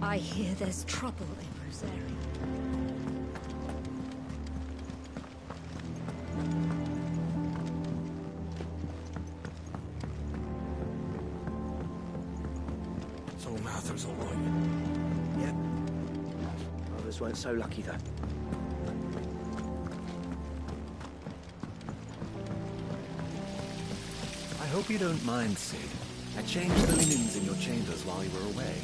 I hear there's trouble in Rosaria. So Mather's all right. Yep. Others weren't so lucky, though. I hope you don't mind, Cid. I changed the linens in your chambers while you were away.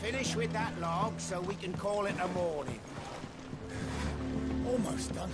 Finish with that log so we can call it a morning. Almost done.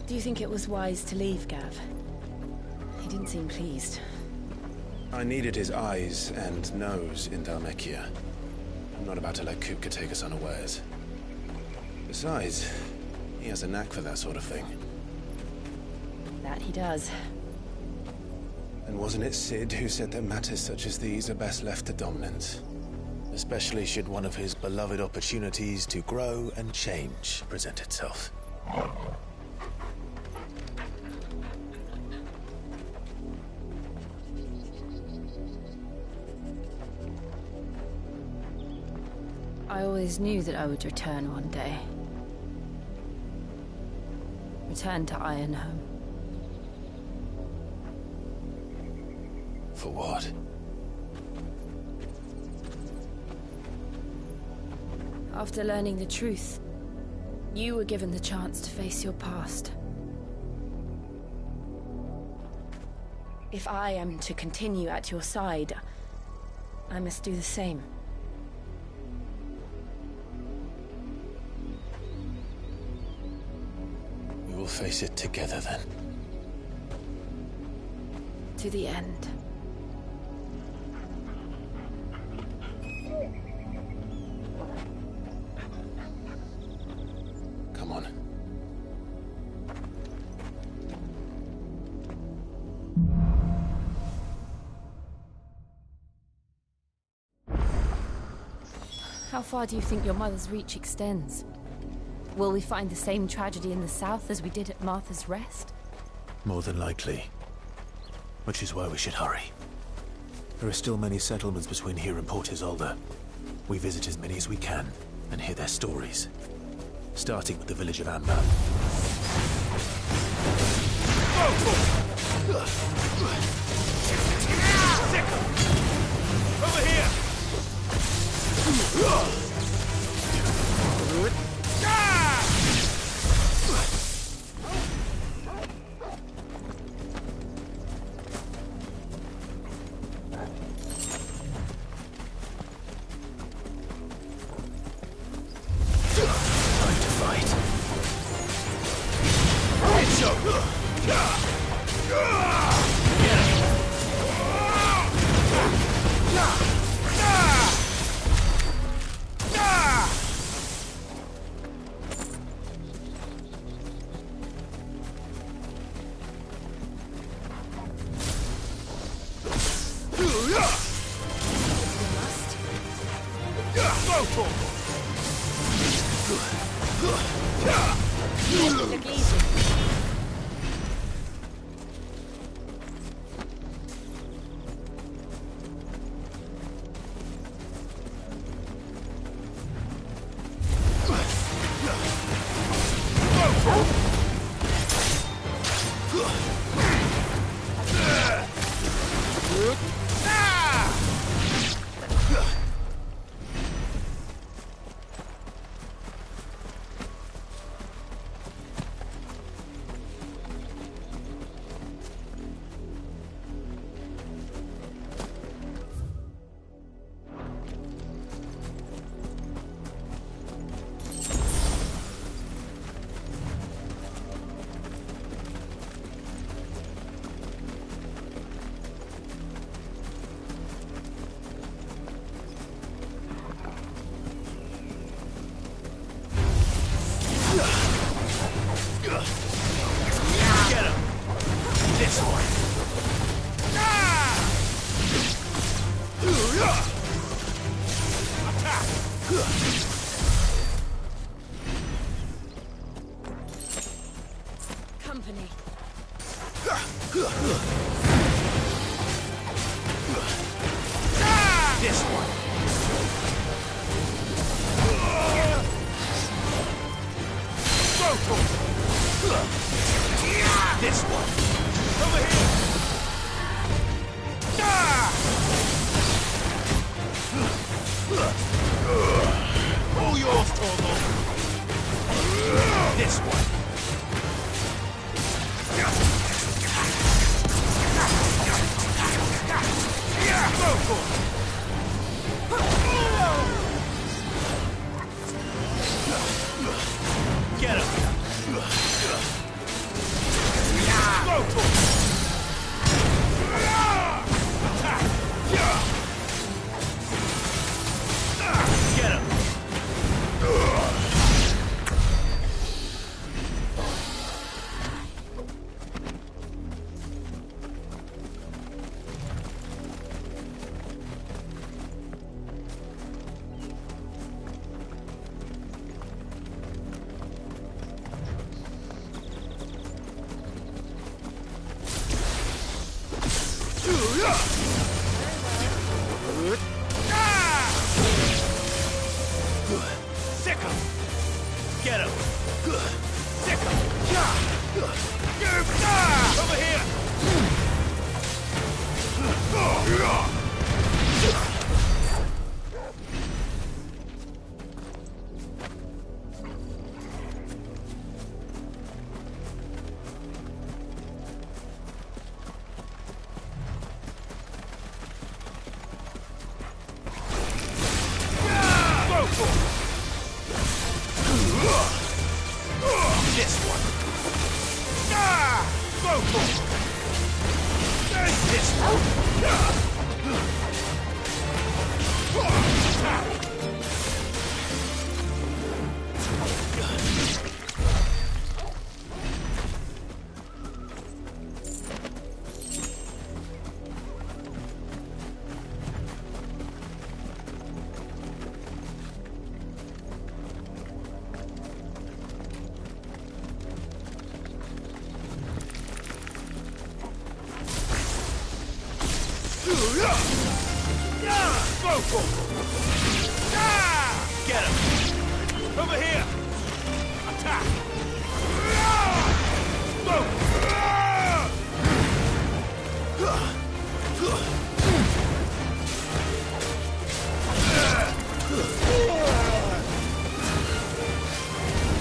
Do you think it was wise to leave, Gav? He didn't seem pleased. I needed his eyes and nose in Dhalmekia. I'm not about to let Kupka take us unawares. Besides, he has a knack for that sort of thing. That he does. And wasn't it Cid who said that matters such as these are best left to dominance? Especially should one of his beloved opportunities to grow and change present itself. I always knew that I would return one day. Return to Ironhome. For what? After learning the truth, you were given the chance to face your past. If I am to continue at your side, I must do the same. We will face it together then. To the end. Come on. How far do you think your mother's reach extends? Will we find the same tragedy in the south as we did at Martha's Rest? More than likely. Which is why we should hurry. There are still many settlements between here and Port Isolde. We visit as many as we can and hear their stories. Starting with the village of Amber. Over here! Time to fight. It's over! Look easy. Company. This one! Go for it! This one! Over here! All yours, Torgal! This one! Go for it! Get him! Go for it! Attack! Get him! Sick him! Get him! Sick him! Over here! Go for it! This one! Go for it! This one! Go for it! Get him! Over here! Attack! Go!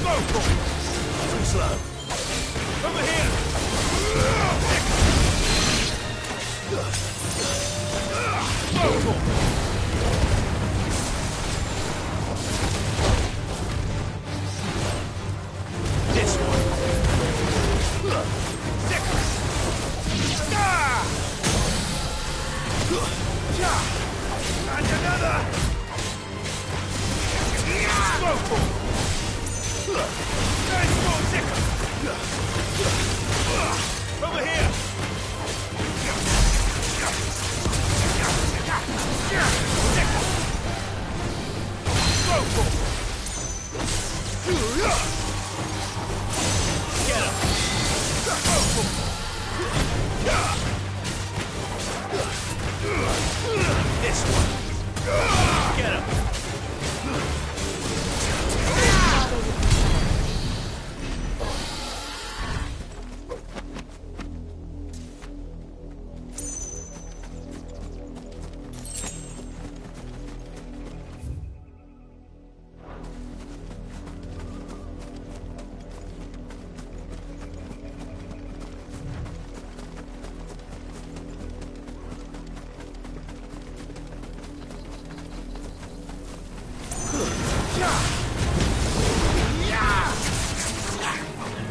Go for it! Too slow. Over here! Go for it! This one. And another. Go for it. There's more sicker. Over here. Go for it. Get him. Go for it. This one. Get him.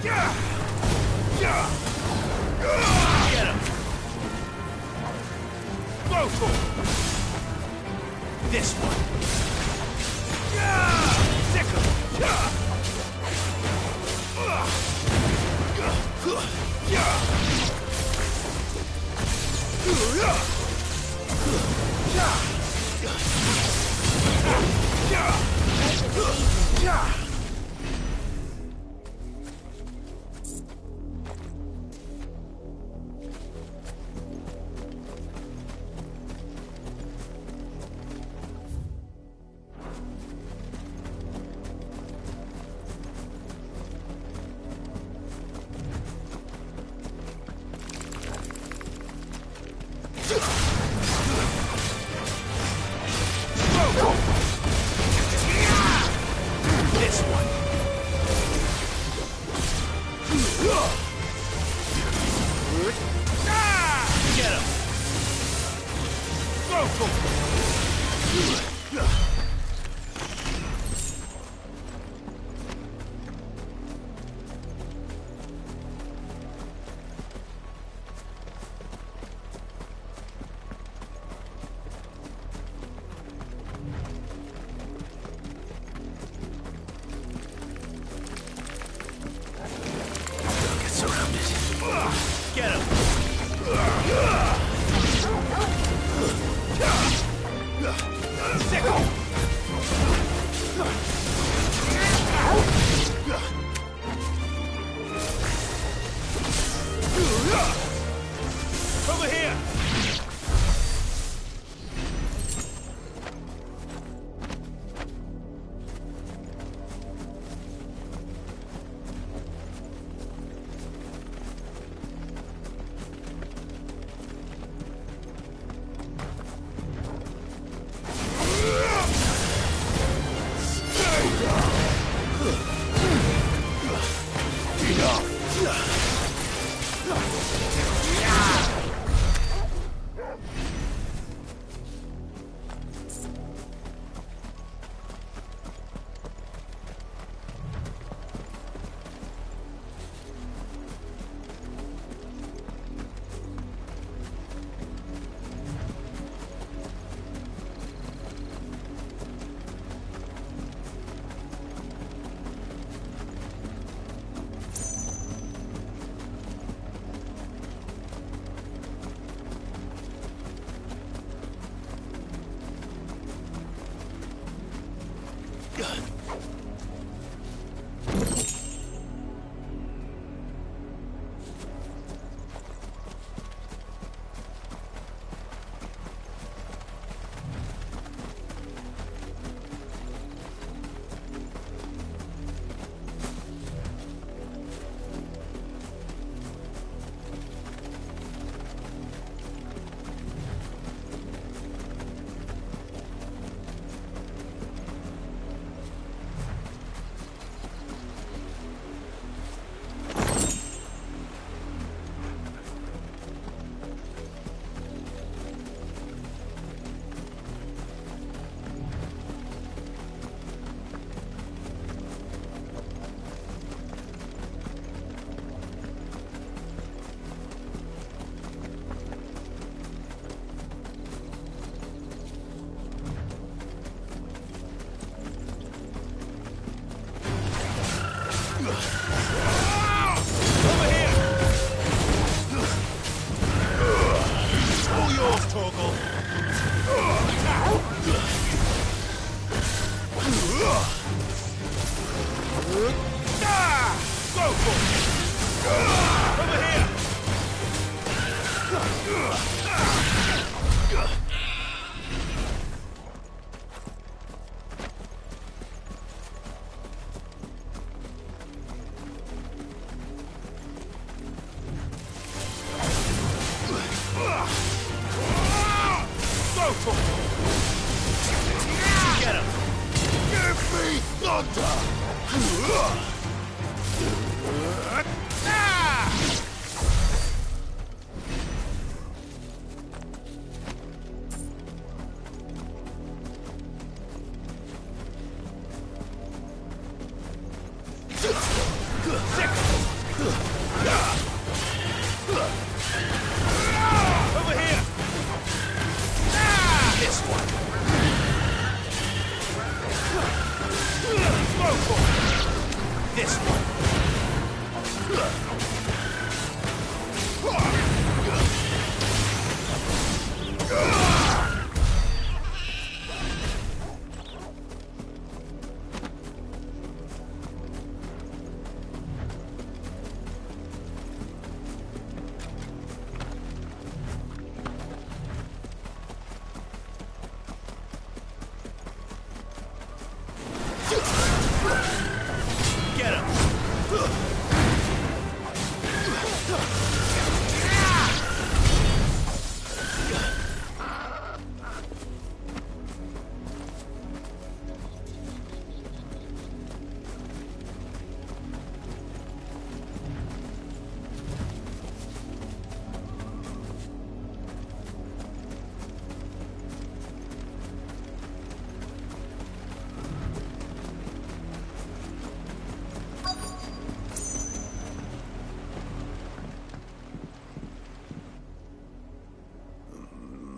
Get him! Go for it! This one! Sick of it! This one. Get him. Go for it. Get him! Sickle! Over here! Over here! This one! This one! Get him!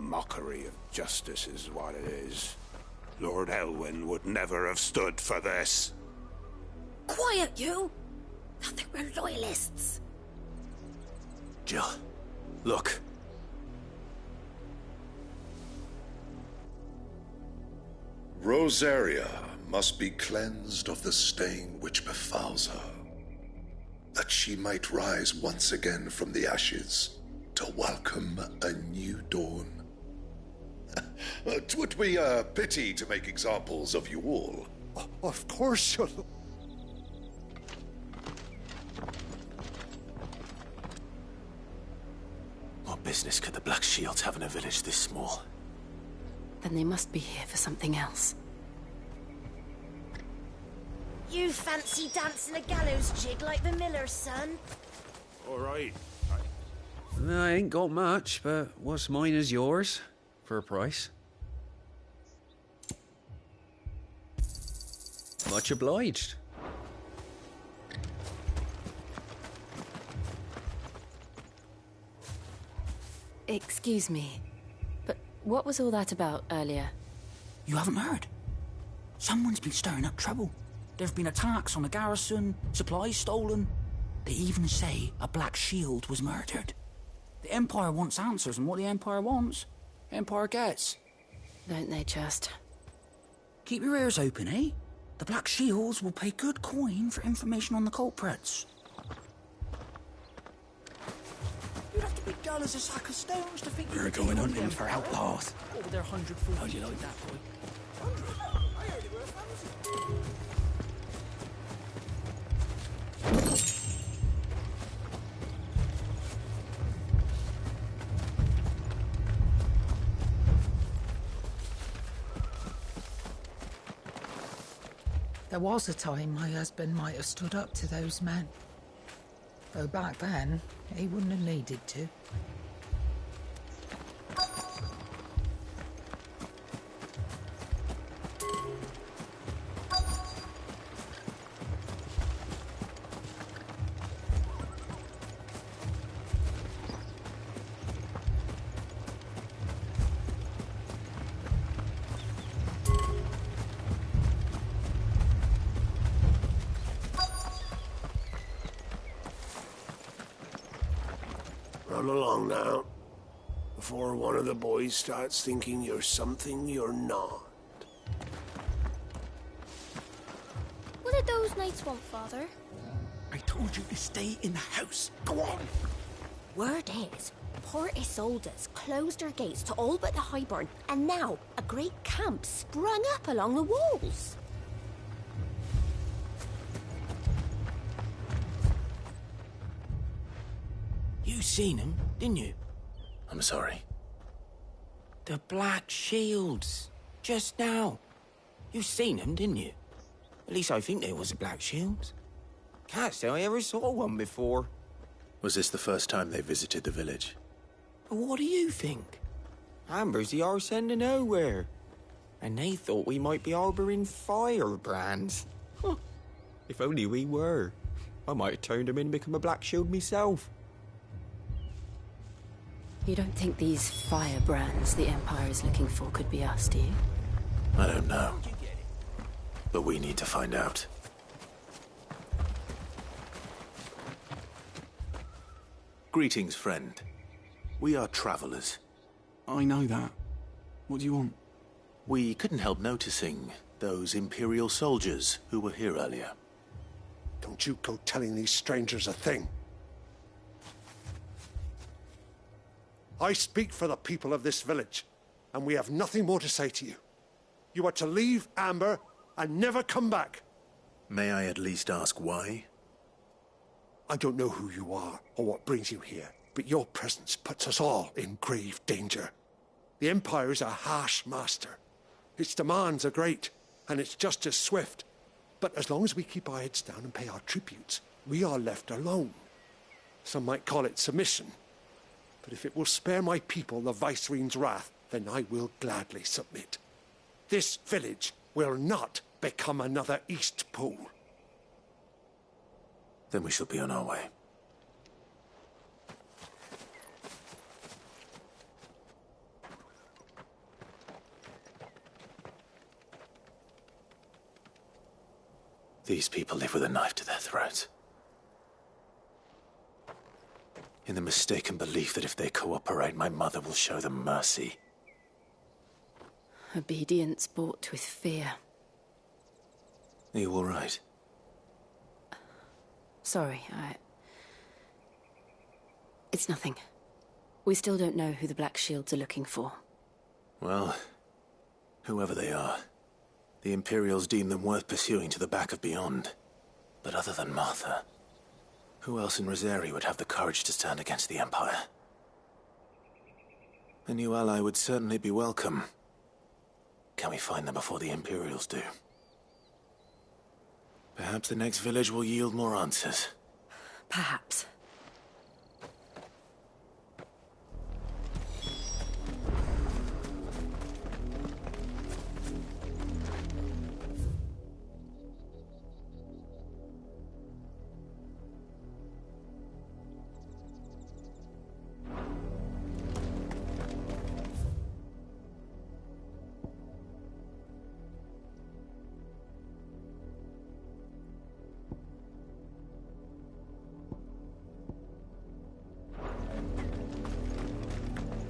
Mockery of justice is what it is. Lord Elwyn would never have stood for this. Quiet, you! I think we're loyalists. Jill, look. Rosaria must be cleansed of the stain which befouls her, that she might rise once again from the ashes to welcome a new dawn. 'Twould be a pity to make examples of you all. Of course you'll... What business could the Black Shields have in a village this small? Then they must be here for something else. You fancy dancing a gallows jig like the miller's son? All right. I ain't got much, but what's mine is yours, for a price. Much obliged. Excuse me, but what was all that about earlier? You haven't heard? Someone's been stirring up trouble. There've been attacks on the garrison, supplies stolen. They even say a Black Shield was murdered. The Empire wants answers, and what the Empire wants, Empire gets. Don't they just? Keep your ears open, eh? The Black Shields will pay good coin for information on the culprits. You'd have to be dull as a sack of stones to think We're going hunting for outlaws. over their 100 foot. How do you like that, boy? There was a time my husband might have stood up to those men. Though back then, he wouldn't have needed to. Run along now, before one of the boys starts thinking you're something you're not. What did those knights want, Father? I told you to stay in the house. Go on. Word is, Port Isolde's closed their gates to all but the Highborn, and now a great camp sprung up along the walls. You seen him, didn't you? I'm sorry. The Black Shields. Just now. You seen him, didn't you? At least I think there was a Black Shields. Can't say I ever saw one before. Was this the first time they visited the village? But what do you think? Amber's the arse end of nowhere. And they thought we might be harbouring firebrands. Huh. If only we were. I might have turned them in and become a Black Shield myself. You don't think these firebrands the Empire is looking for could be us, do you? I don't know. But we need to find out. Greetings, friend. We are travelers. I know that. What do you want? We couldn't help noticing those Imperial soldiers who were here earlier. Don't you go telling these strangers a thing. I speak for the people of this village, and we have nothing more to say to you. You are to leave Amber and never come back. May I at least ask why? I don't know who you are or what brings you here, but your presence puts us all in grave danger. The Empire is a harsh master. Its demands are great, and its justice swift. But as long as we keep our heads down and pay our tributes, we are left alone. Some might call it submission. But if it will spare my people the Viceroy's wrath, then I will gladly submit. This village will not become another Eastpool. Then we shall be on our way. These people live with a knife to their throats. In the mistaken belief that if they cooperate, my mother will show them mercy. Obedience bought with fear. Are you all right? Sorry, It's nothing. We still don't know who the Black Shields are looking for. Well, whoever they are, the Imperials deem them worth pursuing to the back of beyond. But other than Martha, who else in Rosari would have the courage to stand against the Empire? A new ally would certainly be welcome. Can we find them before the Imperials do? Perhaps the next village will yield more answers. Perhaps.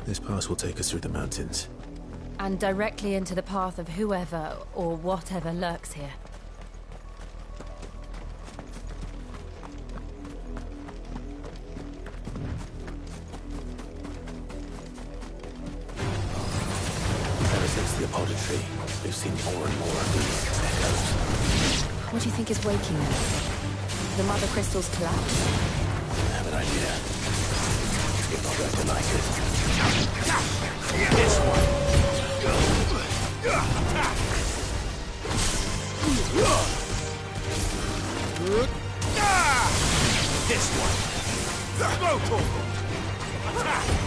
This pass will take us through the mountains. And directly into the path of whoever or whatever lurks here. Ever since the Apollo tree, we've seen more and more of these echoes. What do you think is waking them? The Mother Crystal's collapse? I have an idea. You're not going to like it. This one. This one. Rotor. Attack.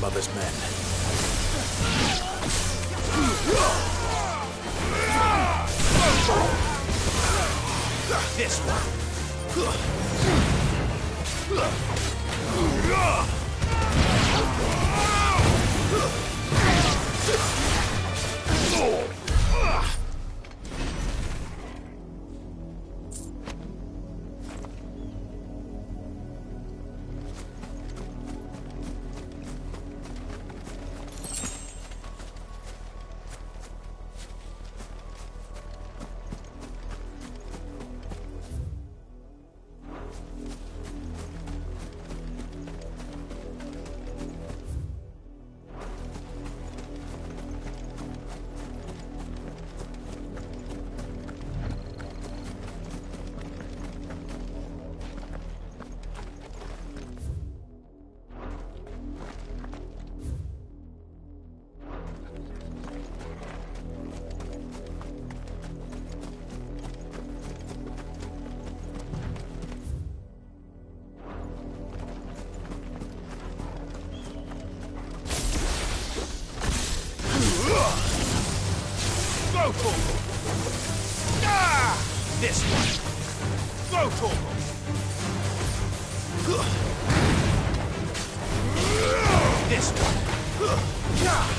mother's men. This one. Go, Torgal! Ah! This one! Go, Torgal! This one! Ah!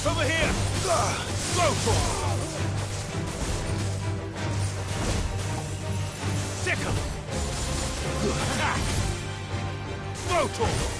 Over here! Go for it! Sickle! Attack! Go for it!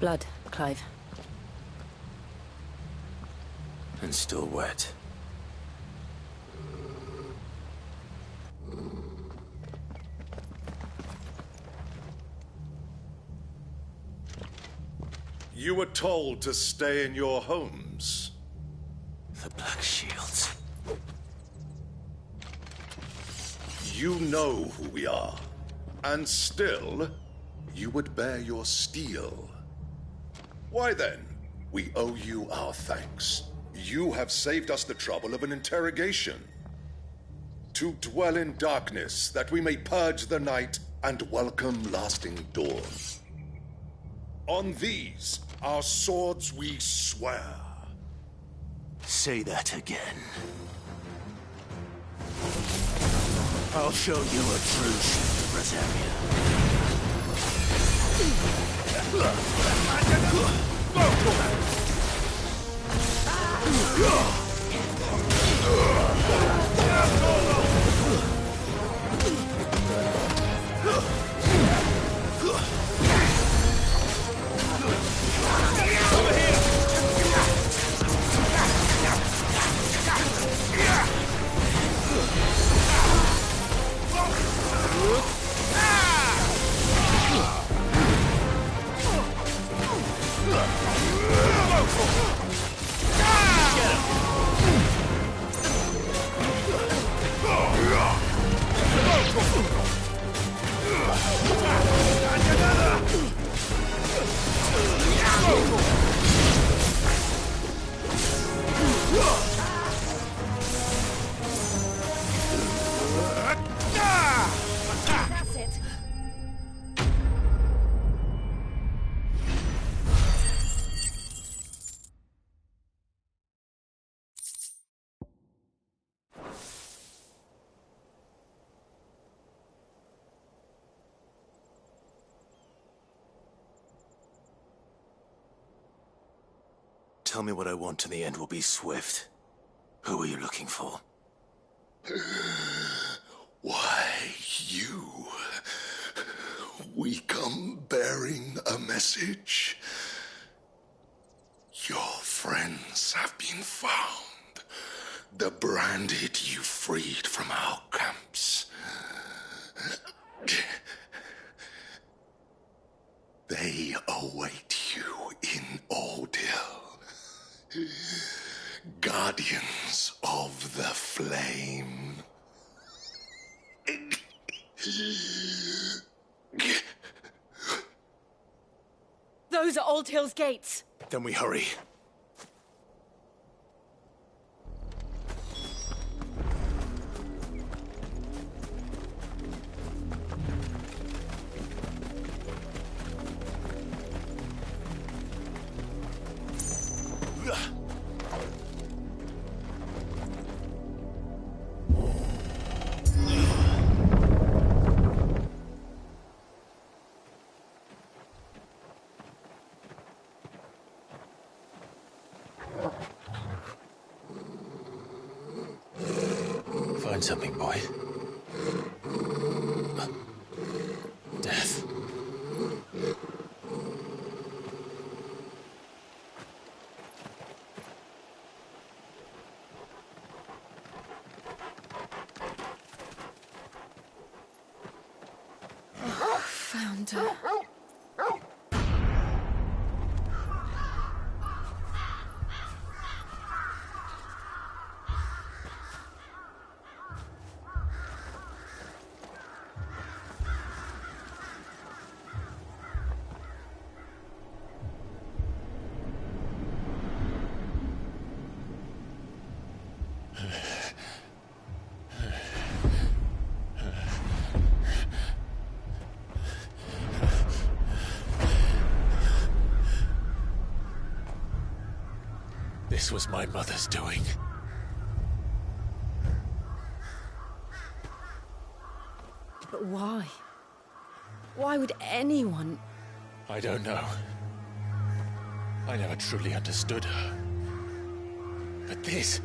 Blood, Clive. And still wet. You were told to stay in your homes. The Black Shields. You know who we are. And still, you would bear your steel. Why then, we owe you our thanks. You have saved us the trouble of an interrogation. To dwell in darkness, that we may purge the night and welcome lasting dawn. On these, our swords we swear. Say that again. I'll show you a true shift of Rosaria. That's it. Tell me what I want and the end will be swift. Who are you looking for? Why, you. We come bearing a message. Your friends have been found. The branded you freed from our camps. They await you in Aldil. Guardians of the Flame. Those are Old Hill's gates. Then we hurry. Find something, boy. Death. Found her. This was my mother's doing. But why? Why would anyone... I don't know. I never truly understood her. But this...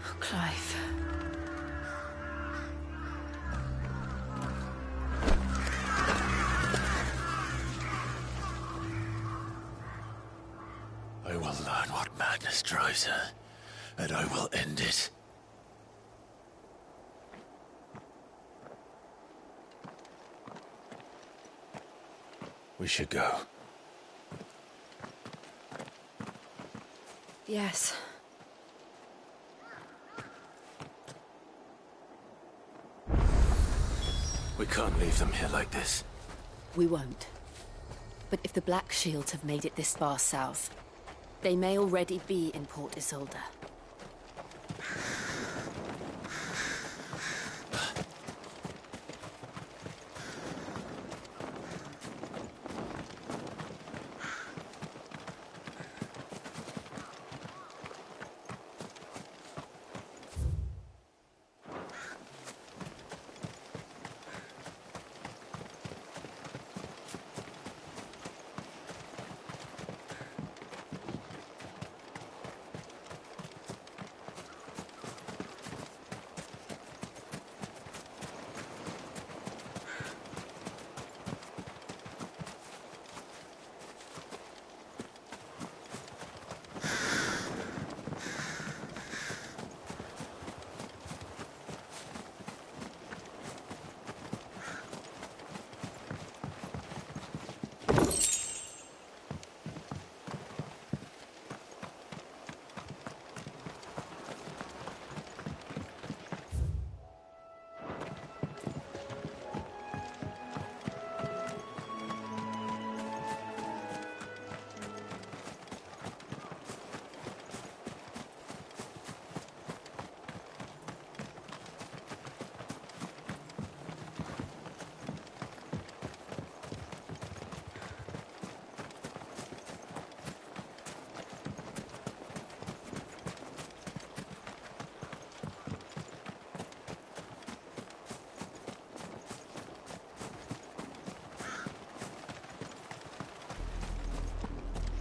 Oh, Clive. I will learn what madness drives her, and I will end it. We should go. Yes. We can't leave them here like this. We won't. But if the Black Shields have made it this far south, they may already be in Port Isolde.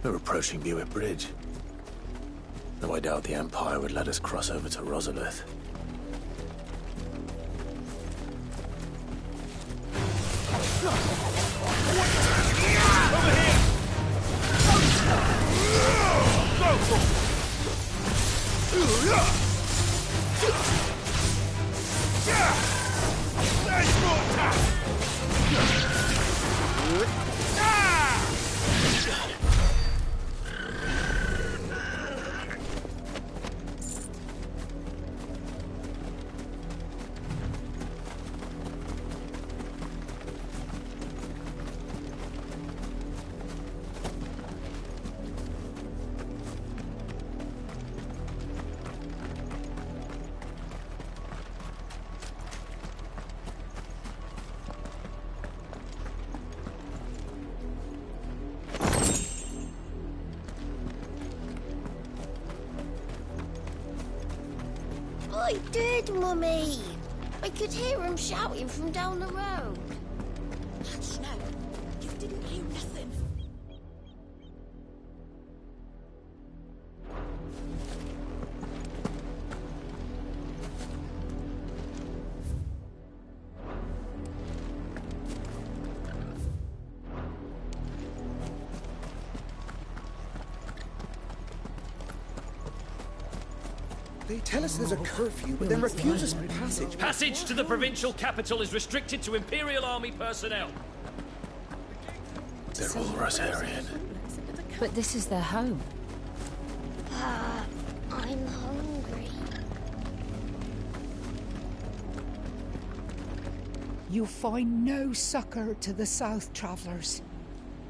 We're approaching Buick Bridge. Though I doubt the Empire would let us cross over to Rosalith. I did, Mummy. I could hear him shouting from down the road. Hush now. You didn't hear nothing. They tell us there's a curfew, but then refuse us passage. Passage to the provincial capital is restricted to Imperial Army personnel. They're all Rosarian. But this is their home. I'm hungry. You find no succor to the South Travellers,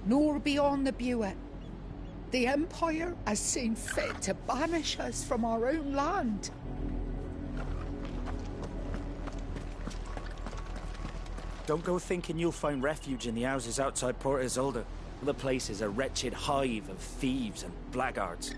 nor beyond the Buet. The Empire has seen fit to banish us from our own land. Don't go thinking you'll find refuge in the houses outside Port Isolde. The place is a wretched hive of thieves and blackguards.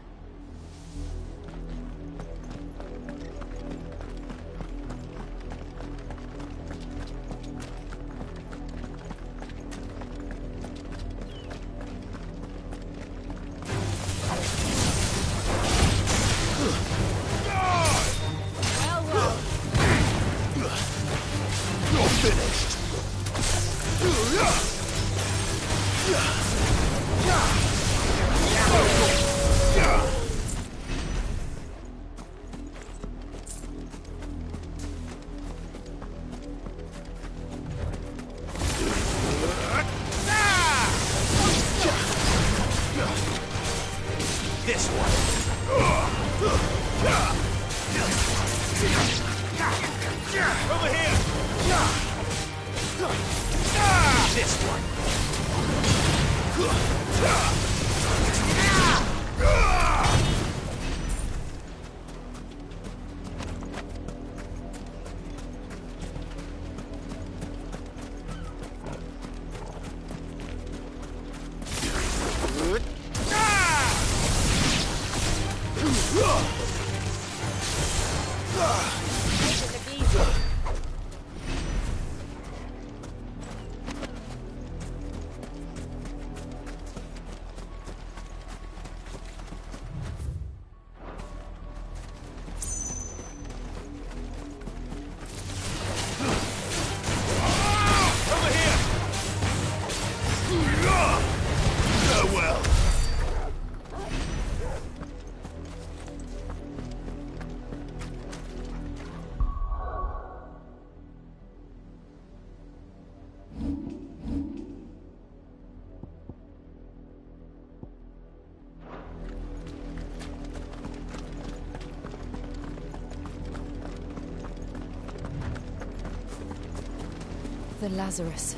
The Lazarus.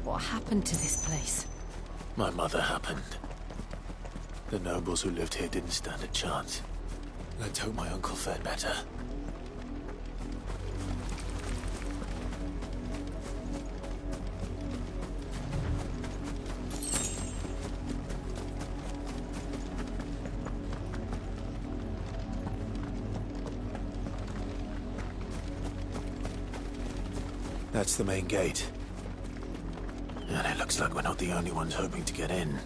What happened to this place? My mother happened. The nobles who lived here didn't stand a chance. Let's hope my uncle fared better. That's the main gate. And it looks like we're not the only ones hoping to get in.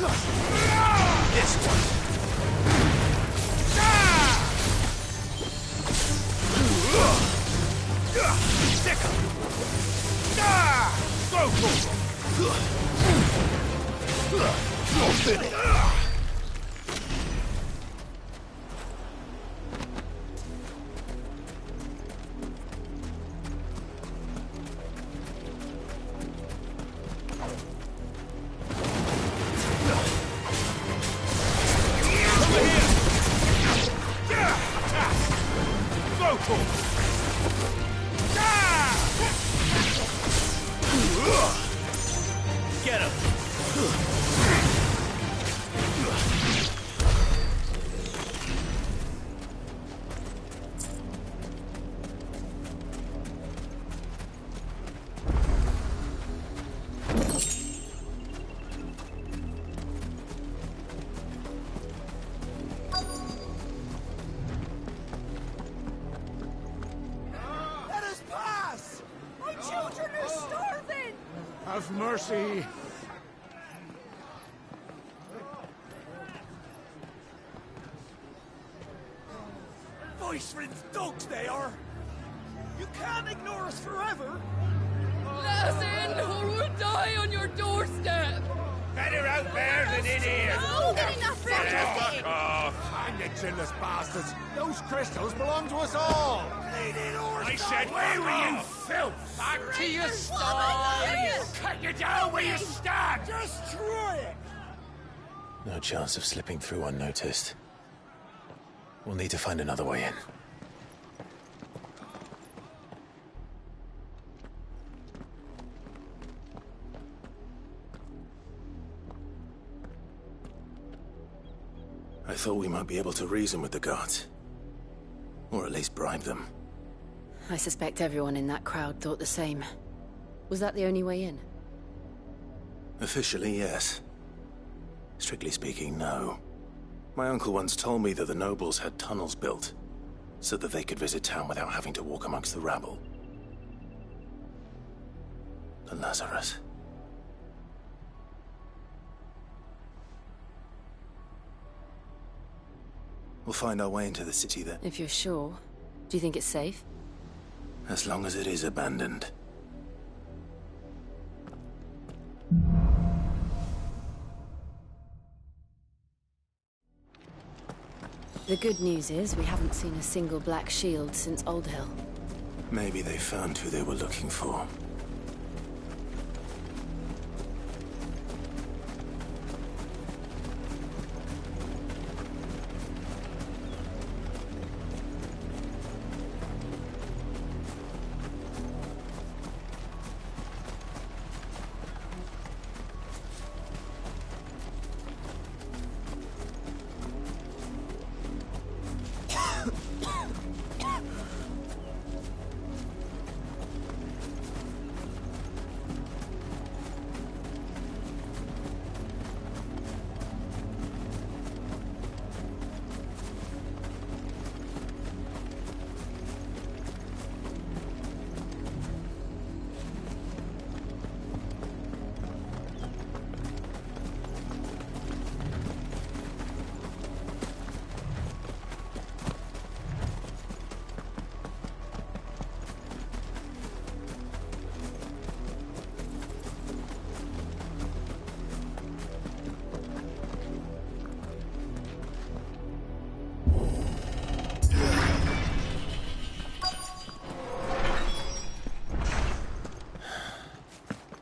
This one. Stick 'em. Go for it. You're finished. Get him! Let us pass! My children are starving! Have mercy! Voice-rinsed dogs they are! You can't ignore us forever! Let us in, or we'll die on your doorstep! Better out there than in here! No, get enough for Fuck off! Hang the chinless bastards! Those crystals belong to us all! I said, where were you, filth? Back to your stall! Cut you down where you stand! Destroy it! No chance of slipping through unnoticed. We'll need to find another way in. I thought we might be able to reason with the guards. Or at least bribe them. I suspect everyone in that crowd thought the same. Was that the only way in? Officially, yes. Strictly speaking, no. My uncle once told me that the nobles had tunnels built, so that they could visit town without having to walk amongst the rabble. The Lazarus. We'll find our way into the city then. If you're sure. Do you think it's safe? As long as it is abandoned. The good news is we haven't seen a single black shield since Old Hill. Maybe they found who they were looking for.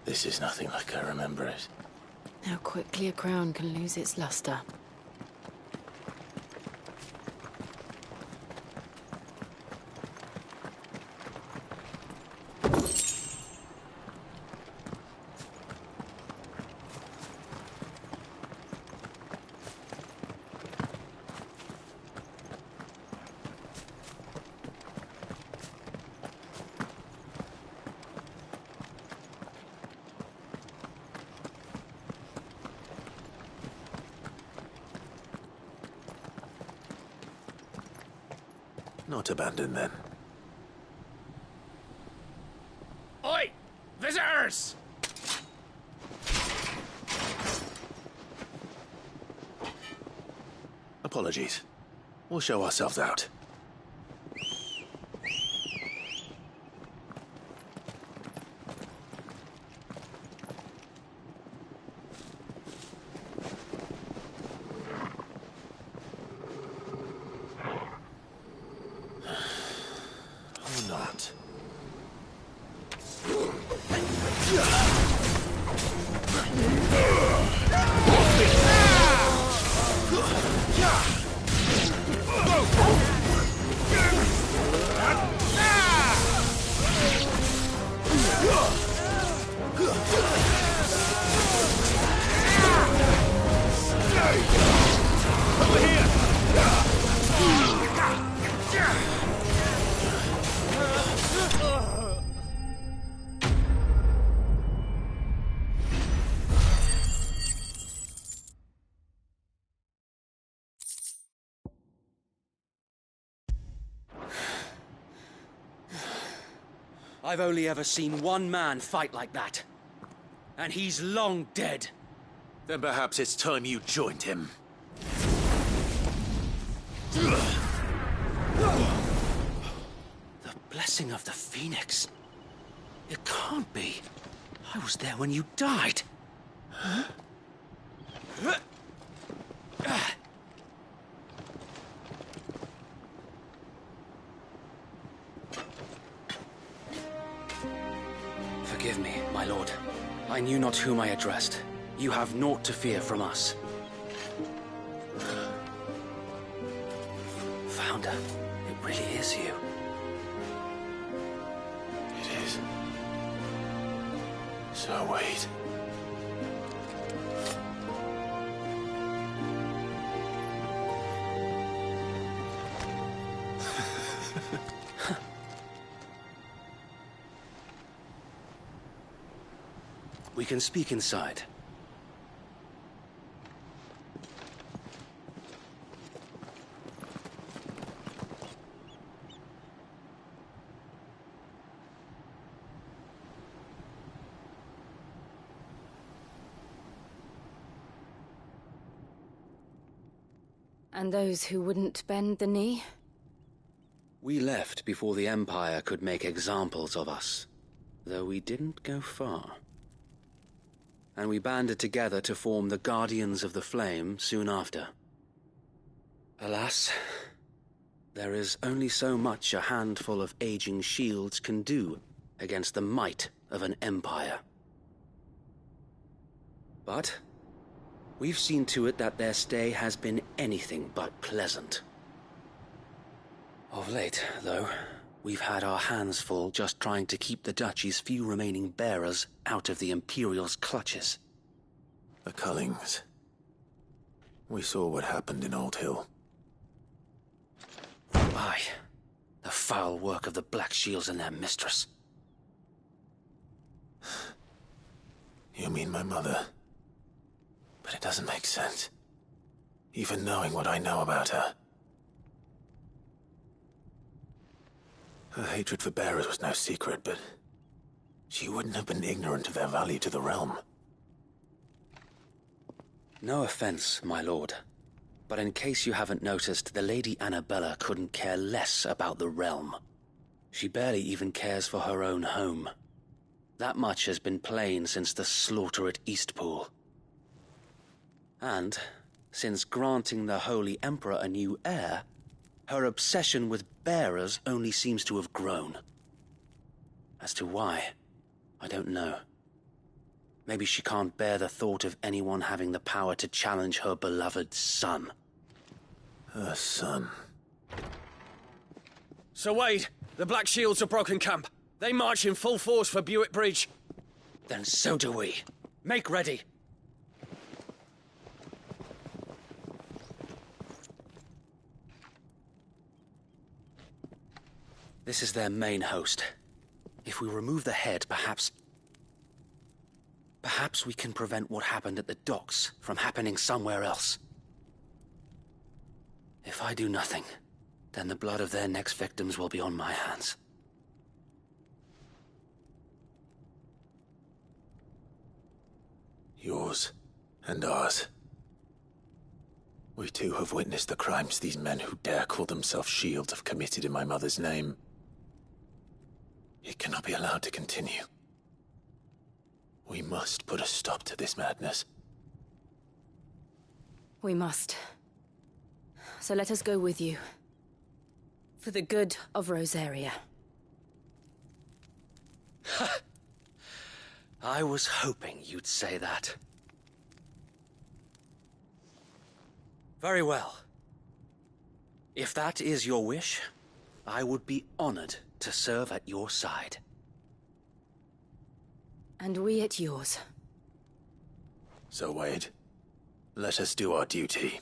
This is nothing like I remember it. How quickly a crown can lose its luster. Not abandoned, then. Oi! Visitors! Apologies. We'll show ourselves out. Or not. I've only ever seen one man fight like that. And he's long dead. Then perhaps it's time you joined him. The blessing of the Phoenix. It can't be. I was there when you died. Huh? Forgive me, my lord. I knew not whom I addressed. You have naught to fear from us. Founder, it really is you. It is. So wait. We can speak inside. And those who wouldn't bend the knee? We left before the Empire could make examples of us, though we didn't go far. And we banded together to form the Guardians of the Flame soon after. Alas, there is only so much a handful of aging shields can do against the might of an empire. But we've seen to it that their stay has been anything but pleasant. Of late, though, we've had our hands full just trying to keep the Duchy's few remaining bearers out of the Imperial's clutches. The Cullings. We saw what happened in Old Hill. Aye. The foul work of the Black Shields and their mistress. You mean my mother? But it doesn't make sense. Even knowing what I know about her. Her hatred for bearers was no secret, but she wouldn't have been ignorant of their value to the realm. No offense, my lord, but in case you haven't noticed, the Lady Annabella couldn't care less about the realm. She barely even cares for her own home. That much has been plain since the slaughter at Eastpool. And, since granting the Holy Emperor a new heir, her obsession with bearers only seems to have grown. As to why, I don't know. Maybe she can't bear the thought of anyone having the power to challenge her beloved son. Her son. Sir Wade, the Black Shields have broken camp. They march in full force for Buick Bridge. Then so do we. Make ready. This is their main host. If we remove the head, perhaps we can prevent what happened at the docks from happening somewhere else. If I do nothing, then the blood of their next victims will be on my hands. Yours and ours. We too have witnessed the crimes these men who dare call themselves Shield have committed in my mother's name. It cannot be allowed to continue. We must put a stop to this madness. We must. So let us go with you. For the good of Rosaria. I was hoping you'd say that. Very well. If that is your wish, I would be honored to serve at your side. And we at yours. So, Wade, let us do our duty.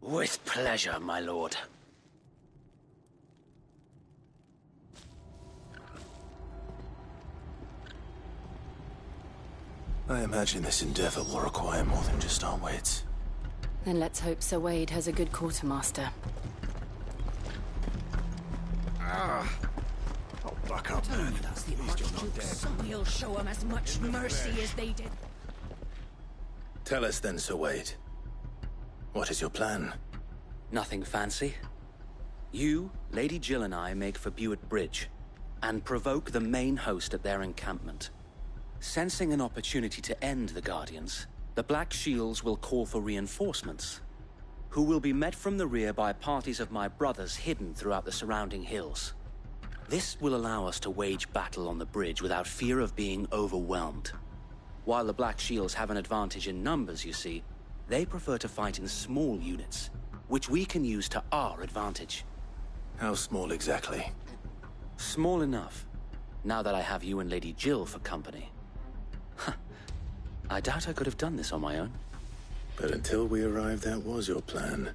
With pleasure, my lord. I imagine this endeavor will require more than just our wits. Then let's hope Sir Wade has a good quartermaster. Oh, back up, man. That's the Archduke, so we'll show him as much mercy as they did. Tell us then, Sir Wade. What is your plan? Nothing fancy. You, Lady Jill and I make for Buett Bridge, and provoke the main host at their encampment. Sensing an opportunity to end the Guardians, the Black Shields will call for reinforcements, who will be met from the rear by parties of my brothers hidden throughout the surrounding hills. This will allow us to wage battle on the bridge without fear of being overwhelmed. While the Black Shields have an advantage in numbers, you see, they prefer to fight in small units, which we can use to our advantage. How small exactly? Small enough, now that I have you and Lady Jill for company. I doubt I could have done this on my own. But until we arrived, that was your plan.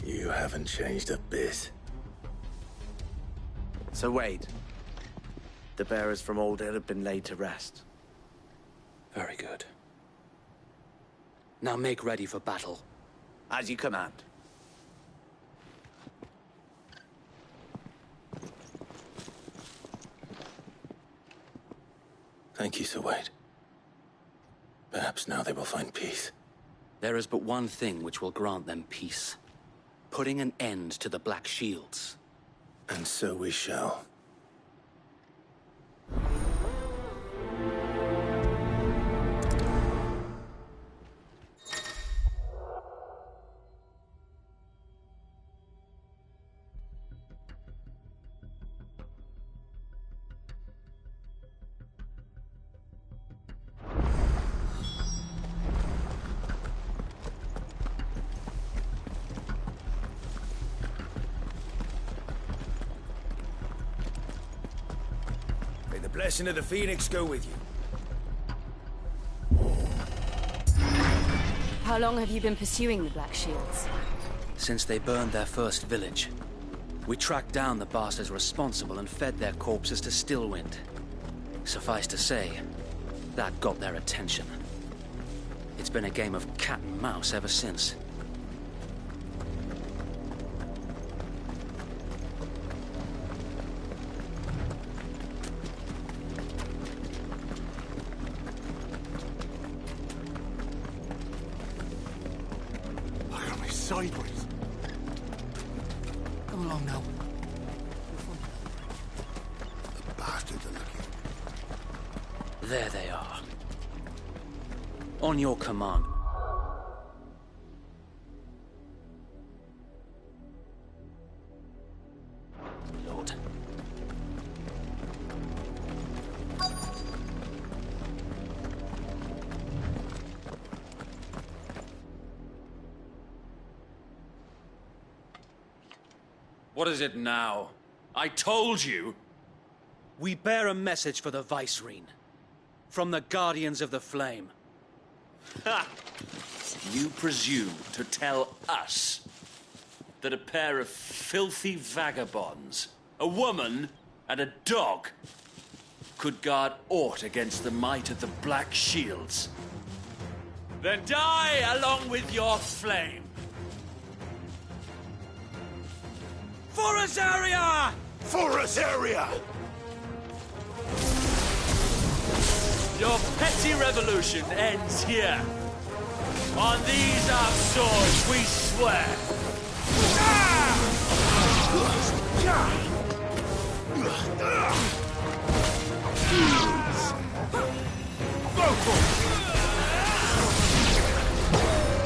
You haven't changed a bit. So Wade, the bearers from Old Hill have been laid to rest. Very good. Now make ready for battle. As you command. Thank you, Sir Wade. Perhaps now they will find peace. There is but one thing which will grant them peace. Putting an end to the Black Shields. And so we shall. May the blessing of the Phoenix go with you. How long have you been pursuing the Black Shields? Since they burned their first village. We tracked down the bastards responsible and fed their corpses to Stillwind. Suffice to say, that got their attention. It's been a game of cat and mouse ever since. Sideways. Come along now. The bastards are looking. There they are. On your command. Lord. What is it now? I told you! We bear a message for the Vicereine. From the Guardians of the Flame. Ha! You presume to tell us that a pair of filthy vagabonds, a woman and a dog, could guard aught against the might of the Black Shields? Then die along with your flame! For Rosaria! For Rosaria! Your petty revolution ends here. On these our swords we swear.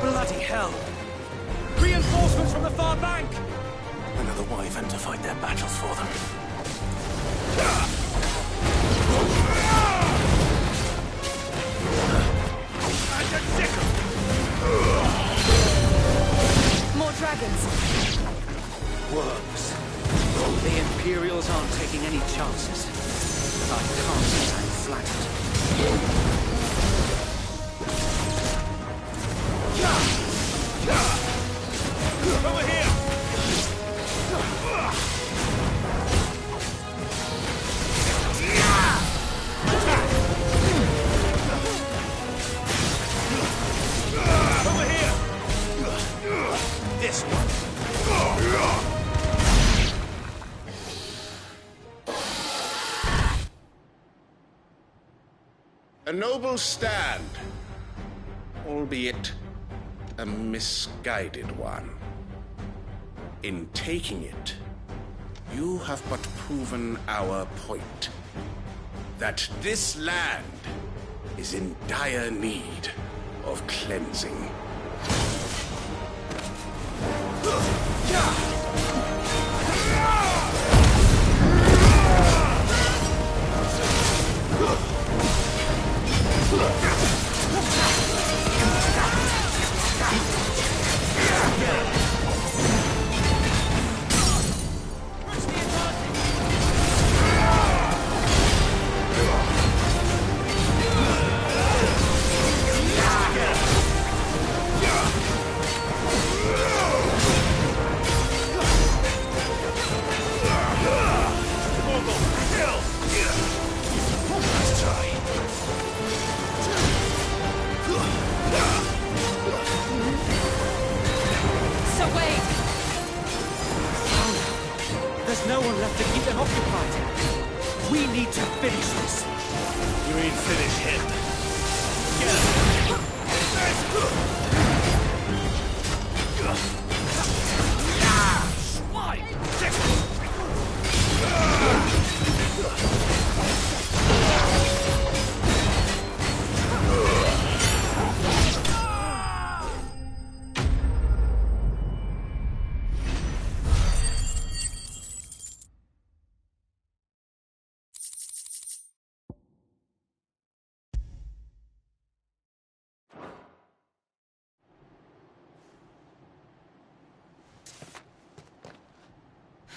Bloody hell! Reinforcements from the far bank! Another wyvern to fight their battles for them. More dragons. Worms. The Imperials aren't taking any chances. I can't say I'm flattered. Over here! Over here! This one. A noble stand, albeit a misguided one. In taking it, you have but proven our point. That this land is in dire need of cleansing. There's no one left to keep them occupied. We need to finish this. You mean finish him? Get him!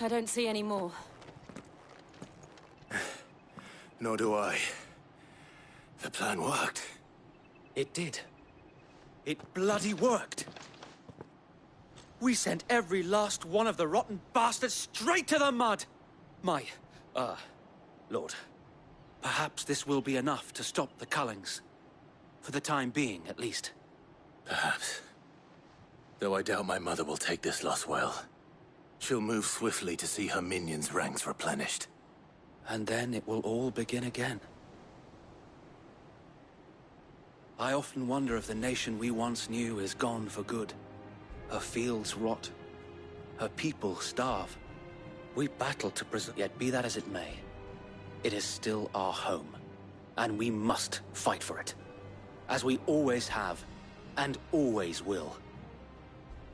I don't see any more. Nor do I. The plan worked. It did. It bloody worked. We sent every last one of the rotten bastards straight to the mud! My, Lord, perhaps this will be enough to stop the Cullings. For the time being, at least. Perhaps. Though I doubt my mother will take this loss well. She'll move swiftly to see her minions' ranks replenished. And then it will all begin again. I often wonder if the nation we once knew is gone for good. Her fields rot. Her people starve. We battle to preserve, yet be that as it may, it is still our home. And we must fight for it. As we always have, and always will.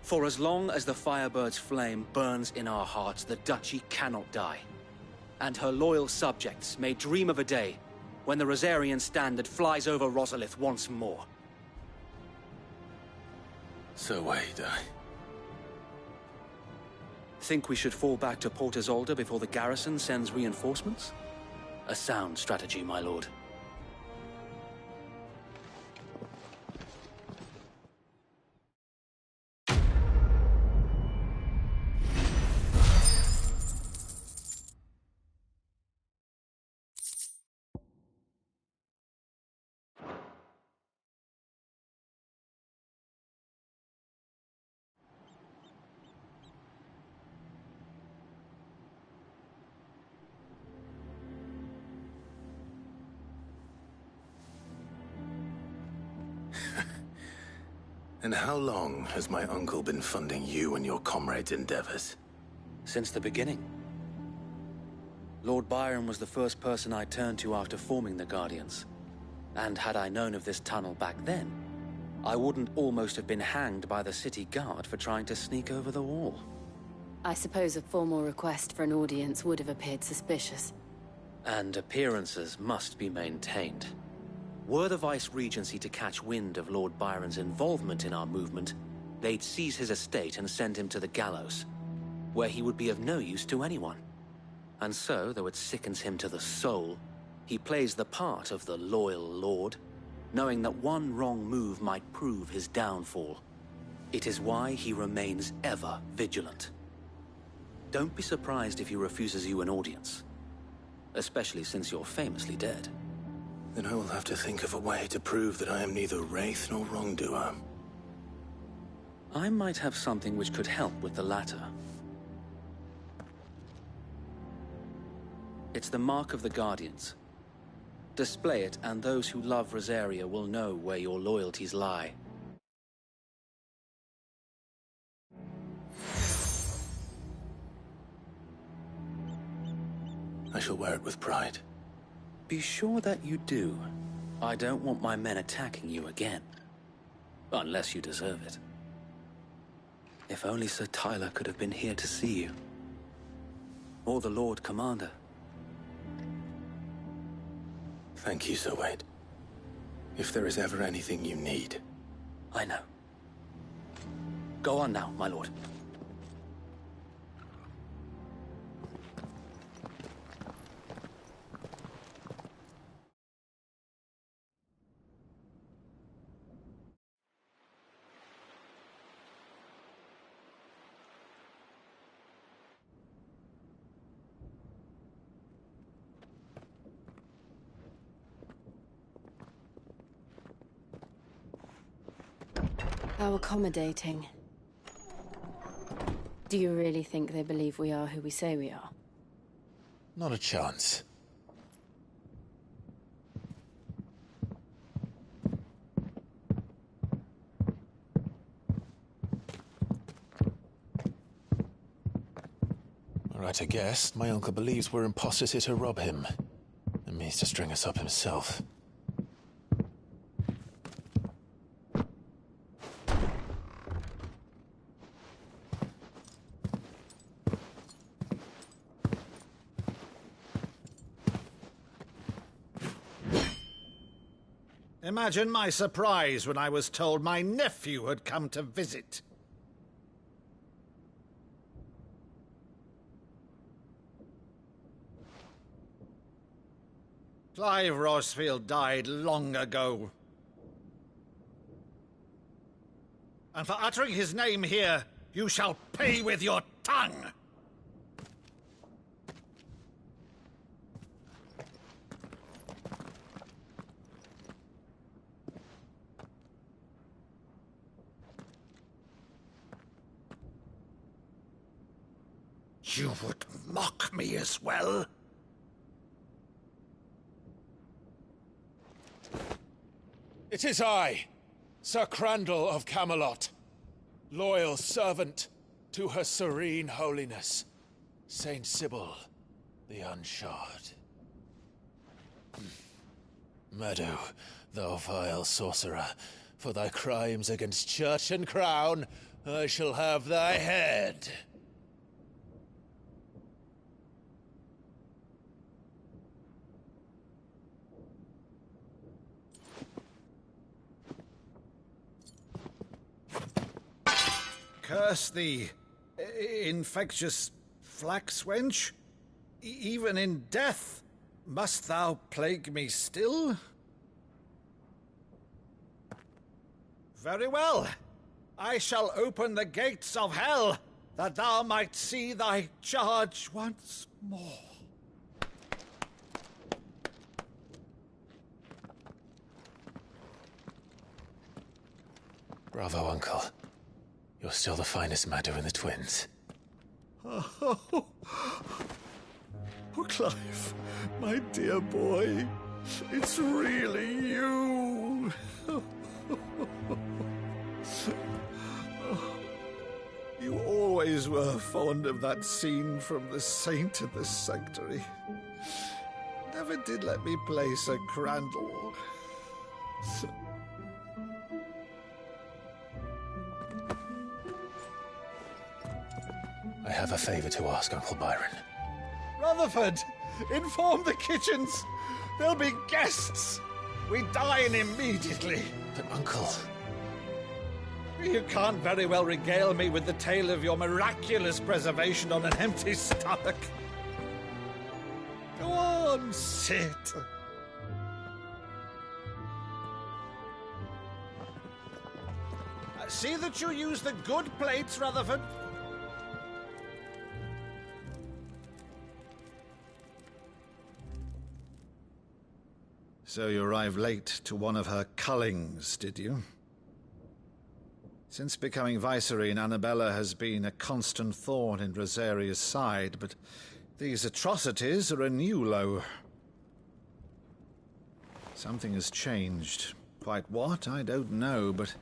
For as long as the Firebird's flame burns in our hearts, the Duchy cannot die. And her loyal subjects may dream of a day when the Rosarian standard flies over Rosalith once more. So wait, Think we should fall back to Port Isolde before the garrison sends reinforcements? A sound strategy, my lord. And how long has my uncle been funding you and your comrades' endeavors? Since the beginning. Lord Byron was the first person I turned to after forming the Guardians. And had I known of this tunnel back then, I wouldn't almost have been hanged by the city guard for trying to sneak over the wall. I suppose a formal request for an audience would have appeared suspicious. And appearances must be maintained. Were the Vice-Regency to catch wind of Lord Byron's involvement in our movement, they'd seize his estate and send him to the gallows, where he would be of no use to anyone. And so, though it sickens him to the soul, he plays the part of the loyal lord, knowing that one wrong move might prove his downfall. It is why he remains ever vigilant. Don't be surprised if he refuses you an audience, especially since you're famously dead. Then I will have to think of a way to prove that I am neither wraith nor wrongdoer. I might have something which could help with the latter. It's the Mark of the Guardians. Display it, and those who love Rosaria will know where your loyalties lie. I shall wear it with pride. Be sure that you do. I don't want my men attacking you again. Unless you deserve it. If only Sir Tyler could have been here to see you. Or the Lord Commander. Thank you, Sir Wade. If there is ever anything you need... I know. Go on now, my lord. How accommodating. Do you really think they believe we are who we say we are? Not a chance. Right to guess, my uncle believes we're imposters here to rob him, and means to string us up himself. Imagine my surprise when I was told my nephew had come to visit. Clive Rosfield died long ago. And for uttering his name here, you shall pay with your tongue! You would mock me as well? It is I, Sir Crandall of Camelot, loyal servant to Her Serene Holiness, Saint Sybil the Unshod. Meadow, thou vile sorcerer, for thy crimes against church and crown, I shall have thy head. Curse thee, infectious flax wench. Even in death, must thou plague me still? Very well. I shall open the gates of hell, that thou might see thy charge once more. Bravo, Uncle. You're still the finest Meadow in the twins. Oh, Clive, my dear boy, it's really you. always were fond of that scene from The Saint of the Sanctuary. Never did let me play Sir Crandall. I have a favor to ask, Uncle Byron. Rutherford, inform the kitchens. There'll be guests. We dine immediately. But, Uncle... You can't very well regale me with the tale of your miraculous preservation on an empty stomach. Go on, sit. See that you use the good plates, Rutherford. So you arrived late to one of her cullings, did you? Since becoming Vicereine, Annabella has been a constant thorn in Rosaria's side, but these atrocities are a new low. Something has changed. Quite what, I don't know, but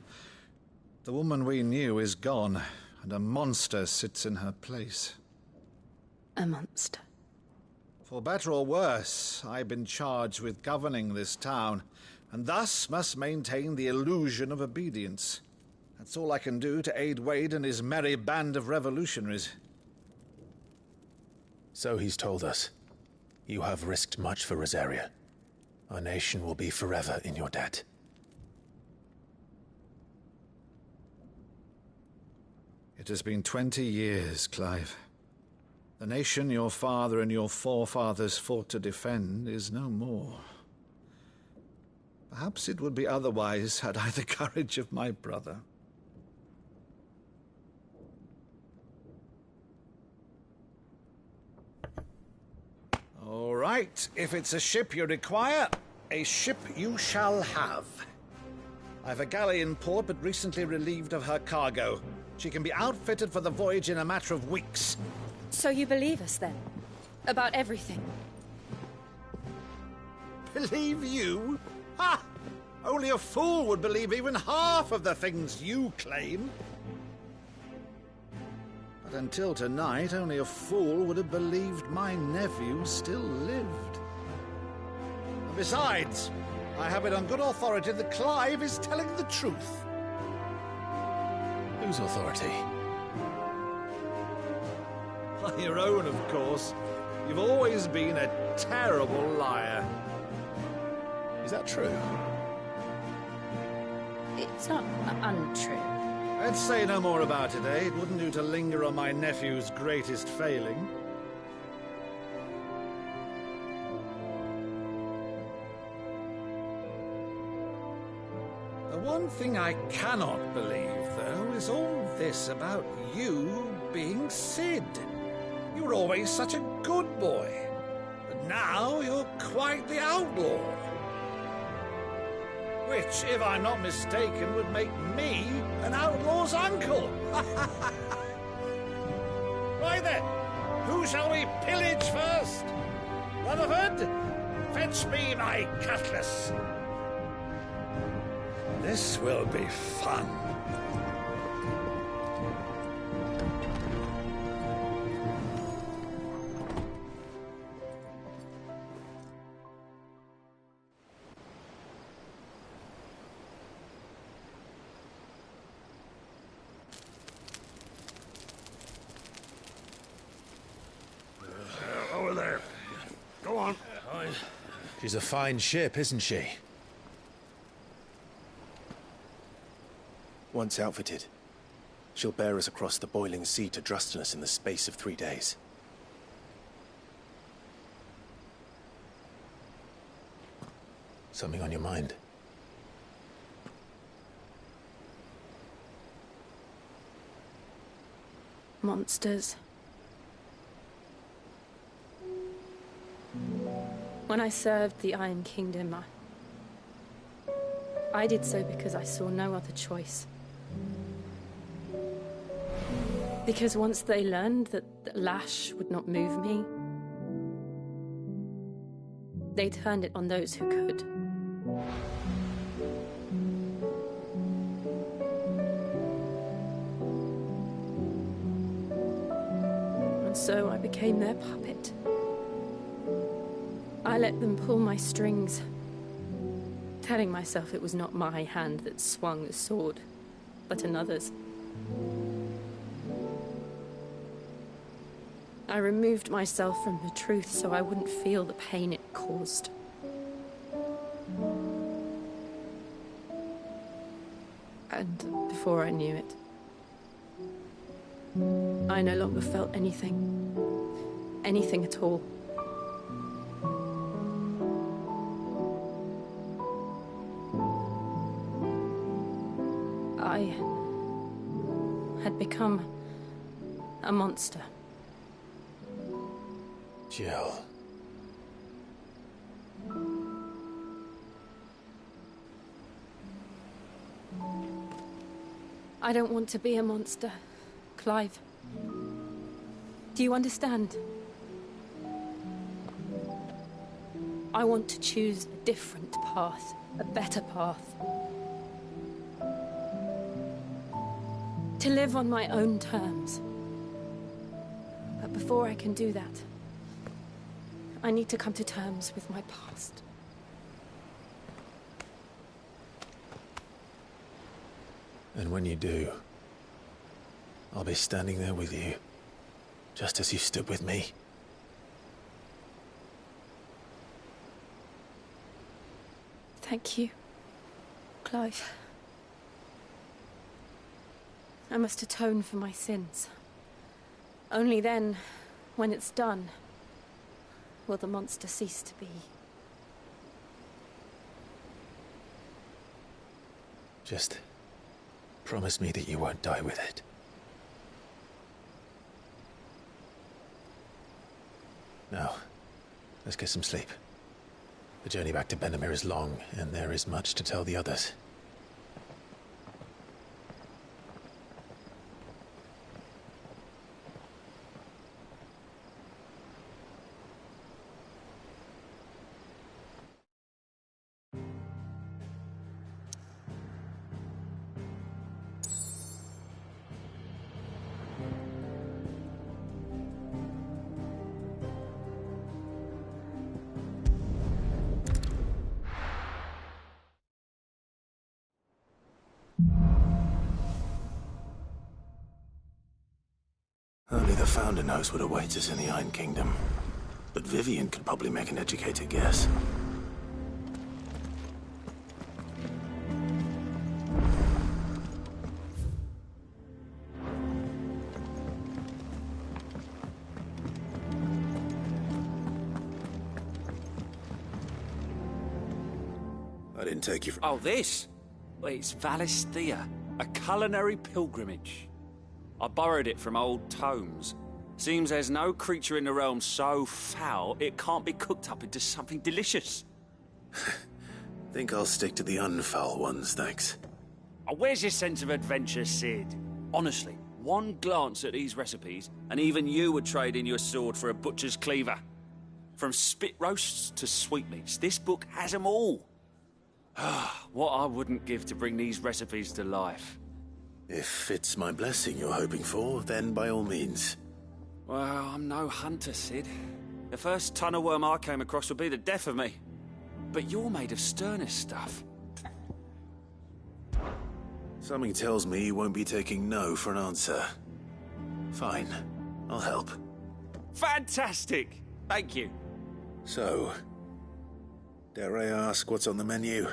the woman we knew is gone, and a monster sits in her place. A monster? For better or worse, I've been charged with governing this town, and thus must maintain the illusion of obedience. That's all I can do to aid Wade and his merry band of revolutionaries. So he's told us. You have risked much for Rosaria. Our nation will be forever in your debt. It has been 20 years, Clive. The nation your father and your forefathers fought to defend is no more. Perhaps it would be otherwise had I the courage of my brother. All right, if it's a ship you require, a ship you shall have. I've a galley in port, but recently relieved of her cargo. She can be outfitted for the voyage in a matter of weeks. So you believe us, then? About everything? Believe you? Ha! Only a fool would believe even half of the things you claim. But until tonight, only a fool would have believed my nephew still lived. And besides, I have it on good authority that Clive is telling the truth. Whose authority? Your own, of course. You've always been a terrible liar. Is that true? It's not untrue. Let's say no more about it, eh? It wouldn't do to linger on my nephew's greatest failing. The one thing I cannot believe, though, is all this about you being Cid. You were always such a good boy, but now you're quite the outlaw. Which, if I'm not mistaken, would make me an outlaw's uncle. Right then, who shall we pillage first? Rutherford, fetch me my cutlass. This will be fun. Over there. Go on. She's a fine ship, isn't she? Once outfitted, she'll bear us across the boiling sea to Drustinus in the space of 3 days. Something on your mind? Monsters. When I served the Iron Kingdom, I did so because I saw no other choice. Because once they learned that the lash would not move me, they turned it on those who could. so I became their puppet. I let them pull my strings, telling myself it was not my hand that swung the sword, but another's. I removed myself from the truth so I wouldn't feel the pain it caused. And before I knew it, I no longer felt anything. Anything at all. I had become a monster. Jill. I don't want to be a monster, Clive. Do you understand? I want to choose a different path, a better path. To live on my own terms. But before I can do that, I need to come to terms with my past. And when you do, I'll be standing there with you, just as you stood with me. Thank you, Clive. I must atone for my sins. Only then, when it's done, will the monster cease to be. Just promise me that you won't die with it. Now, let's get some sleep. The journey back to Benamir is long, and there is much to tell the others. Only the Founder knows what awaits us in the Iron Kingdom. But Vivian could probably make an educated guess. I didn't take you for... Oh, this? Well, it's Valisthea, a culinary pilgrimage. I borrowed it from old tomes. Seems there's no creature in the realm so foul it can't be cooked up into something delicious. Think I'll stick to the unfoul ones, thanks. Oh, where's your sense of adventure, Sid? Honestly, one glance at these recipes, and even you would trade in your sword for a butcher's cleaver. From spit roasts to sweetmeats, this book has them all. What I wouldn't give to bring these recipes to life. If it's my blessing you're hoping for, then by all means. Well, I'm no hunter, Sid. The first ton of worm I came across would be the death of me. But you're made of sterner stuff. Something tells me you won't be taking no for an answer. Fine, I'll help. Fantastic! Thank you. So, dare I ask what's on the menu?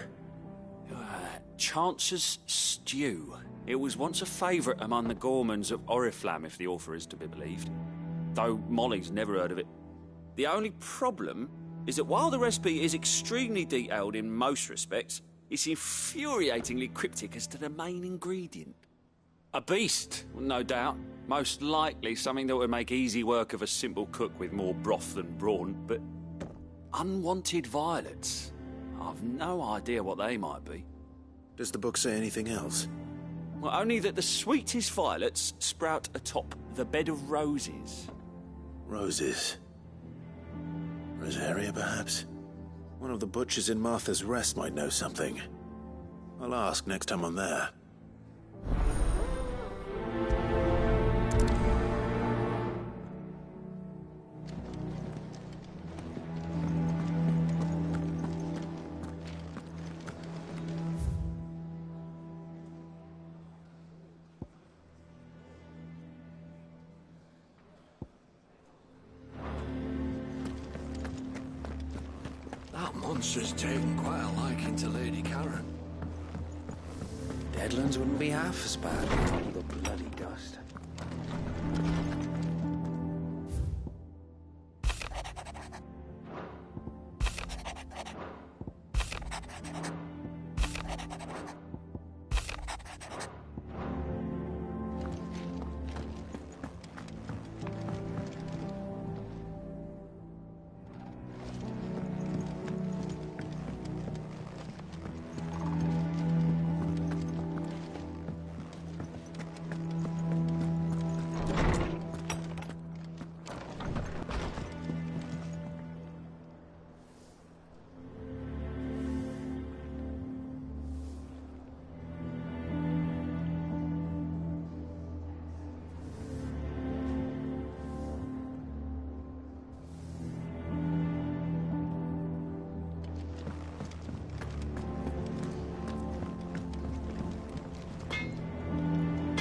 Chance's Stew. It was once a favourite among the Gormans of Oriflamme, if the author is to be believed. Though Molly's never heard of it. The only problem is that while the recipe is extremely detailed in most respects, it's infuriatingly cryptic as to the main ingredient. A beast, no doubt. Most likely something that would make easy work of a simple cook with more broth than brawn, but unwanted violets. I've no idea what they might be. Does the book say anything else? Well, only that the sweetest violets sprout atop the bed of roses. Roses? Rosaria, perhaps? One of the butchers in Martha's Rest might know something. I'll ask next time I'm there. monster's taken quite a liking to Lady Karen. Deadlands wouldn't be half as bad with all the bloody dust.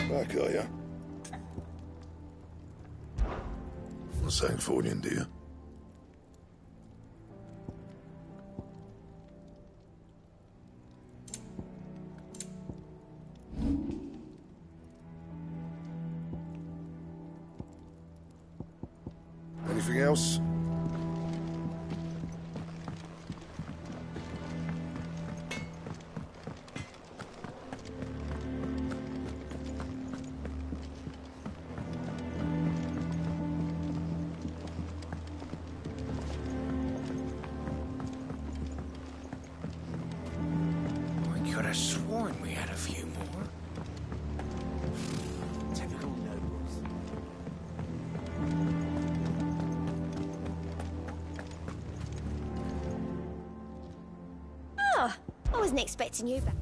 Back, are you? What's that for you, dear? Anything else? I could have sworn we had a few more. Typical nobles. Oh, I wasn't expecting you back.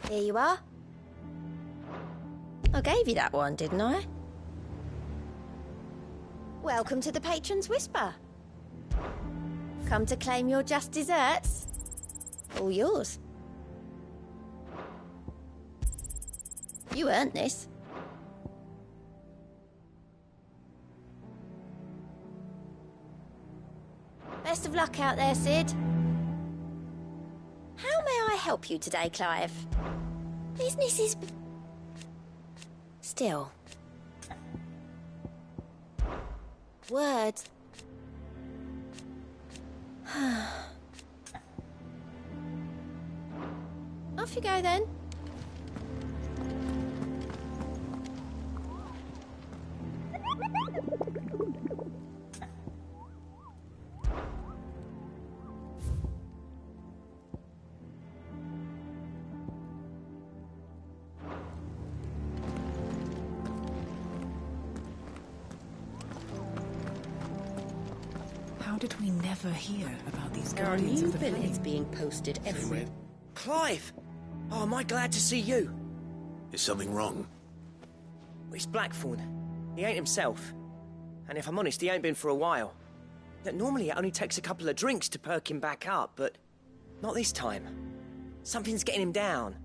Here you are. I gave you that one, didn't I? Welcome to the Patron's Whisper. Come to claim your just desserts? All yours. You earned this. Best of luck out there, Sid. How may I help you today, Clive? Business is... Still. Words. Off you go, then. How did we never hear about these There are Guardians new of the Flame? villains being posted every... Clive! Oh, am I glad to see you? Is something wrong? It's Blackthorn. He ain't himself. And if I'm honest, he ain't been for a while. That normally it only takes a couple of drinks to perk him back up, but not this time. Something's getting him down.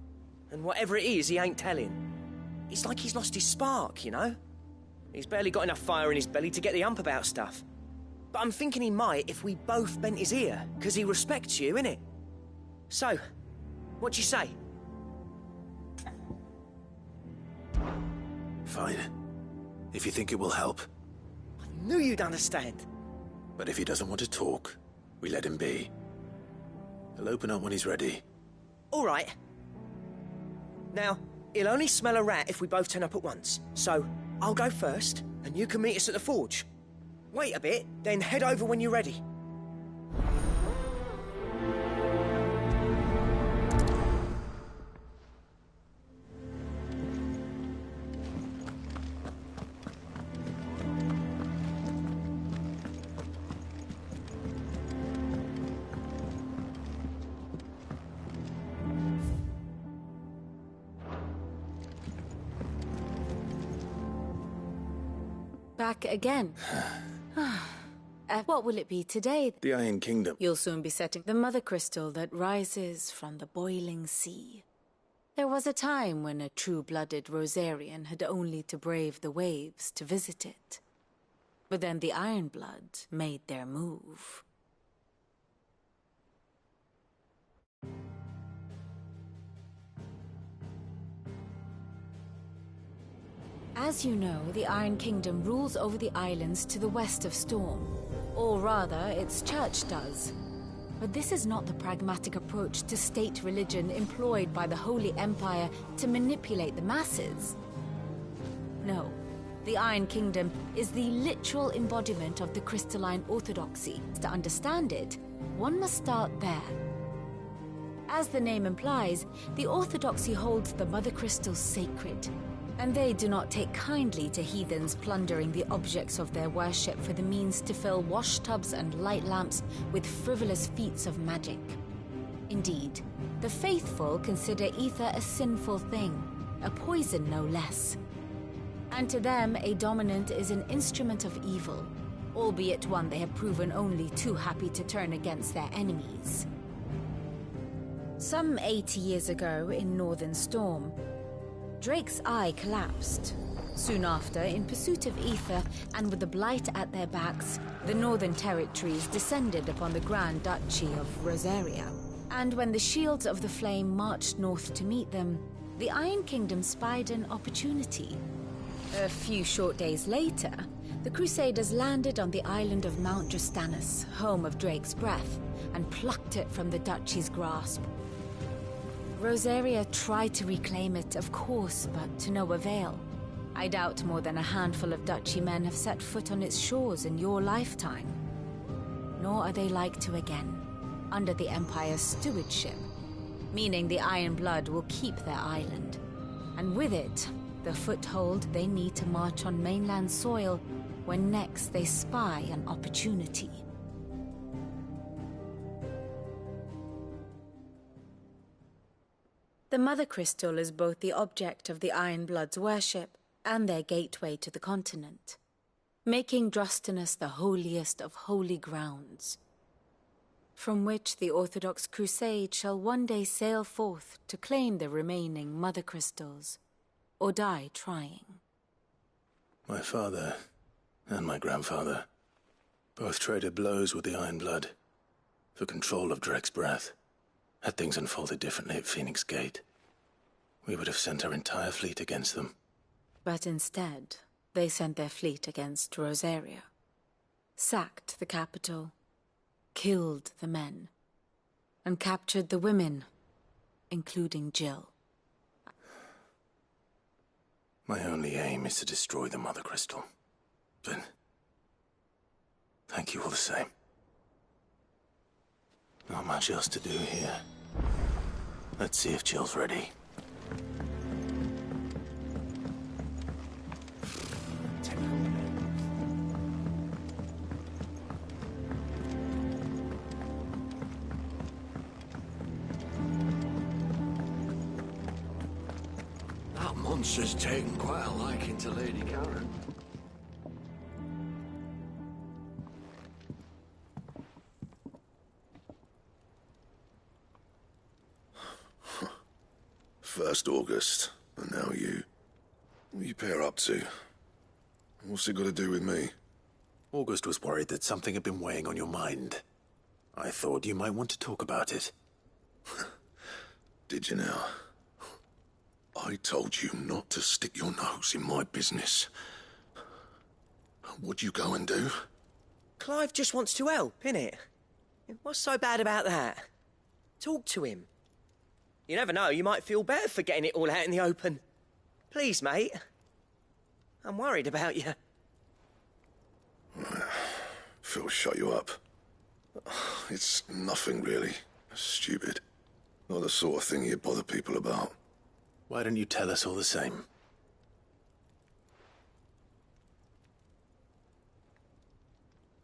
And whatever it is, he ain't telling. It's like he's lost his spark, you know? He's barely got enough fire in his belly to get the ump about stuff. But I'm thinking he might if we both bent his ear, because he respects you, innit? So, what do you say? Fine. If you think it will help. I knew you'd understand. But if he doesn't want to talk, we let him be. He'll open up when he's ready. All right. Now, he'll only smell a rat if we both turn up at once. So, I'll go first, and you can meet us at the forge. Wait a bit, then head over when you're ready. back again. What will it be today? The Iron Kingdom. You'll soon be setting the mother crystal that rises from the boiling sea. There was a time when a true-blooded Rosarian had only to brave the waves to visit it. But then the Ironblood made their move. As you know, the Iron Kingdom rules over the islands to the west of Storm. Or rather, its church does. But this is not the pragmatic approach to state religion employed by the Holy Empire to manipulate the masses. No, the Iron Kingdom is the literal embodiment of the crystalline orthodoxy. To understand it, one must start there. As the name implies, the orthodoxy holds the Mother Crystals sacred, and they do not take kindly to heathens plundering the objects of their worship for the means to fill washtubs and light lamps with frivolous feats of magic. Indeed, the faithful consider ether a sinful thing, a poison no less. And to them, a dominant is an instrument of evil, albeit one they have proven only too happy to turn against their enemies. Some 80 years ago in Northern Storm, Drake's eye collapsed. Soon after, in pursuit of ether and with the Blight at their backs, the Northern Territories descended upon the Grand Duchy of Rosaria. And when the Shields of the Flame marched north to meet them, the Iron Kingdom spied an opportunity. A few short days later, the Crusaders landed on the island of Mount Drastanus, home of Drake's breath, and plucked it from the Duchy's grasp. Rosaria tried to reclaim it, of course, but to no avail. I doubt more than a handful of Duchy men have set foot on its shores in your lifetime. Nor are they like to again, under the Empire's stewardship, meaning the Ironblood will keep their island, and with it, the foothold they need to march on mainland soil when next they spy an opportunity. The Mother Crystal is both the object of the Ironblood's worship and their gateway to the continent, making Drastanus the holiest of holy grounds, from which the Orthodox Crusade shall one day sail forth to claim the remaining Mother Crystals, or die trying. My father and my grandfather both traded blows with the Ironblood for control of Drake's breath. Had things unfolded differently at Phoenix Gate, we would have sent our entire fleet against them. But instead, they sent their fleet against Rosaria, sacked the capital, killed the men, and captured the women, including Jill. My only aim is to destroy the Mother Crystal. But thank you all the same. Not much else to do here. Let's see if Jill's ready. That monster's taken quite a liking to Lady Karen. First August, and now you. What are you pair up to? What's it got to do with me? August was worried that something had been weighing on your mind. I thought you might want to talk about it. Did you now? I told you not to stick your nose in my business. What'd you go and do? Clive just wants to help, innit? What's so bad about that? Talk to him. You never know, you might feel better for getting it all out in the open. Please, mate. I'm worried about you. Phil shut you up. It's nothing, really. Stupid. Not the sort of thing you bother people about. Why don't you tell us all the same?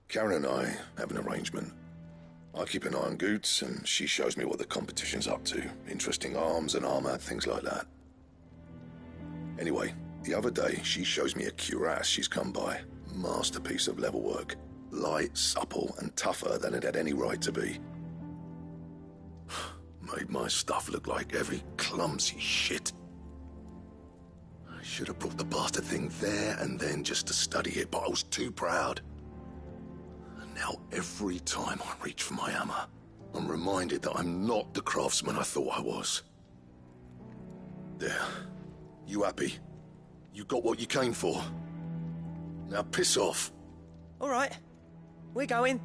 Karen and I have an arrangement. I keep an eye on Goots, and she shows me what the competition's up to. Interesting arms and armor, things like that. Anyway, the other day, she shows me a cuirass she's come by. Masterpiece of level work. Light, supple, and tougher than it had any right to be. Made my stuff look like heavy, clumsy shit. I should have brought the bastard thing there and then just to study it, but I was too proud. And now every time I reach for my hammer, I'm reminded that I'm not the craftsman I thought I was. There. You happy? You got what you came for. Now piss off. All right. We're going.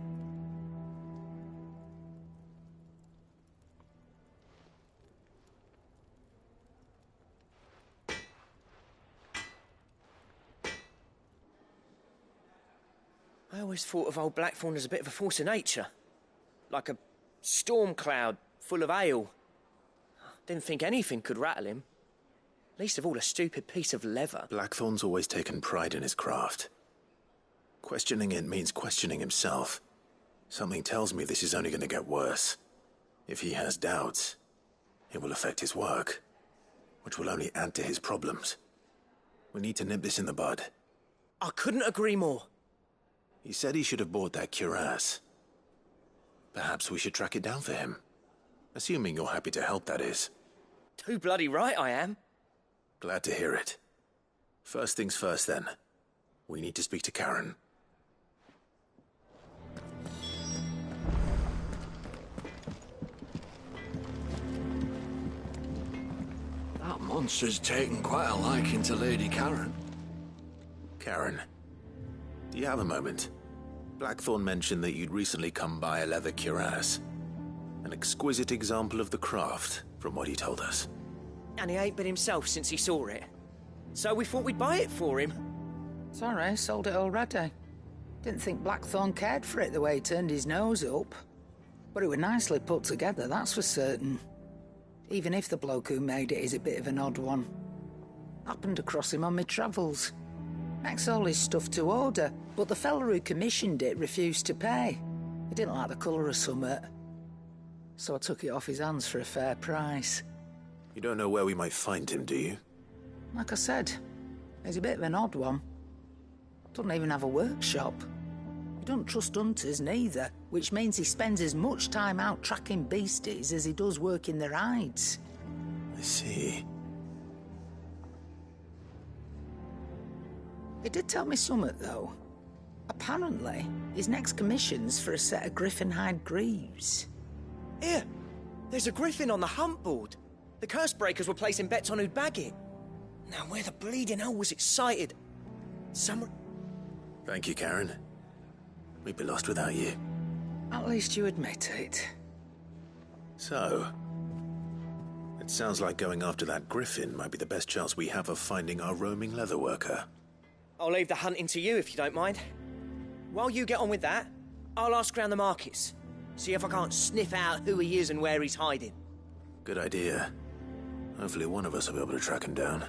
I always thought of old Blackthorn as a bit of a force of nature. Like a storm cloud full of hail. Didn't think anything could rattle him. Least of all a stupid piece of leather. Blackthorn's always taken pride in his craft. Questioning it means questioning himself. Something tells me this is only going to get worse. If he has doubts, it will affect his work, which will only add to his problems. We need to nip this in the bud. I couldn't agree more. He said he should have bought that cuirass. Perhaps we should track it down for him. Assuming you're happy to help, that is. Too bloody right I am. Glad to hear it. First things first, then. We need to speak to Karen. That monster's taken quite a liking to Lady Karen. Karen, do you have a moment? Blackthorn mentioned that you'd recently come by a leather cuirass. An exquisite example of the craft, from what he told us. And he ain't been himself since he saw it. So we thought we'd buy it for him. Sorry, sold it already. Didn't think Blackthorn cared for it the way he turned his nose up. But it was nicely put together, that's for certain. Even if the bloke who made it is a bit of an odd one. Happened across him on my travels. Makes all his stuff to order, but the fella who commissioned it refused to pay. He didn't like the colour of summit. So I took it off his hands for a fair price. You don't know where we might find him, do you? Like I said, he's a bit of an odd one. Doesn't even have a workshop. He don't trust hunters neither, which means he spends as much time out tracking beasties as he does working their hides. I see. He did tell me something, though. Apparently, his next commission's for a set of griffin hide greaves. Here, there's a griffin on the hunt board. The curse breakers were placing bets on who'd bag it. Now, where the bleeding hell was it sighted? Somewhere... Thank you, Karen. We'd be lost without you. At least you admit it. So, it sounds like going after that griffin might be the best chance we have of finding our roaming leather worker. I'll leave the hunting to you if you don't mind. While you get on with that, I'll ask around the markets. See if I can't sniff out who he is and where he's hiding. Good idea. Hopefully one of us will be able to track him down.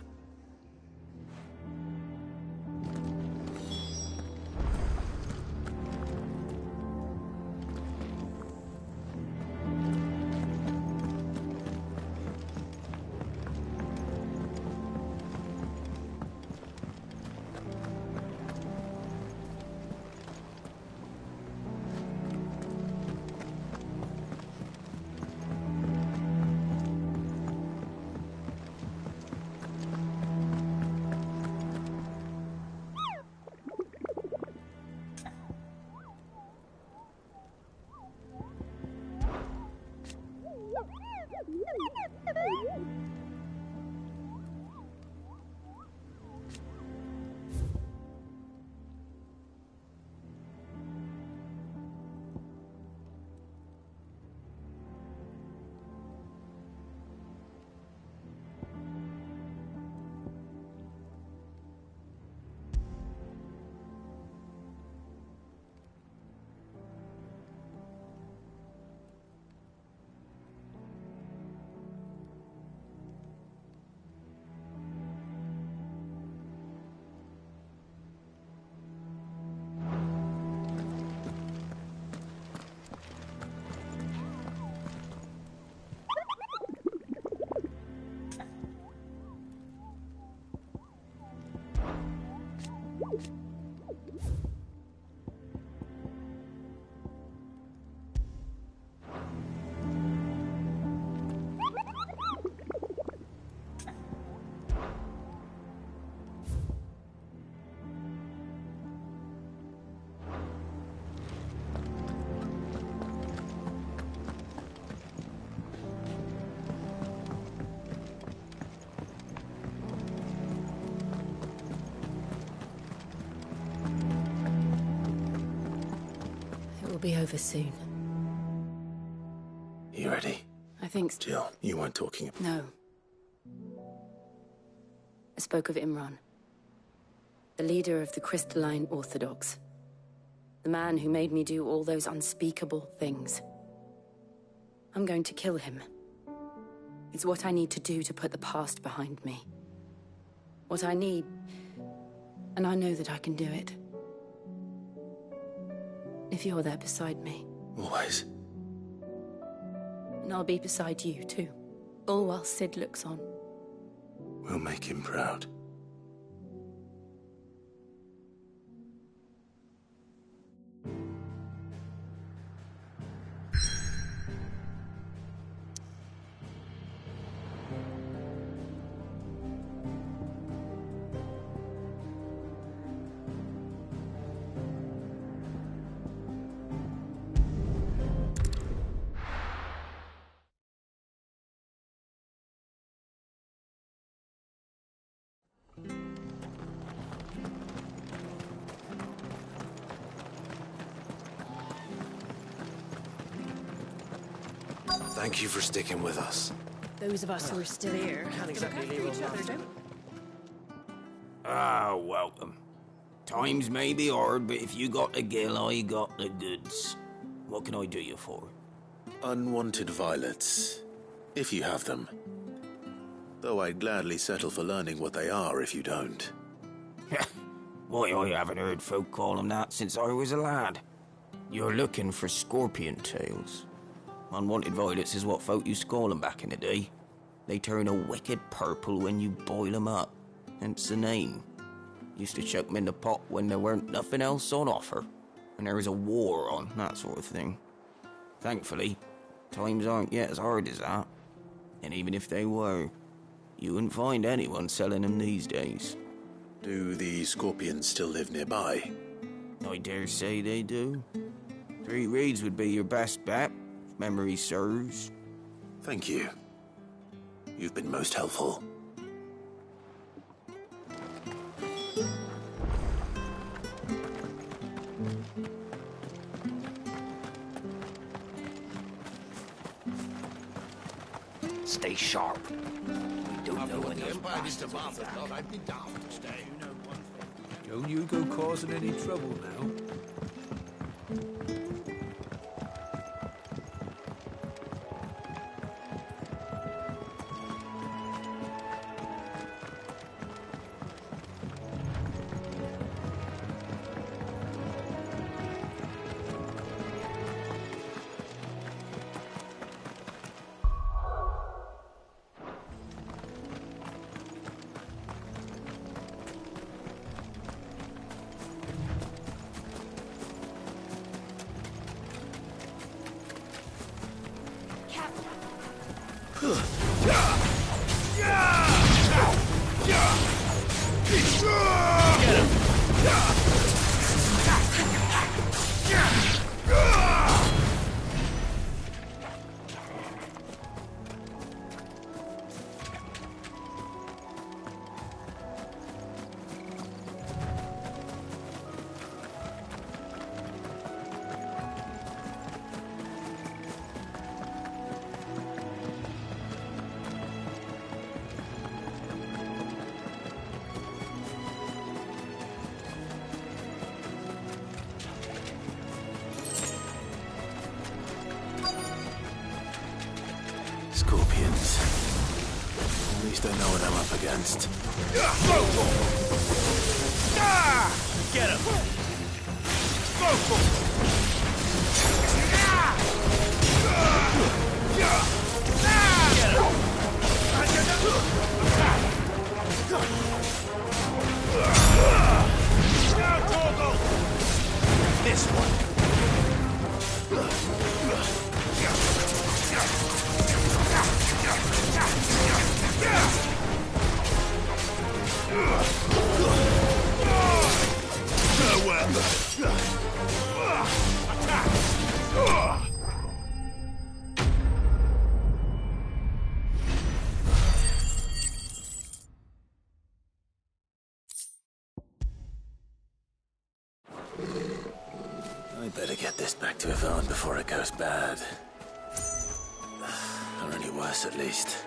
will be over soon. You ready? I think so. Jill, you weren't talking. No. I spoke of Imran, the leader of the Crystalline Orthodox. The man who made me do all those unspeakable things. I'm going to kill him. It's what I need to do to put the past behind me. What I need, and I know that I can do it. If you're there beside me. Always. And I'll be beside you, too. All while Sid looks on. We'll make him proud. Thank you for sticking with us. Those of us who are still here Can't exactly leave each other, don't Ah, welcome. Times may be hard, but if you got the gill, I got the goods. What can I do you for? Unwanted violets, if you have them. Though I'd gladly settle for learning what they are if you don't. Why, I haven't heard folk call them that since I was a lad. You're looking for scorpion tails. Unwanted violets is what folk used to call them back in the day. They turn a wicked purple when you boil them up, hence the name. Used to chuck them in the pot when there weren't nothing else on offer, and there was a war on, that sort of thing. Thankfully, times aren't yet as hard as that. And even if they were, you wouldn't find anyone selling them these days. Do the scorpions still live nearby? I dare say they do. 3 Reeds would be your best bet, if memory serves. Thank you. You've been most helpful. Stay sharp. We don't know when the those Empire is to bastards will be Martha, back. I'd be daft to stay. Don't you go causing any trouble now. Scorpions. At least I know what I'm up against. Get him! This one. I I'd better get this back to Yvonne before it goes bad. Or any worse, at least.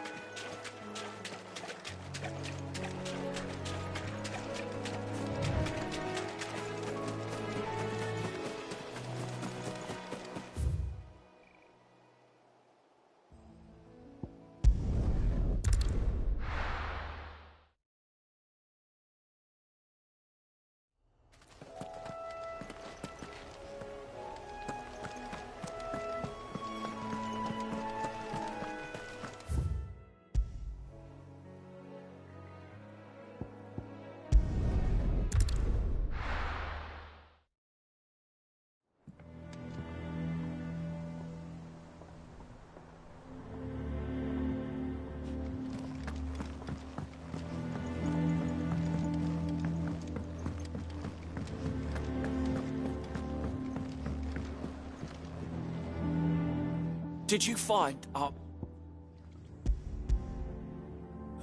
Did you find,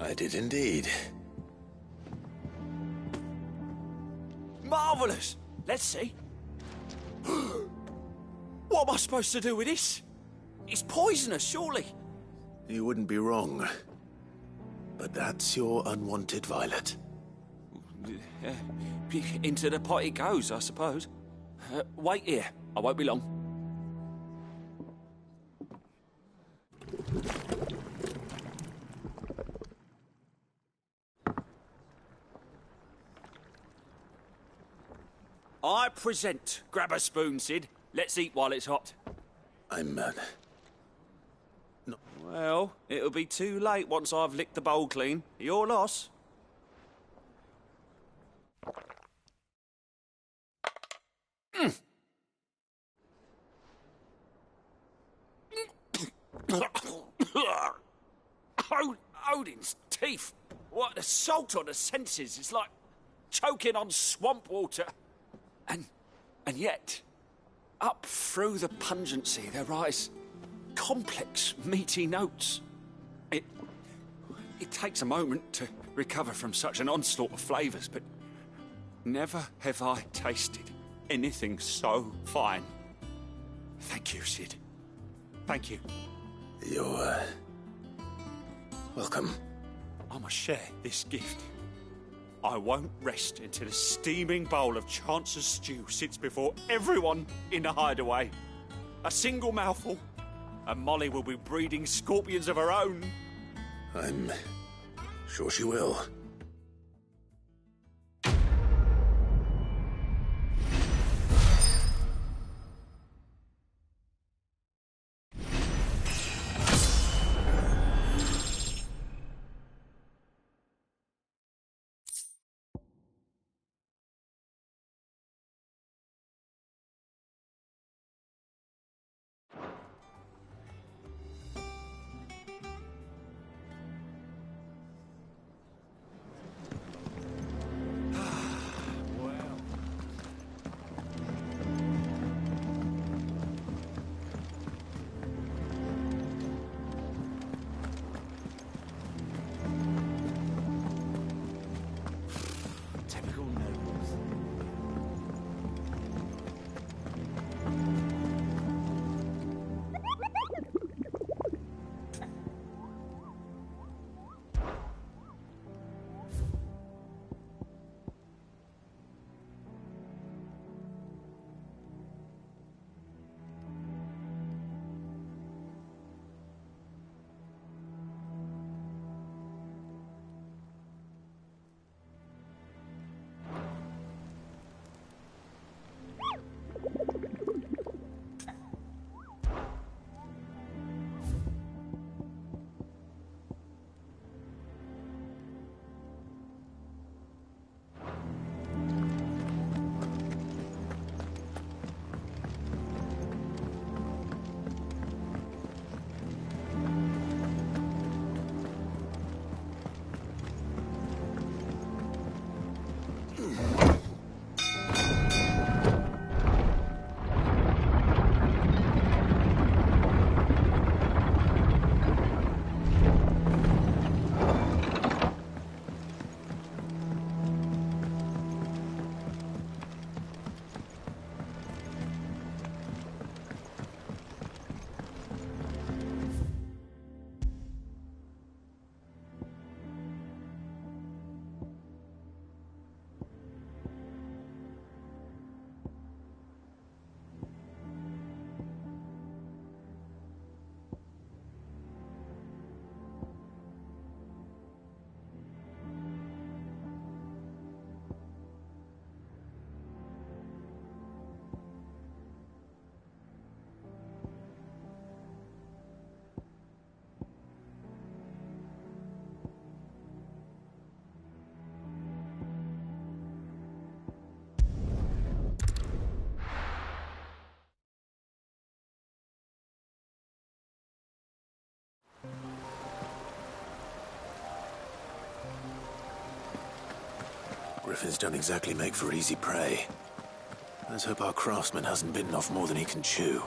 I did indeed. Marvellous! Let's see. What am I supposed to do with this? It's poisonous, surely. You wouldn't be wrong. But that's your unwanted violet. Into the pot it goes, I suppose. Wait here. I won't be long. I present. Grab a spoon, Sid. Let's eat while it's hot. I'm mad. No. Well, it'll be too late once I've licked the bowl clean. Your loss. Odin's teeth. What a assault on the senses. It's like choking on swamp water. And yet, up through the pungency, there rise complex, meaty notes. It takes a moment to recover from such an onslaught of flavours, but never have I tasted anything so fine. Thank you, Sid. Thank you. You're, welcome. I must share this gift. I won't rest until a steaming bowl of Chance's stew sits before everyone in the hideaway. A single mouthful, and Molly will be breeding scorpions of her own. I'm sure she will. griffins don't exactly make for easy prey. Let's hope our craftsman hasn't bitten off more than he can chew.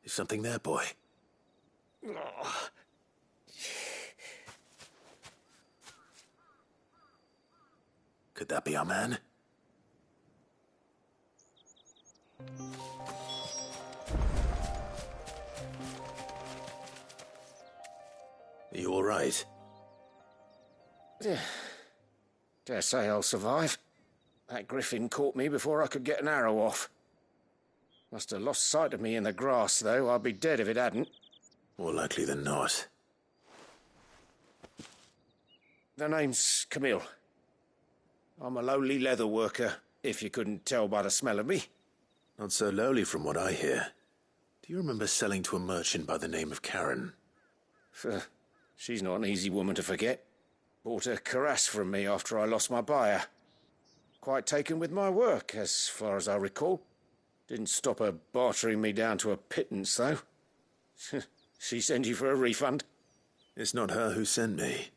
Is something there, boy? Could that be our man? Are you all right? Dare say I'll survive. That griffin caught me before I could get an arrow off. Must have lost sight of me in the grass, though. I'd be dead if it hadn't. More likely than not. The name's Camille. I'm a lowly leather worker, if you couldn't tell by the smell of me. Not so lowly from what I hear. Do you remember selling to a merchant by the name of Karen? She's not an easy woman to forget. Bought a cuirass from me after I lost my buyer. Quite taken with my work, as far as I recall. Didn't stop her bartering me down to a pittance, though. She sent you for a refund? It's not her who sent me.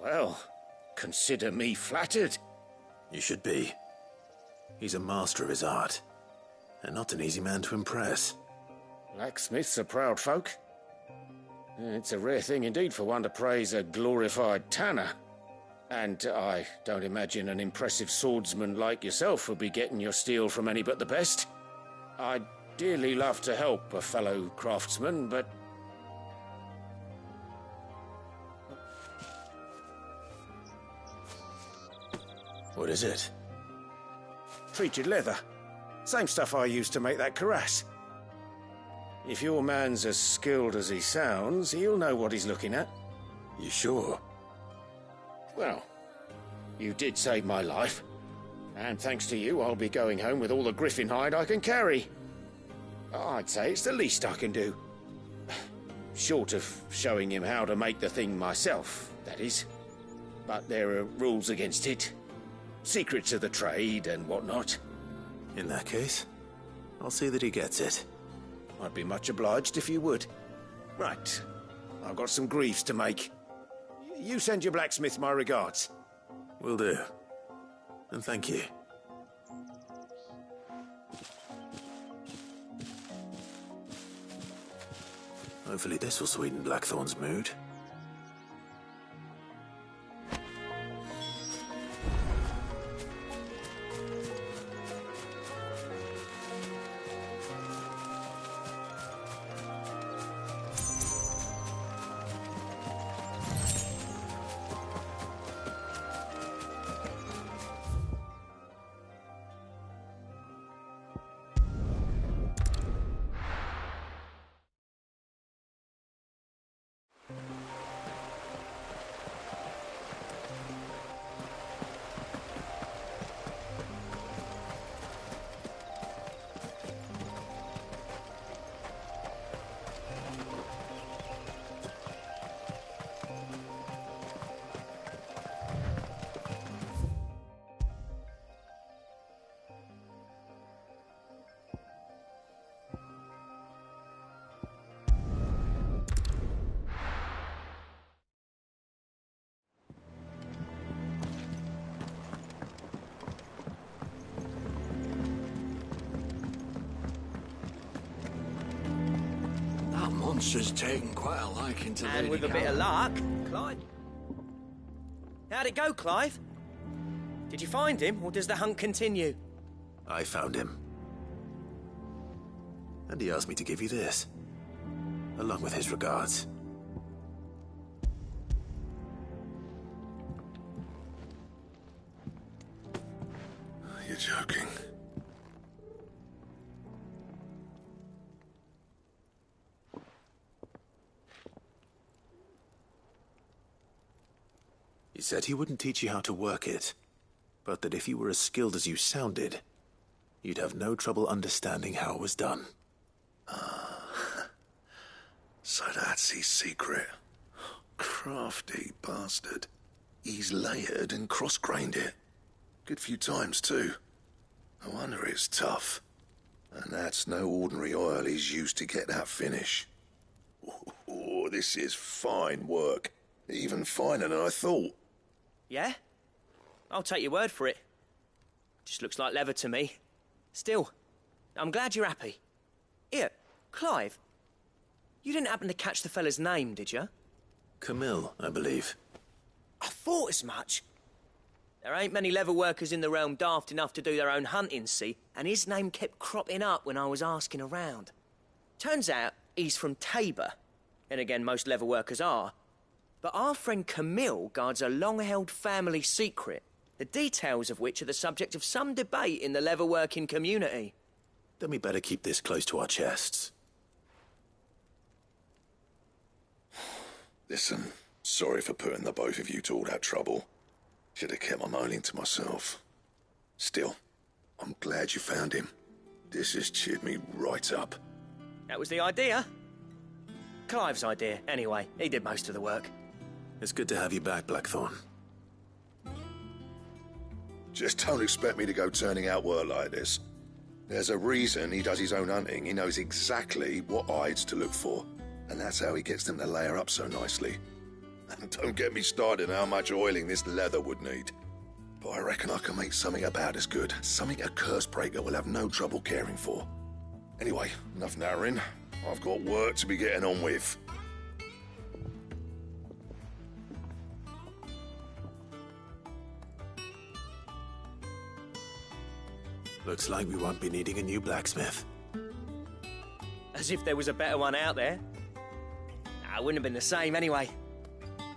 Well, consider me flattered. You should be. He's a master of his art, and not an easy man to impress. Blacksmiths are proud folk. It's a rare thing indeed for one to praise a glorified tanner. And I don't imagine an impressive swordsman like yourself would be getting your steel from any but the best. I'd dearly love to help a fellow craftsman, but... What is it? Treated leather. Same stuff I used to make that cuirass. If your man's as skilled as he sounds, he'll know what he's looking at. You sure? Well, you did save my life. And thanks to you, I'll be going home with all the griffin hide I can carry. I'd say it's the least I can do. Short of showing him how to make the thing myself, that is. But there are rules against it. Secrets of the trade and whatnot. In that case, I'll see that he gets it. I'd be much obliged if you would. Right. I've got some greaves to make. You send your blacksmith my regards. Will do. And thank you. Hopefully this will sweeten Blackthorn's mood. Monster's taken quite a liking to And Lady with a bit of Callum. luck, Clive. How'd it go, Clive? Did you find him, or does the hunt continue? I found him. And he asked me to give you this, along with his regards. You're joking. He said he wouldn't teach you how to work it, but that if you were as skilled as you sounded, you'd have no trouble understanding how it was done. So that's his secret. Crafty bastard. He's layered and cross-grained it. Good few times, too. No wonder it's tough. And that's no ordinary oil he's used to get that finish. Oh, this is fine work. Even finer than I thought. Yeah? I'll take your word for it. Just looks like leather to me. Still, I'm glad you're happy. Here, Clive. You didn't happen to catch the fella's name, did you? Camille, I believe. I thought as much. There ain't many leather workers in the realm daft enough to do their own hunting, see? And his name kept cropping up when I was asking around. Turns out he's from Tabor. And again, most leather workers are. But our friend Camille guards a long-held family secret, the details of which are the subject of some debate in the leather-working community. Then we better keep this close to our chests. Listen, sorry for putting the both of you to all that trouble. Should have kept my moaning to myself. Still, I'm glad you found him. This has cheered me right up. That was the idea. Clive's idea, anyway. He did most of the work. It's good to have you back, Blackthorn. Just don't expect me to go turning out work like this. There's a reason he does his own hunting. He knows exactly what hides to look for. And that's how he gets them to layer up so nicely. And don't get me started on how much oiling this leather would need. But I reckon I can make something about as good. Something a Cursebreaker will have no trouble caring for. Anyway, enough narrowing. I've got work to be getting on with. Looks like we won't be needing a new blacksmith. As if there was a better one out there. Nah, it wouldn't have been the same anyway.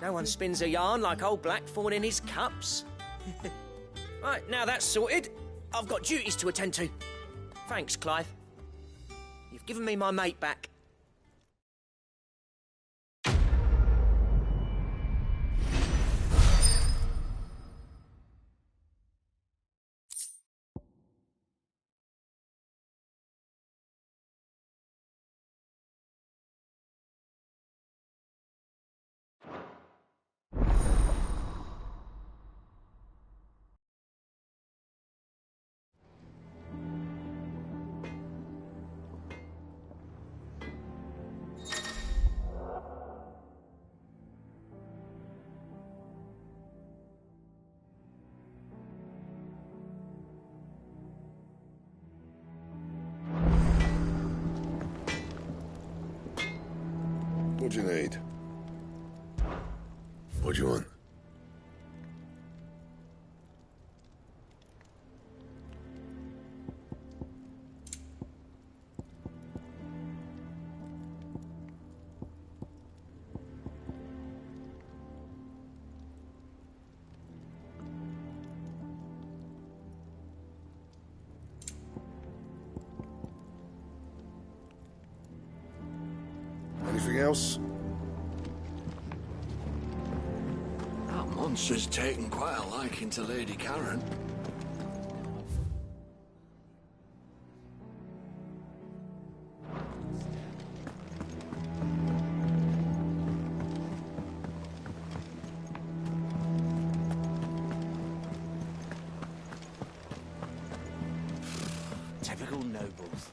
No one spins a yarn like old Blackthorn in his cups. Right, now that's sorted, I've got duties to attend to. Thanks, Clive. You've given me my mate back. What do you need? What do you want? Anything else? That monster's taken quite a liking to Lady Karen. Typical nobles.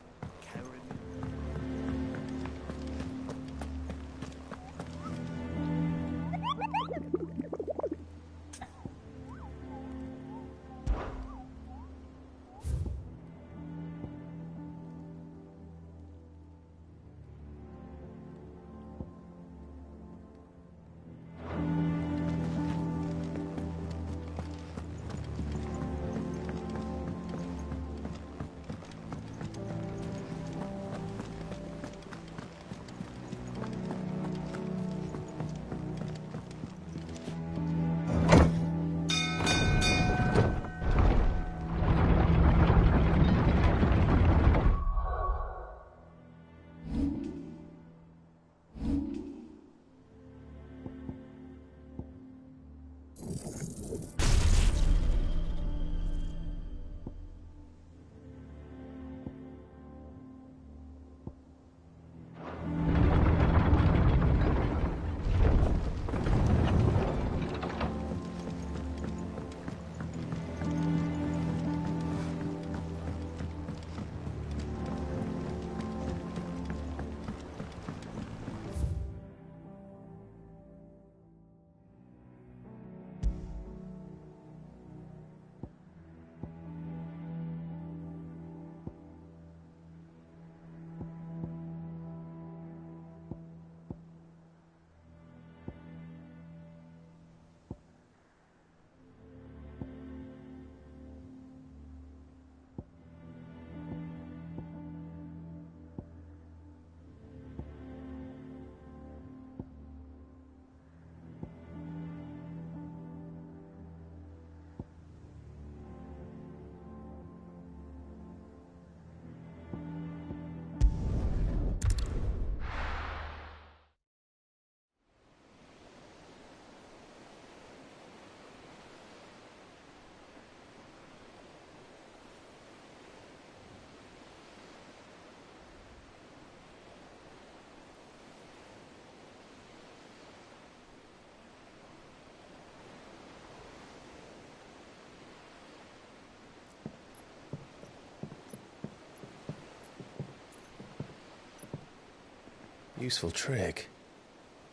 Useful trick.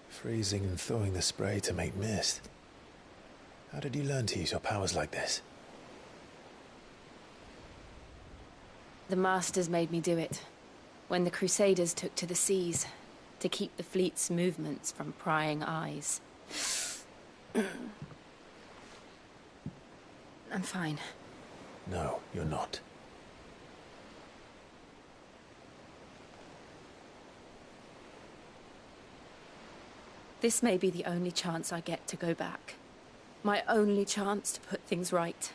Freezing and thawing the spray to make mist. How did you learn to use your powers like this? The Masters made me do it. When the Crusaders took to the seas, to keep the fleet's movements from prying eyes. I'm fine. No, you're not. This may be the only chance I get to go back. My only chance to put things right.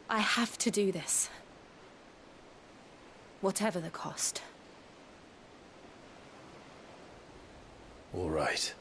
I have to do this. Whatever the cost. All right.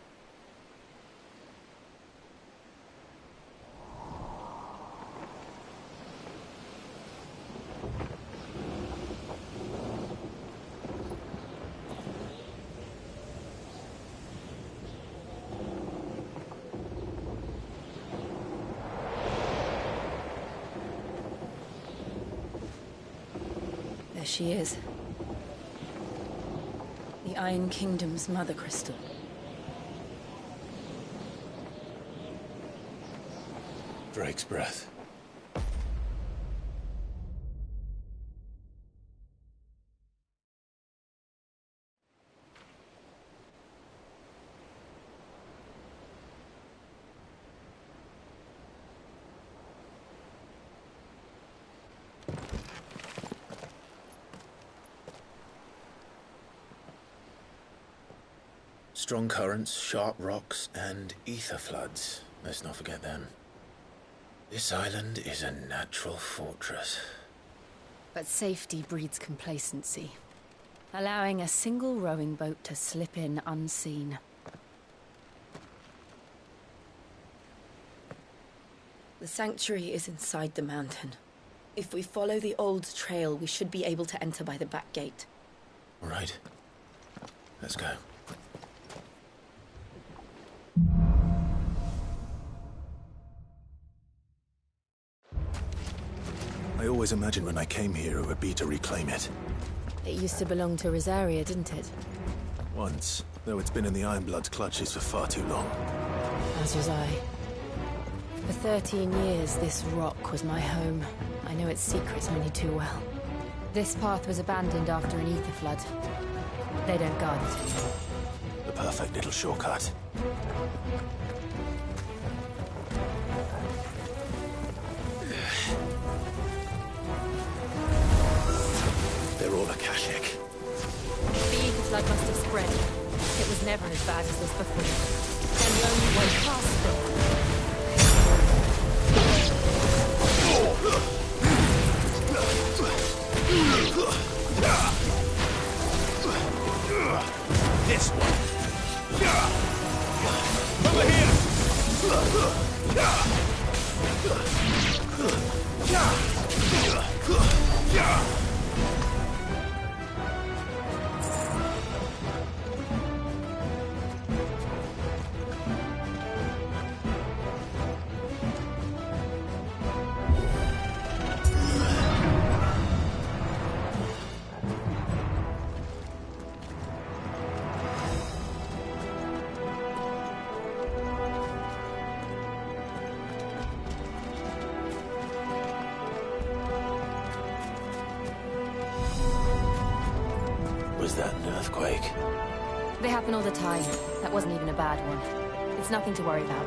There she is. The Iron Kingdom's Mother Crystal. Drake's breath. Strong currents, sharp rocks, and ether floods. Let's not forget them. This island is a natural fortress. But safety breeds complacency, allowing a single rowing boat to slip in unseen. The sanctuary is inside the mountain. If we follow the old trail, we should be able to enter by the back gate. All right. Let's go. I always imagined when I came here it would be to reclaim it. It used to belong to Rosaria, didn't it? Once, though it's been in the Ironblood's clutches for far too long. As was I. For 13 years, this rock was my home. I know its secrets only too well. This path was abandoned after an ether flood. They don't guard it anymore. The perfect little shortcut. They're all Akashic. The ether flood must have spread. It was never as bad as this before. And the only way past it... This one. Over here. Was that an earthquake? They happen all the time. That wasn't even a bad one. It's nothing to worry about.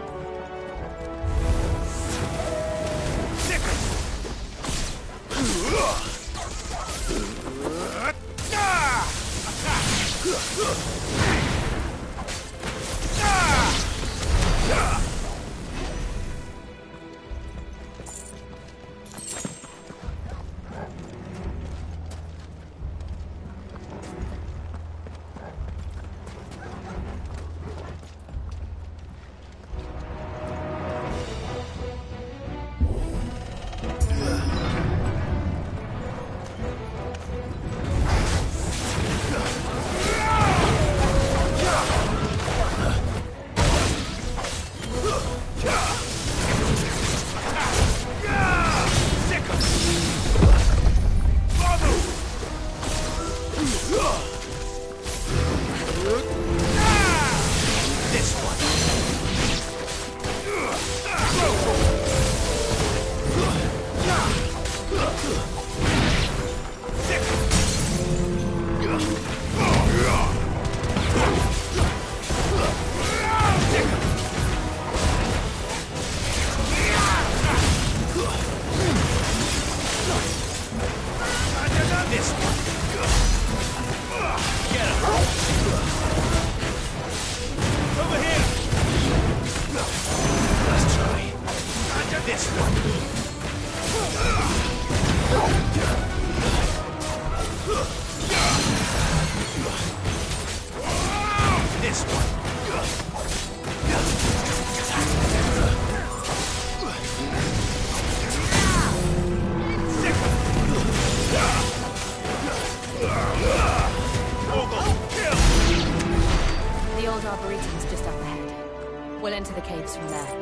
We'll enter the caves from there.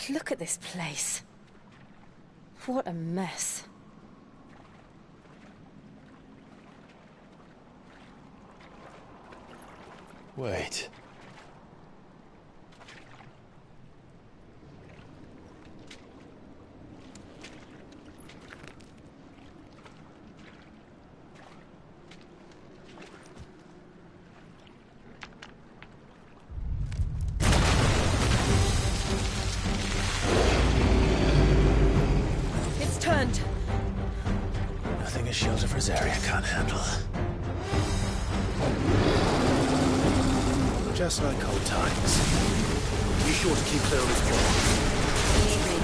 Look at this place. What a mess. Wait. It's turned. Nothing a shelter for Zarya can't handle. Just like old times. Be sure to keep clear of his paw. Easy.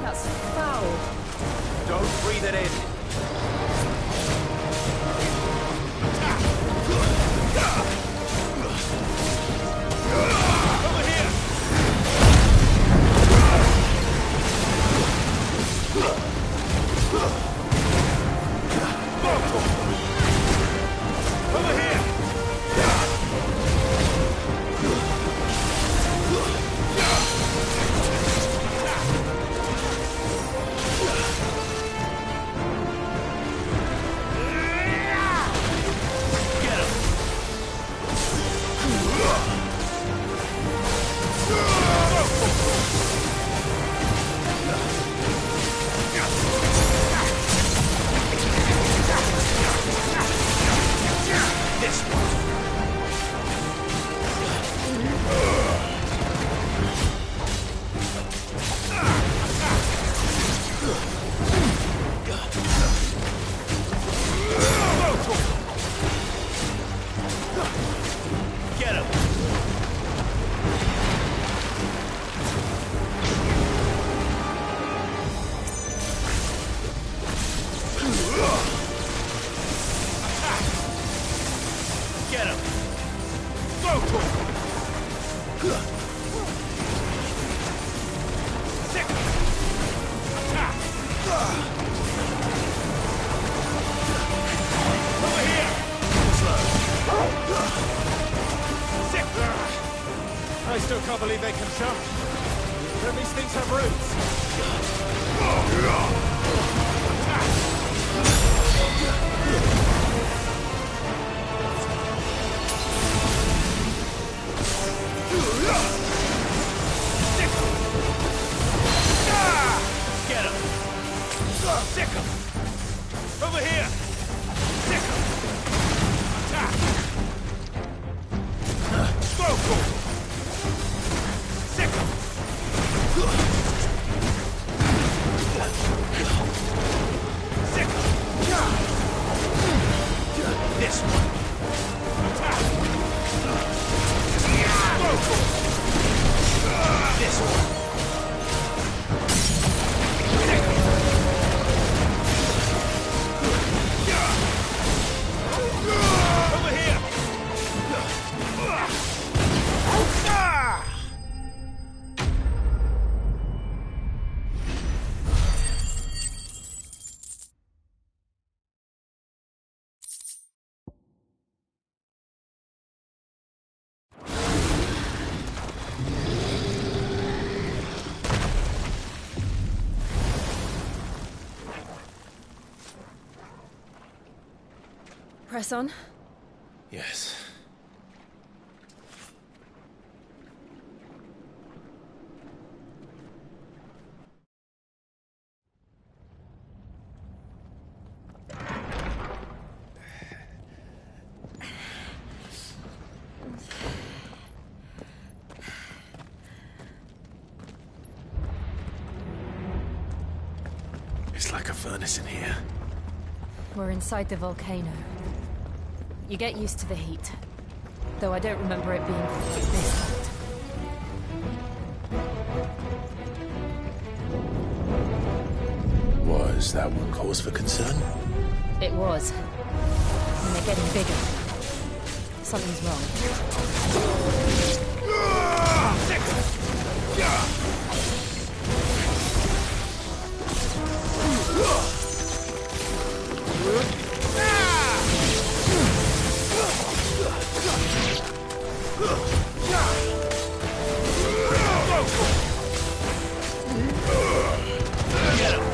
That's foul. Don't breathe it in. Over here! Over here! Get him! Get him! Go to him! Sick! Attack! Over here! Sick! I still can't believe they can jump. Don't these things have roots? Get him! Sick him! Over here! Sick him! Attack! Throw for him! Sick him! Sick him! This one! Attack! Throw for him! This one! Over here! Press on. Yes. like a furnace in here. We're inside the volcano. You get used to the heat. Though I don't remember it being this hot. Was that one cause for concern? It was. And they're getting bigger. Something's wrong. Get him!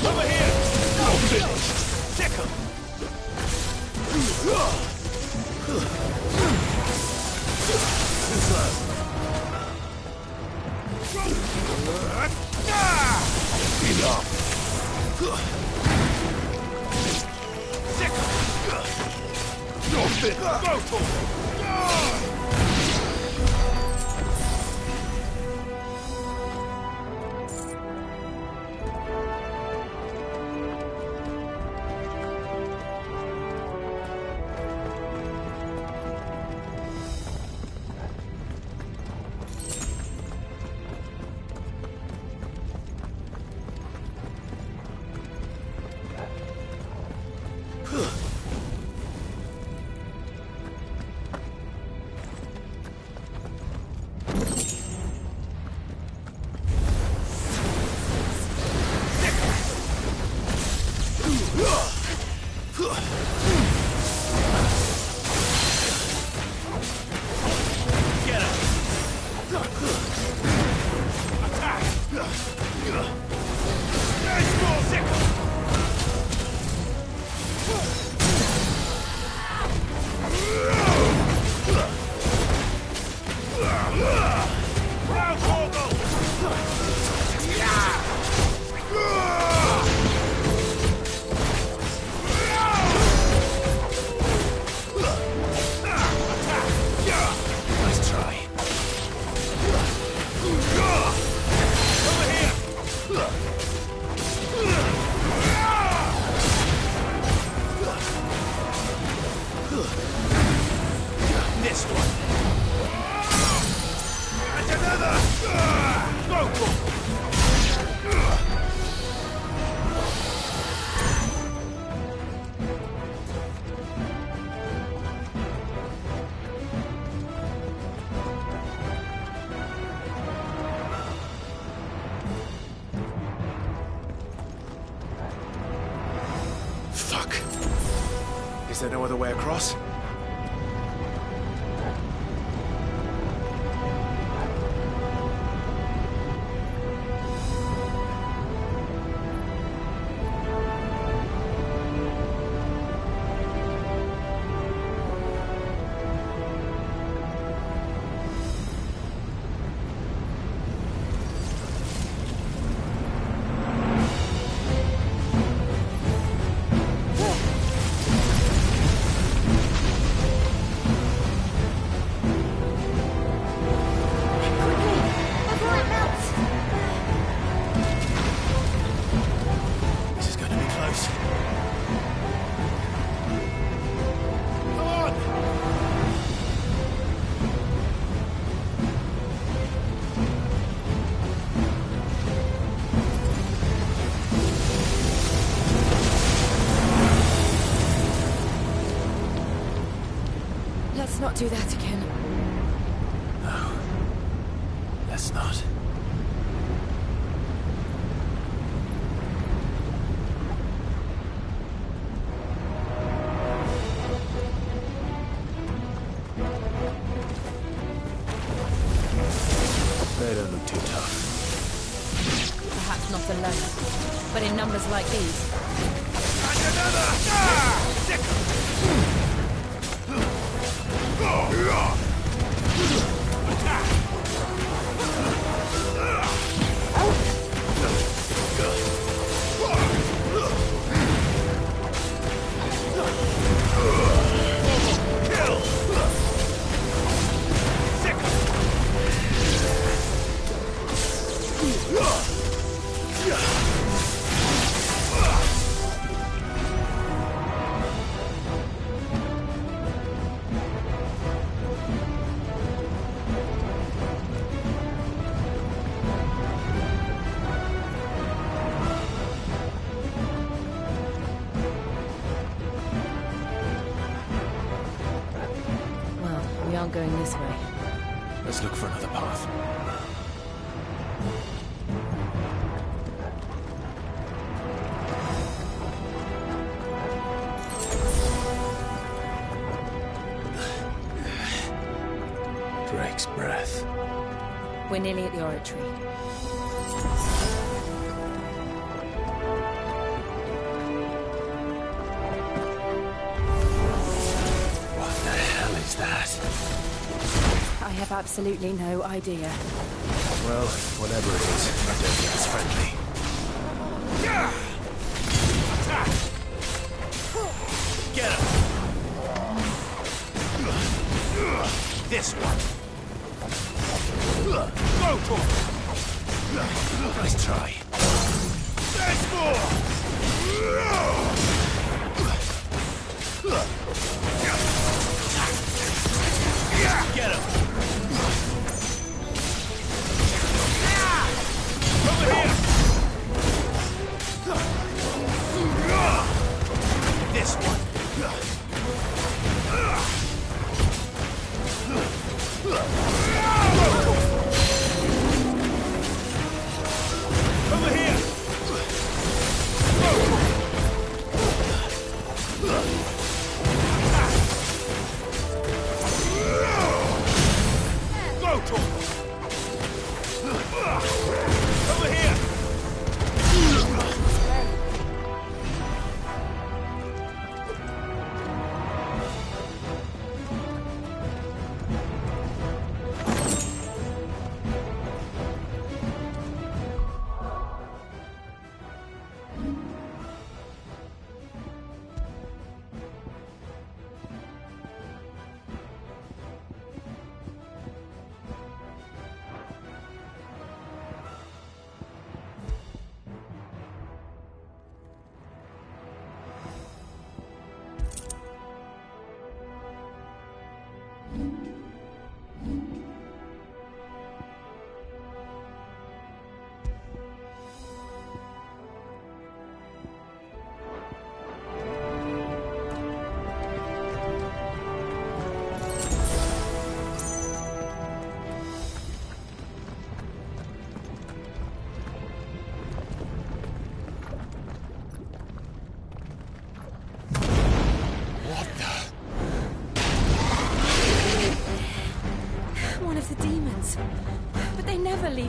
Over here! Is there no other way across? Let's not do that again. No. Let's not. They don't look too tough. Perhaps not alone, but in numbers like these. We aren't going this way. Let's look for another path. Drake's breath. We're nearly at the oratory. What the hell is that? I have absolutely no idea. Well, whatever it is, I don't think it's friendly. Attack! Get him! This one! Go for it! Nice try. There's more! Get him! Over here! This one! Over here!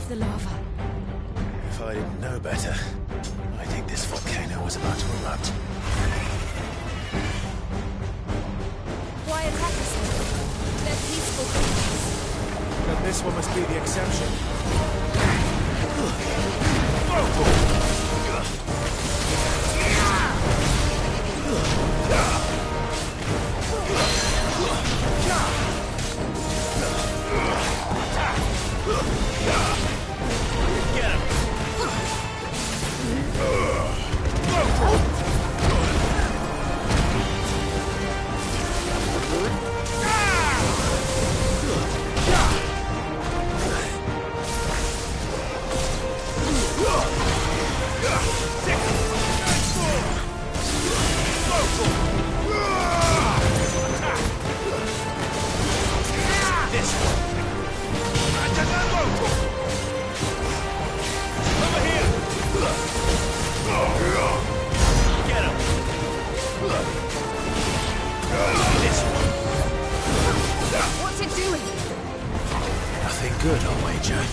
the lava. If I didn't know better, I think this volcano was about to erupt. Why attack us? They're peaceful creatures. Then this one must be the exception. Get him! What's it doing? Nothing good, I'll wager.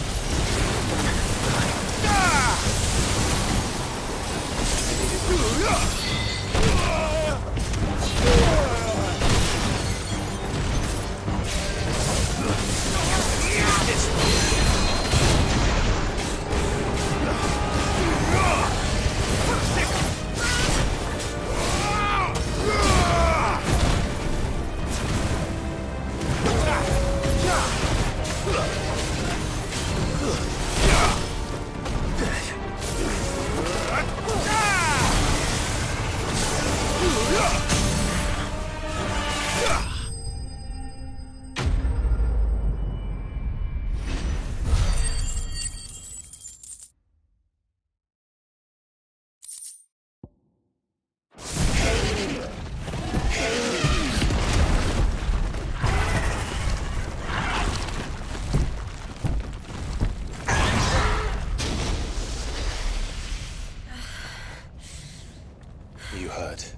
You hurt?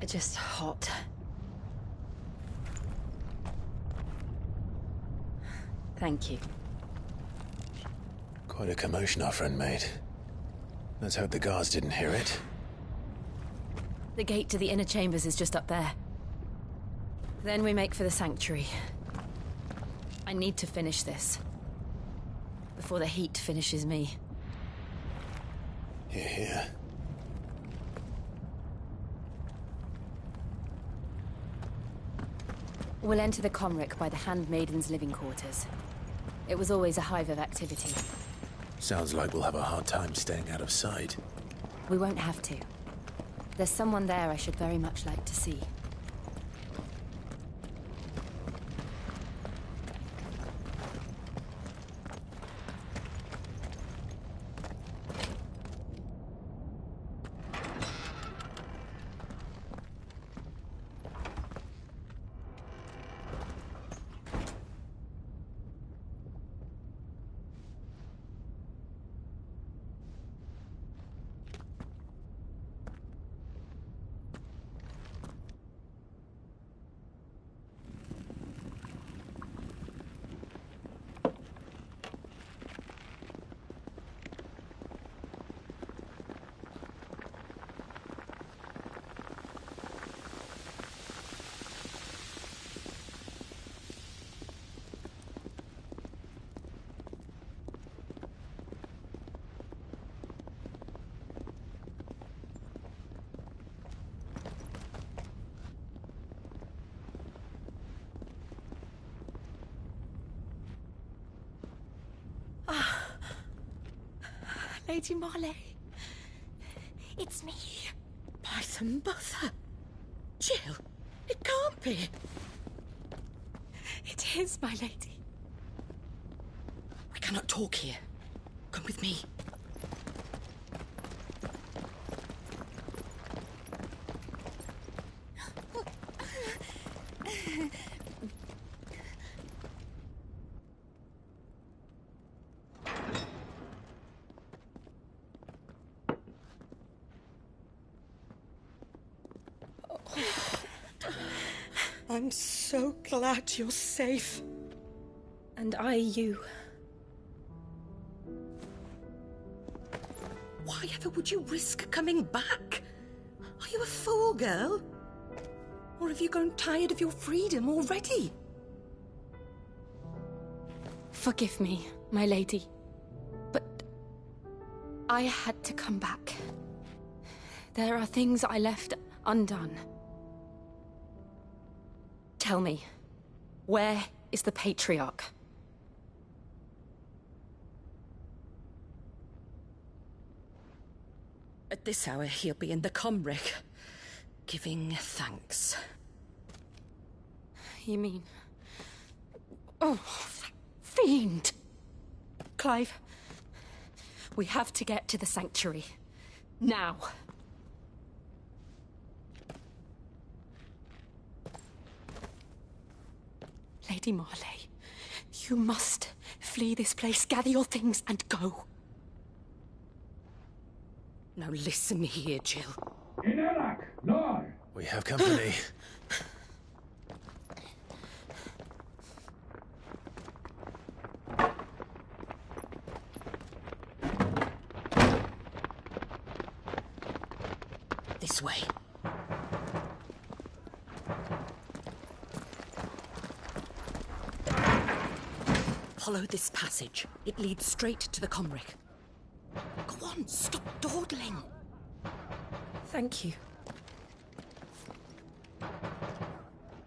Just hot. Thank you. Quite a commotion our friend made. Let's hope the guards didn't hear it. The gate to the inner chambers is just up there. Then we make for the sanctuary. I need to finish this. Before the heat finishes me. Hear, hear. We'll enter the Comric by the Handmaiden's living quarters. It was always a hive of activity. Sounds like we'll have a hard time staying out of sight. We won't have to. There's someone there I should very much like to see. Lady Marley. It's me. By the mother. Jill, it can't be. It is, my lady. We cannot talk here. Come with me. I'm so glad you're safe. And I you. Why ever would you risk coming back? Are you a fool, girl? Or have you grown tired of your freedom already? Forgive me, my lady, but I had to come back. There are things I left undone. Tell me, where is the Patriarch? At this hour, he'll be in the Comric, giving thanks. You mean... Oh, fiend! Clive, we have to get to the sanctuary. Now. Lady Marley, you must flee this place, gather your things, and go. Now listen here, Jill. We have company. This way. Follow this passage. It leads straight to the Comric. Go on, stop dawdling. Thank you.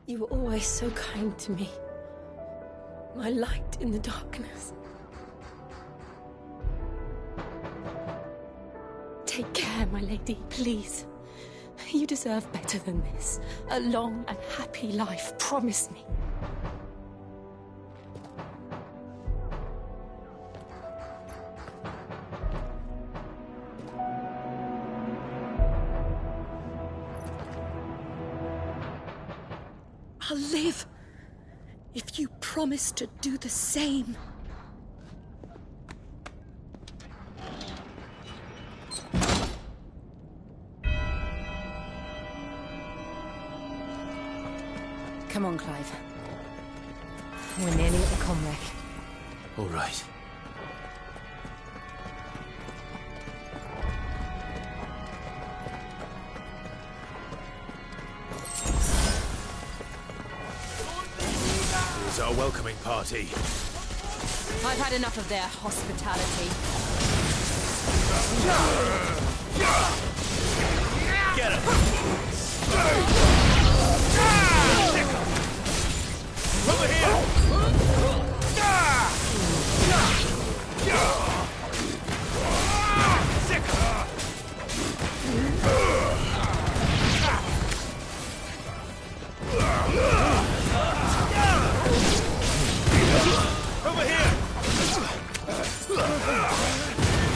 You were always so kind to me. My light in the darkness. Take care, my lady, please. You deserve better than this. A long and happy life, promise me. I'll live if you promise to do the same. Come on, Clive. We're nearly at the Comric. All right. Here's our welcoming party. I've had enough of their hospitality. Get him! Over here! Over here!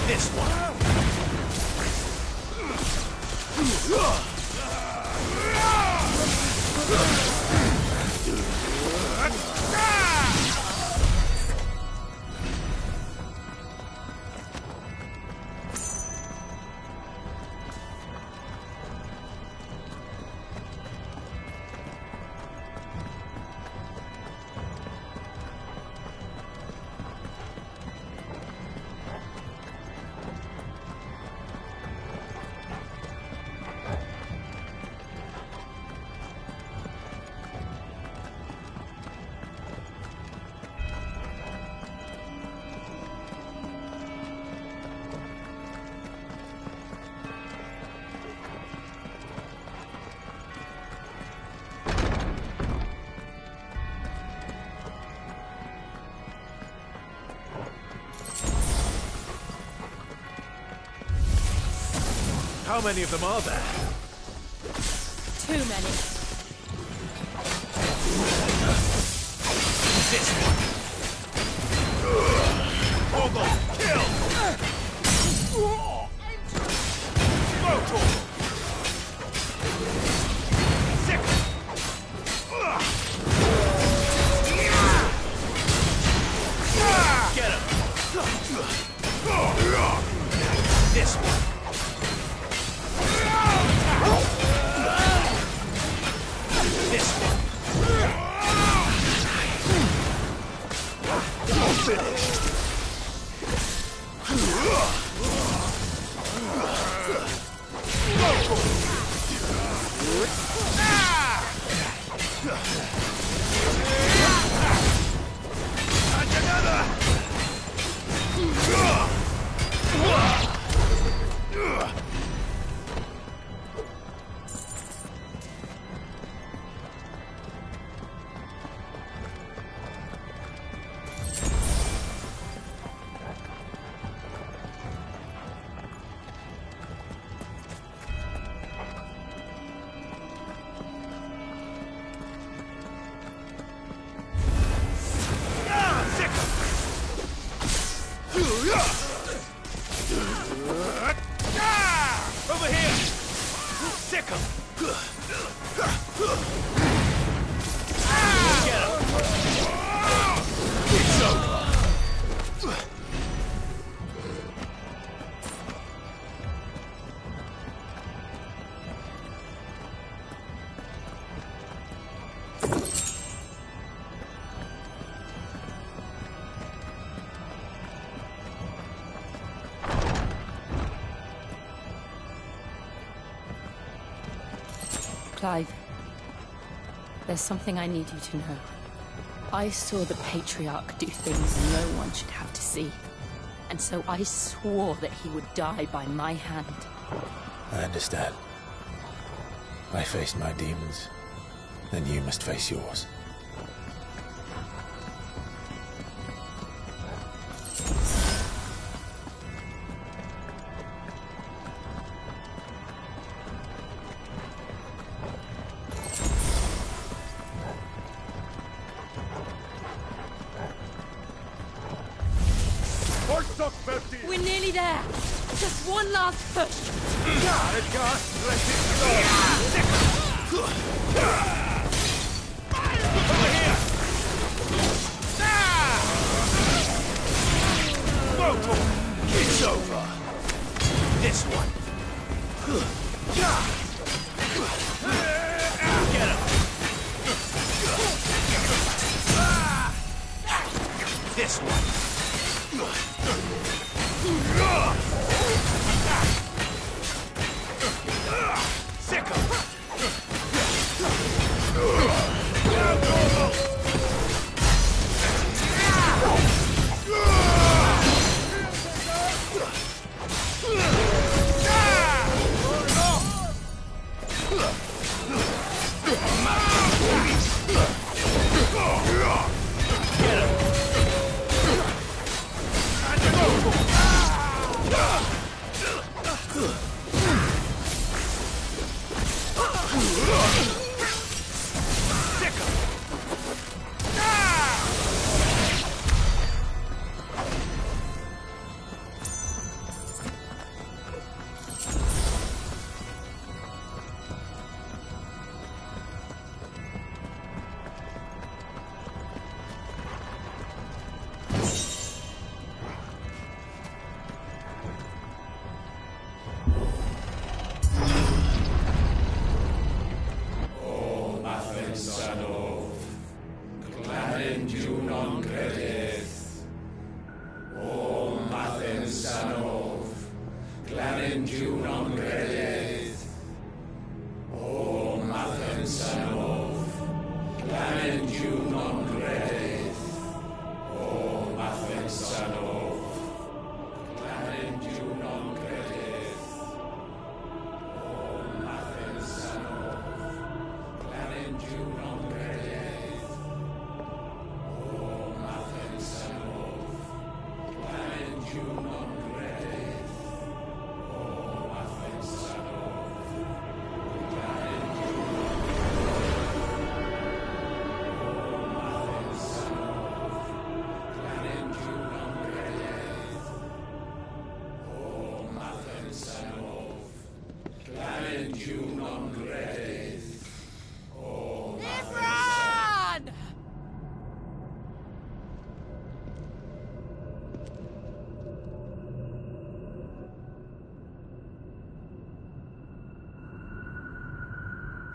This one! How many of them are there? Too many. This one! Ogle, kill! Motor! Sick! Get him! This one! This one. Finished. Sick 'em! Get 'em! It's over! Clive, there's something I need you to know. I saw the Patriarch do things no one should have to see. And so I swore that he would die by my hand. I understand. I faced my demons. Then you must face yours. We're nearly there. Just one last push. Let it go. Let it go. Over here. It's over. This one. Get him. This one. Sick 'em.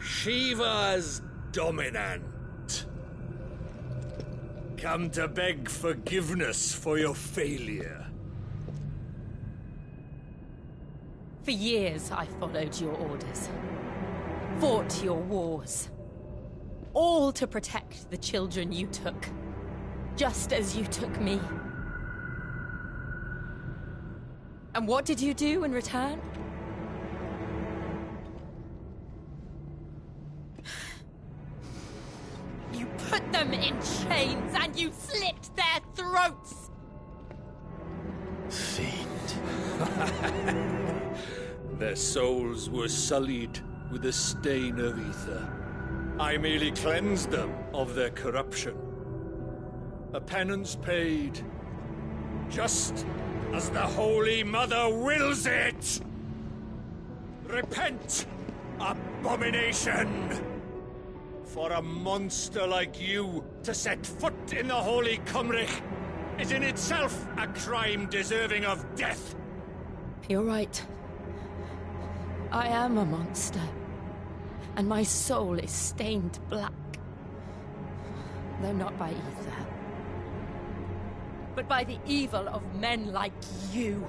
Shiva's dominant. Come to beg forgiveness for your failure. For years, I followed your orders. Fought your wars. All to protect the children you took. Just as you took me. And what did you do in return? You put them in chains and you slit their throats! Fiend. Their souls were sullied with the stain of ether. I merely cleansed them of their corruption. A penance paid, just as the Holy Mother wills it! Repent Abomination! For a monster like you to set foot in the Holy Cymric is in itself a crime deserving of death. You're right. I am a monster. And my soul is stained black. Though not by ether. But by the evil of men like you,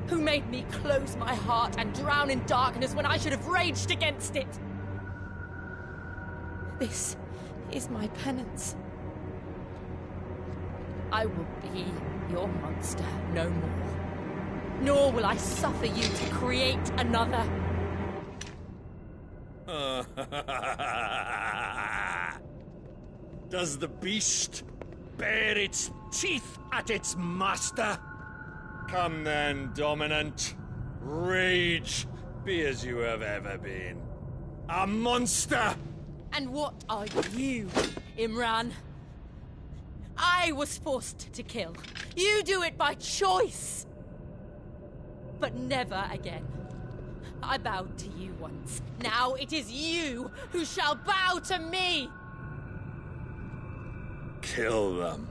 who made me close my heart and drown in darkness when I should have raged against it. This is my penance. I will be your monster no more. Nor will I suffer you to create another. Does the beast bare its teeth at its master? Come then, Dominant. Rage, be as you have ever been. A monster! And what are you, Imran? I was forced to kill. You do it by choice. But never again. I bowed to you once. Now it is you who shall bow to me! Kill them.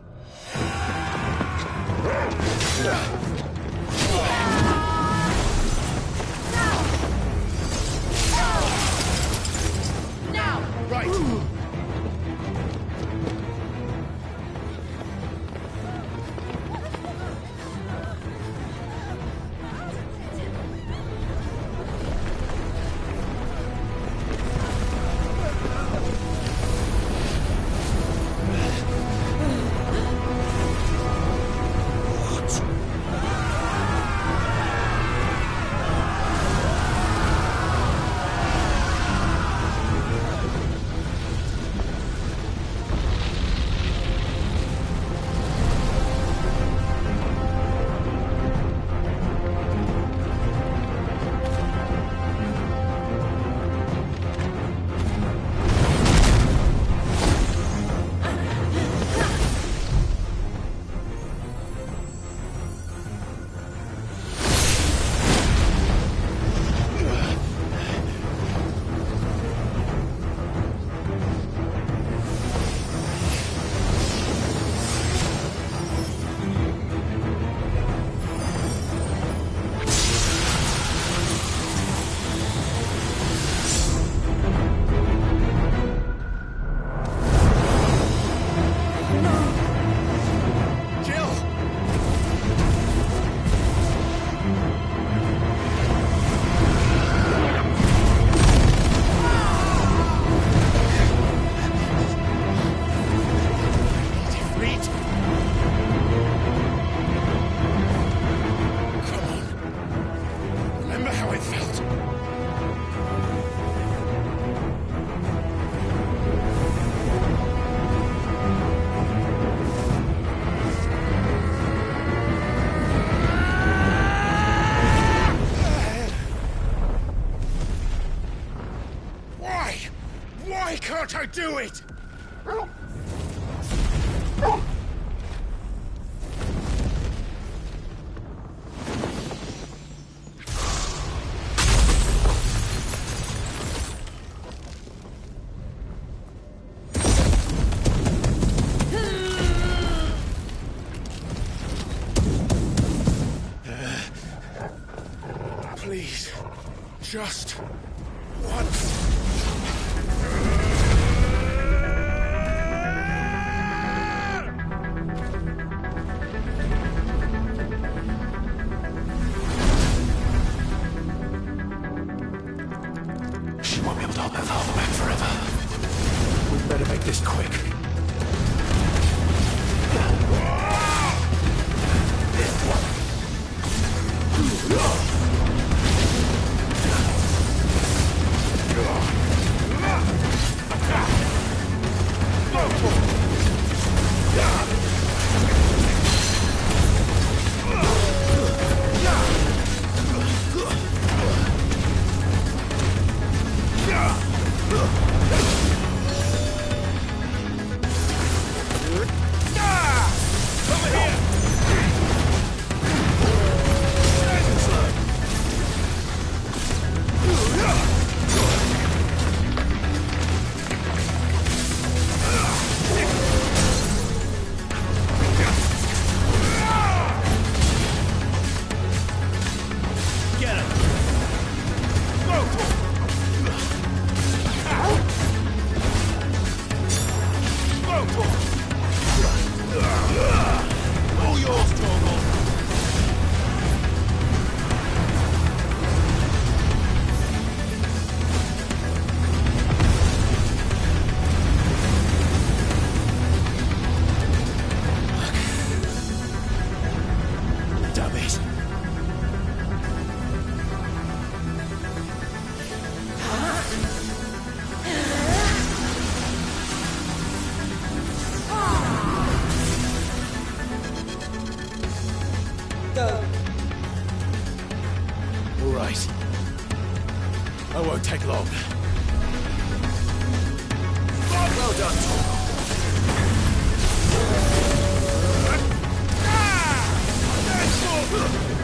Now! Right! Why can't I do it? Please, just once. She won't be able to hold that father back forever. We'd better make this quick. All right. I won't take long. Well done, Torgal.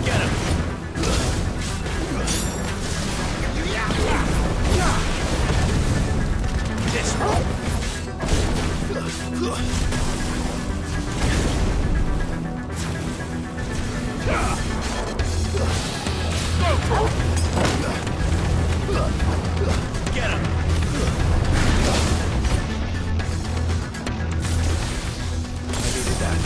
Get him! This one! Get him! I needed that.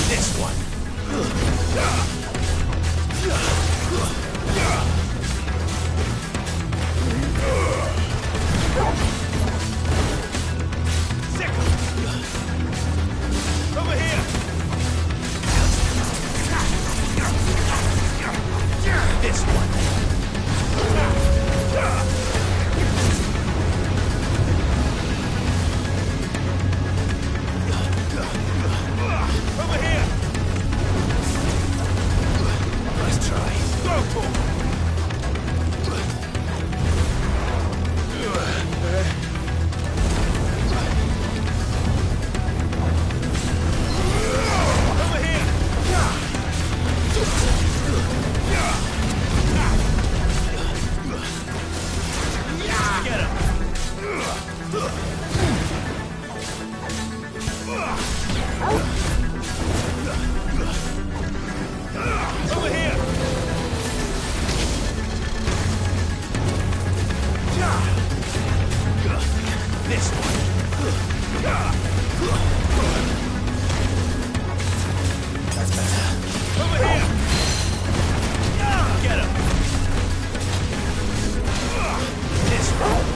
This one. Over here. This one. Over here! Nice try. Go for it! Over here! Get him! Over here! This one. That's better. Over here! Get him! This one.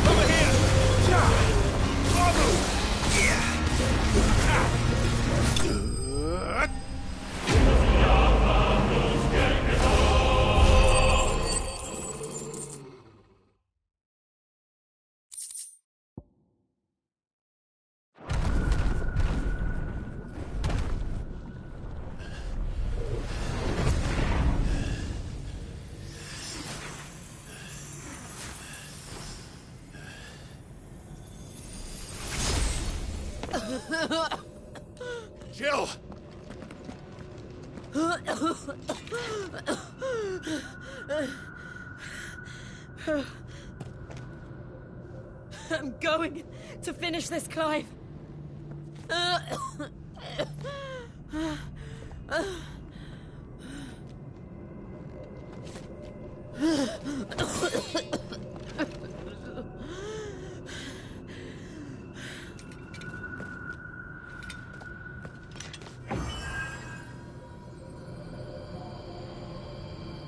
Over here! Jill! I'm going to finish this, Clive.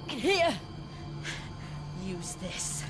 Here! Use this.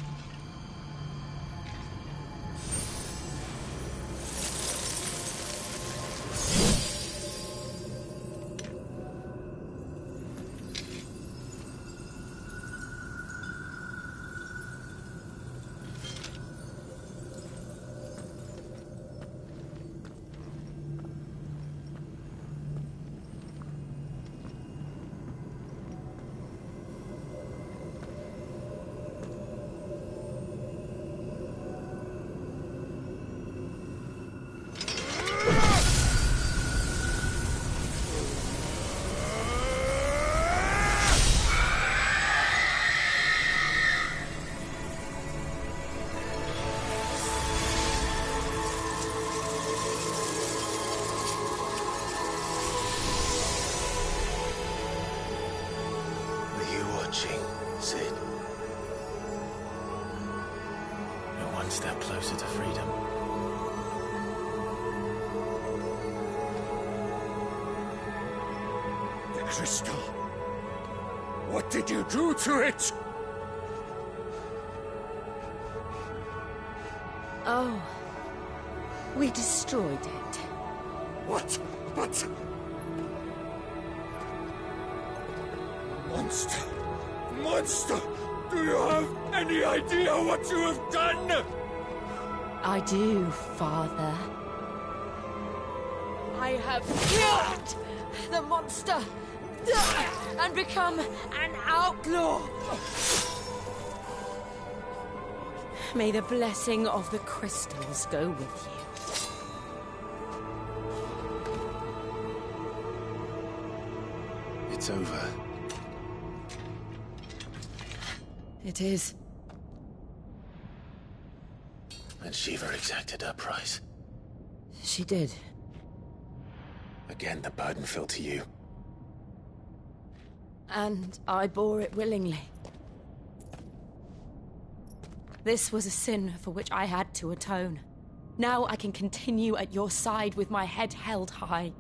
Cid. You're one step closer to freedom. The crystal. What did you do to it? Oh. We destroyed it. What? But... Monster! Monster! Do you have any idea what you have done? I do, Father. I have killed the monster and become an outlaw. May the blessing of the crystals go with you. It's over. It is. And Shiva exacted her price. She did. Again, the burden fell to you. And I bore it willingly. This was a sin for which I had to atone. Now I can continue at your side with my head held high.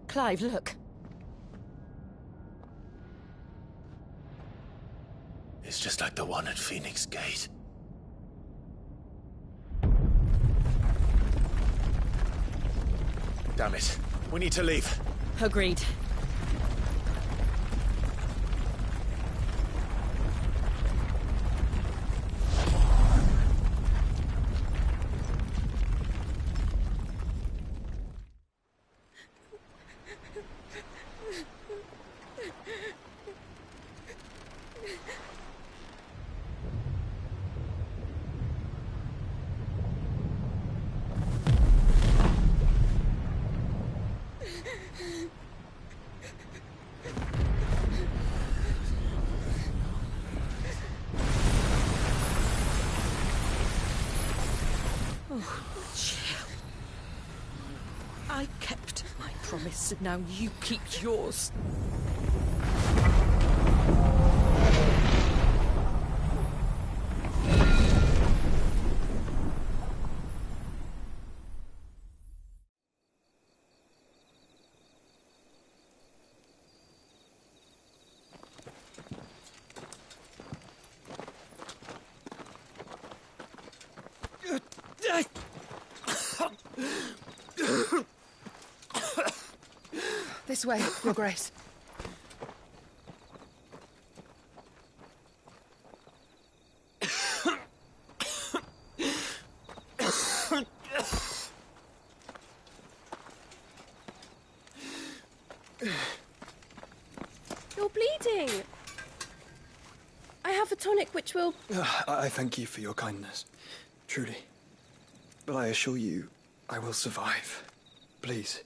Clive, look. It's just like the one at Phoenix Gate. Damn it. We need to leave. Agreed. I kept my promise, and now you keep yours. This way, Your Grace. You're bleeding. I have a tonic which will... I thank you for your kindness, truly. But I assure you, I will survive. Please,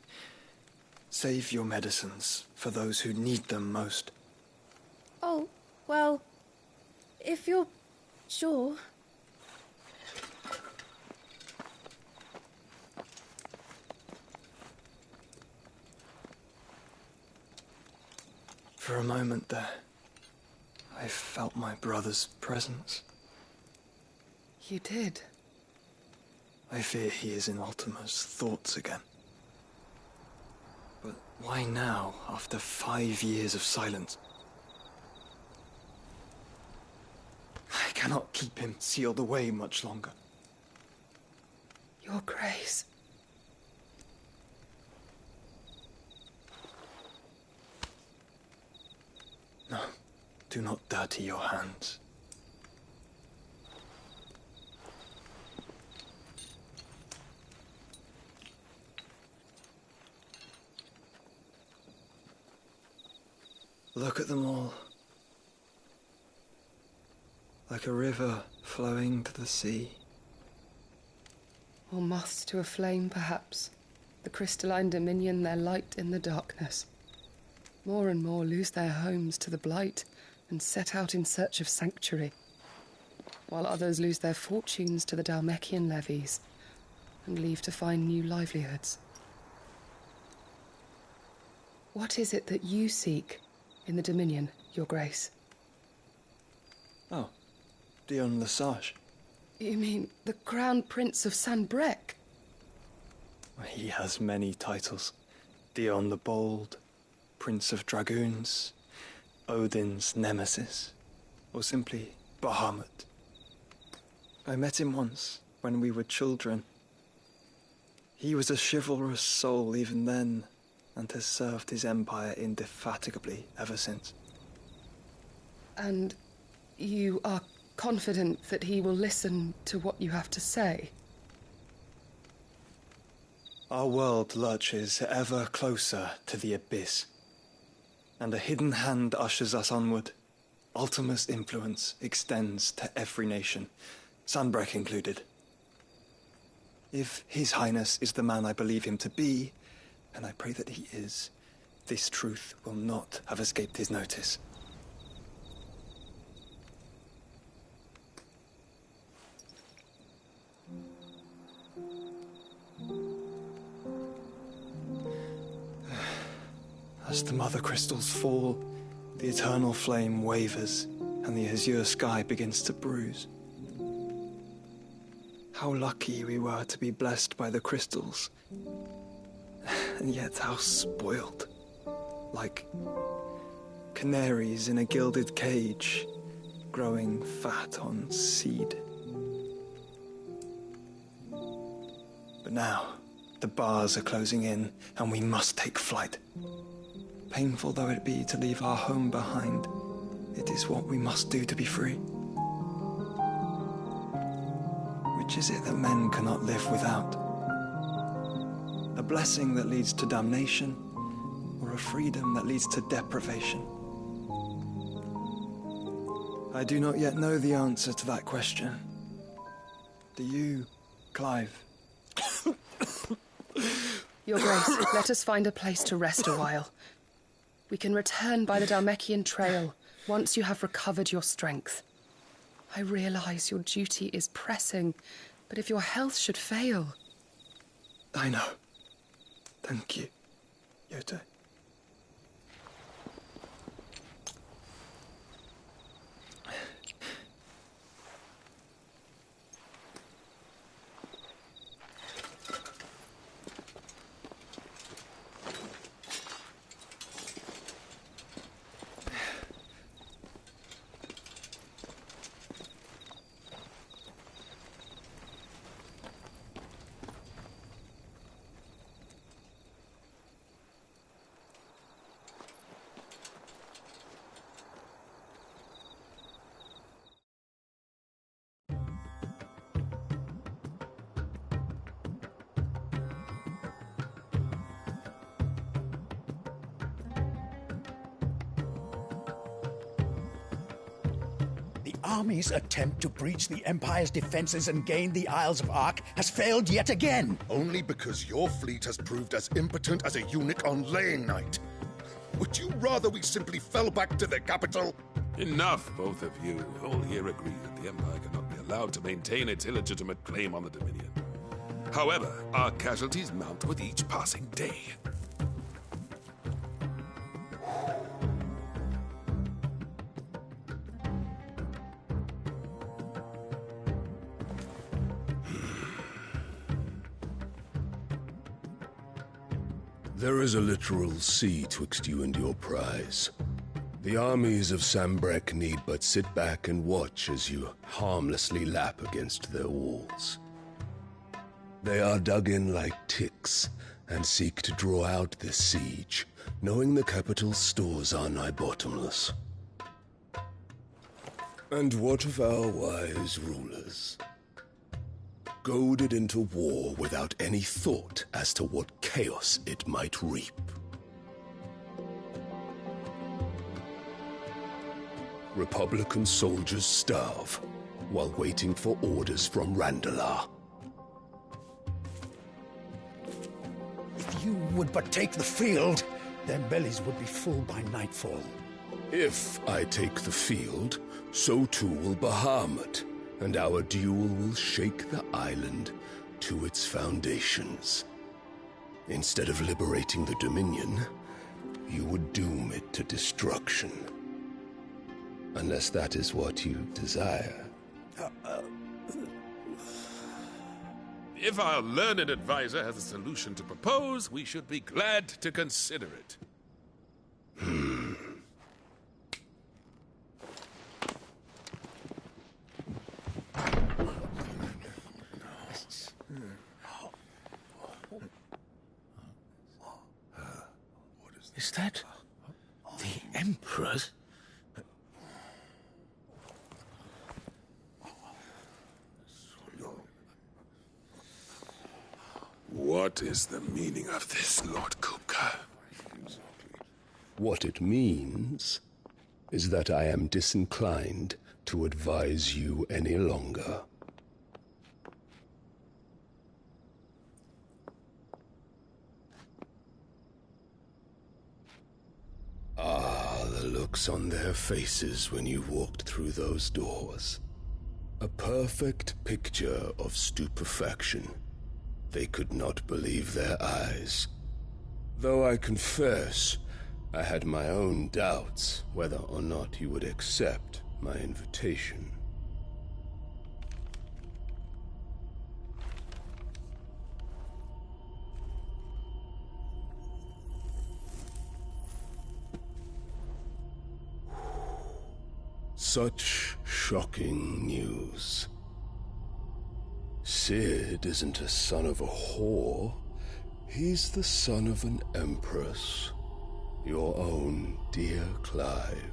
save your medicines for those who need them most. Oh, well, if you're sure. For a moment there, I felt my brother's presence. You did? I fear he is in Ultima's thoughts again. But why now, after 5 years of silence? I cannot keep him sealed away much longer. Your Grace. No, do not dirty your hands. Look at them all. Like a river flowing to the sea. Or moths to a flame, perhaps. The crystalline dominion, their light in the darkness. More and more lose their homes to the blight and set out in search of sanctuary. while others lose their fortunes to the Dhalmekian levies and leave to find new livelihoods. What is it that you seek in the Dominion, Your Grace? Oh, Dion Lesage. You mean the Crown Prince of Sanbreque? He has many titles. Dion the Bold, Prince of Dragoons, Odin's Nemesis, or simply Bahamut. I met him once, when we were children. He was a chivalrous soul even then, and has served his empire indefatigably ever since. And you are confident that he will listen to what you have to say? Our world lurches ever closer to the abyss, and a hidden hand ushers us onward. Ultima's influence extends to every nation, Sanbreque included. If His Highness is the man I believe him to be, and I pray that he is, this truth will not have escaped his notice. As the mother crystals fall, the eternal flame wavers, and the azure sky begins to bruise. How lucky we were to be blessed by the crystals, and yet how spoiled. Like canaries in a gilded cage, growing fat on seed. But now, the bars are closing in, and we must take flight. Painful though it be to leave our home behind, it is what we must do to be free. Which is it that men cannot live without? A blessing that leads to damnation, or a freedom that leads to deprivation? I do not yet know the answer to that question. Do you, Clive? Your Grace, let us find a place to rest a while. We can return by the Dhalmekian trail once you have recovered your strength. I realize your duty is pressing, but if your health should fail... I know. Thank you, Yote. Army's attempt to breach the Empire's defenses and gain the Isles of Ark has failed yet again. Only because your fleet has proved as impotent as a eunuch on laying night. Would you rather we simply fell back to the capital? Enough, both of you. All here agree that the Empire cannot be allowed to maintain its illegitimate claim on the Dominion. However, our casualties mount with each passing day. There is a literal sea twixt you and your prize. The armies of Sanbreque need but sit back and watch as you harmlessly lap against their walls. They are dug in like ticks and seek to draw out this siege, knowing the capital's stores are nigh bottomless. And what of our wise rulers? Goaded into war without any thought as to what chaos it might reap. Republican soldiers starve while waiting for orders from Randalar. If you would but take the field, their bellies would be full by nightfall. If I take the field, so too will Bahamut, and our duel will shake the island to its foundations. Instead of liberating the Dominion, you would doom it to destruction. Unless that is what you desire. If our learned advisor has a solution to propose, we should be glad to consider it. Is that the Emperor's? What is the meaning of this, Lord Kupka? What it means is that I am disinclined to advise you any longer. Ah, the looks on their faces when you walked through those doors. A perfect picture of stupefaction. They could not believe their eyes. Though I confess, I had my own doubts whether or not you would accept my invitation. Such shocking news. Cid isn't a son of a whore. He's the son of an empress. Your own dear Clive.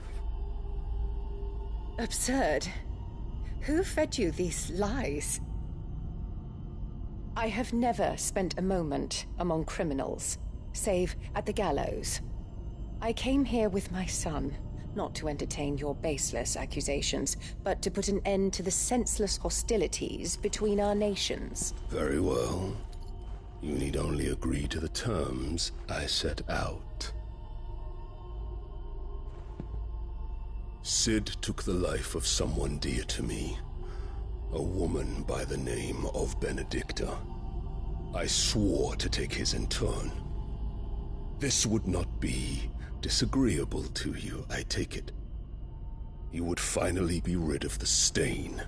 Absurd. Who fed you these lies? I have never spent a moment among criminals, save at the gallows. I came here with my son, not to entertain your baseless accusations, but to put an end to the senseless hostilities between our nations. Very well. You need only agree to the terms I set out. Cid took the life of someone dear to me, a woman by the name of Benedicta. I swore to take his in turn. This would not be disagreeable to you, I take it. You would finally be rid of the stain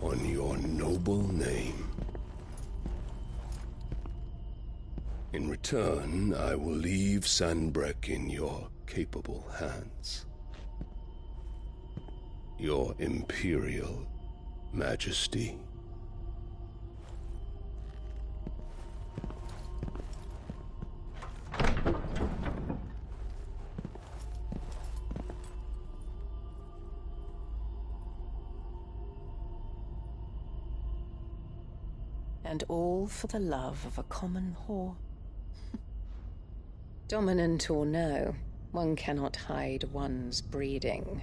on your noble name. In return, I will leave Sanbreque in your capable hands. Your Imperial Majesty. And all for the love of a common whore. Dominant or no, one cannot hide one's breeding.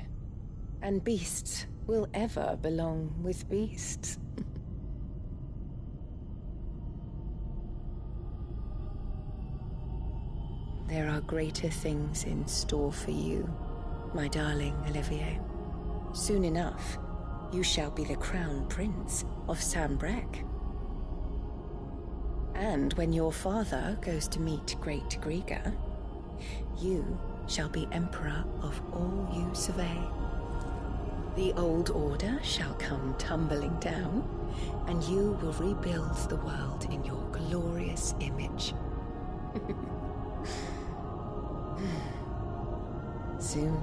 And beasts will ever belong with beasts. There are greater things in store for you, my darling Olivier. Soon enough, you shall be the crown prince of Sanbreque. And when your father goes to meet Great Griga, you shall be emperor of all you survey. The old order shall come tumbling down, and you will rebuild the world in your glorious image. Soon.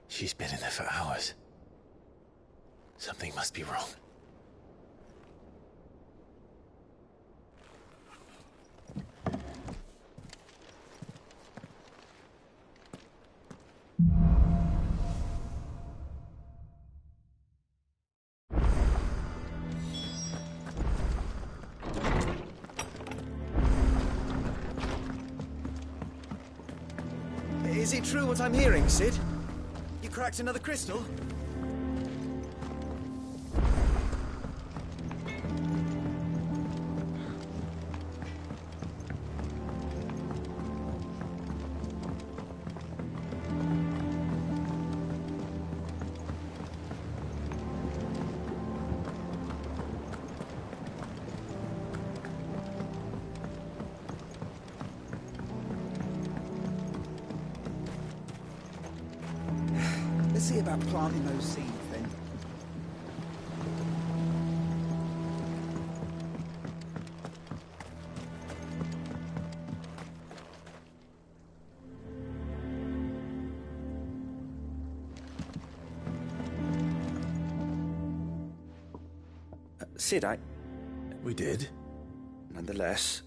She's been in there for hours. Something must be wrong. Is it true what I'm hearing, Cid? You cracked another crystal? Let's see about planting those seeds then. Cid, We did? Nonetheless,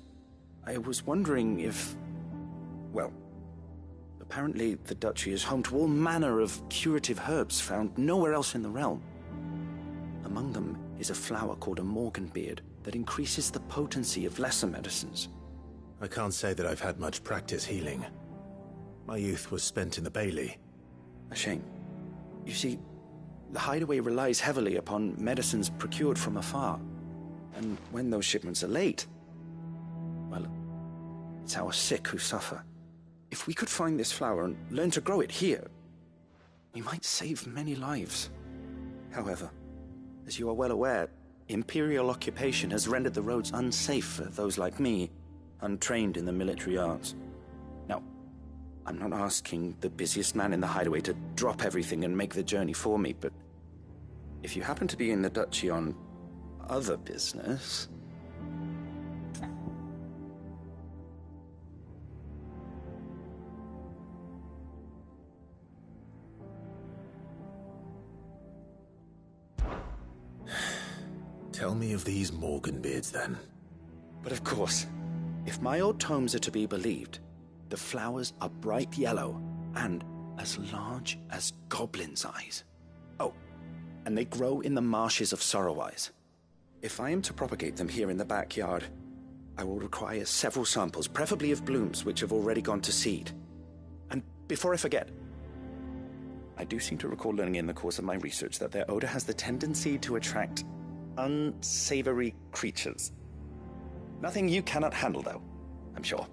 I was wondering if... Well, apparently the Duchy is home to all manner of curative herbs found nowhere else in the realm. Among them is a flower called a Morganbeard that increases the potency of lesser medicines. I can't say that I've had much practice healing. My youth was spent in the Bailey. A shame. You see, the Hideaway relies heavily upon medicines procured from afar. And when those shipments are late, well, it's our sick who suffer. If we could find this flower and learn to grow it here, we might save many lives. However, as you are well aware, Imperial occupation has rendered the roads unsafe for those like me, untrained in the military arts. Now, I'm not asking the busiest man in the Hideaway to drop everything and make the journey for me, but if you happen to be in the Duchy on other business... Tell me of these Morganbeards, then. But of course, if my old tomes are to be believed, the flowers are bright yellow and as large as goblins' eyes. Oh, and they grow in the marshes of Sorrowwise. If I am to propagate them here in the backyard, I will require several samples, preferably of blooms which have already gone to seed. And before I forget, I do seem to recall learning in the course of my research that their odor has the tendency to attract unsavory creatures. Nothing you cannot handle, though, I'm sure.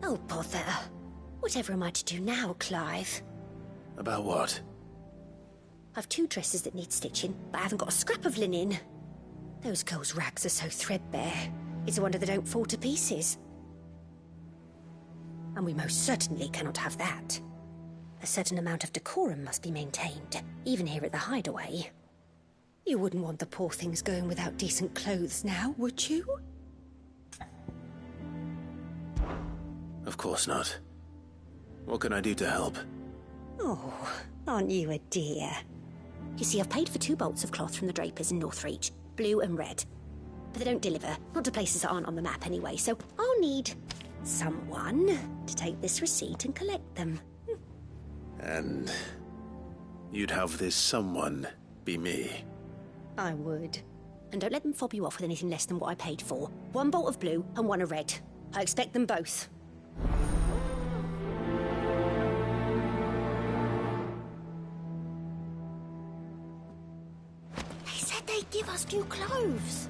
Oh, bother. Whatever am I to do now, Clive? About what? I've 2 dresses that need stitching, but I haven't got a scrap of linen. Those girls' rags are so threadbare. It's a wonder they don't fall to pieces. And we most certainly cannot have that. A certain amount of decorum must be maintained, even here at the Hideaway. You wouldn't want the poor things going without decent clothes now, would you? Of course not. What can I do to help? Oh, aren't you a dear? You see, I've paid for 2 bolts of cloth from the drapers in Northreach, blue and red. But they don't deliver, not to places that aren't on the map anyway, so I'll need someone to take this receipt and collect them. And you'd have this someone be me? I would. And don't let them fob you off with anything less than what I paid for. 1 bolt of blue and 1 of red. I expect them both. They said they'd give us new clothes.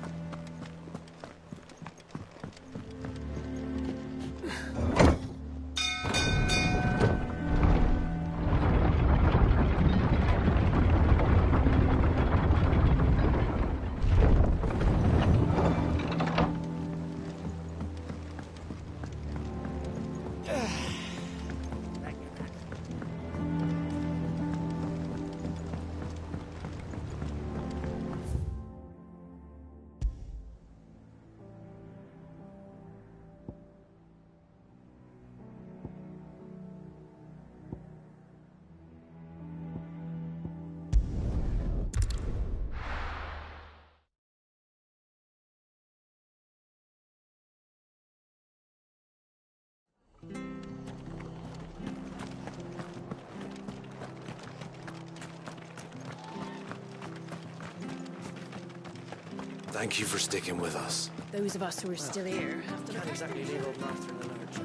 Thank you for sticking with us. Those of us who are still here have to... Can't exactly leave old master in the lurch.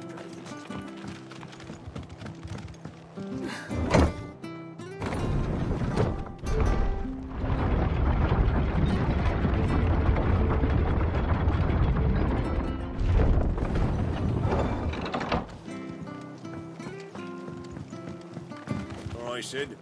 All right, Sid.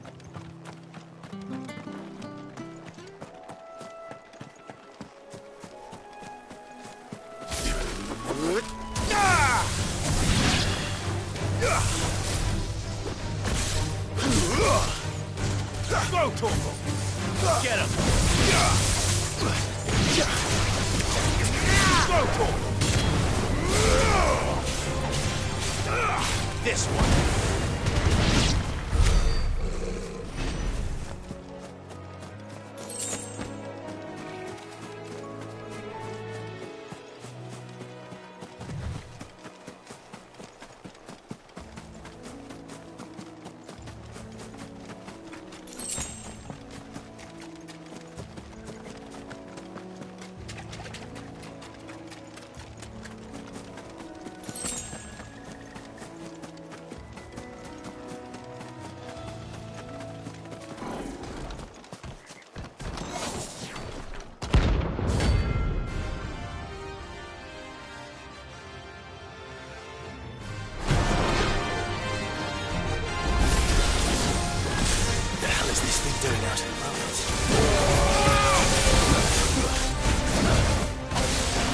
Go, Torval! Get him! Go, Torval! This one! Doing out in the mountains.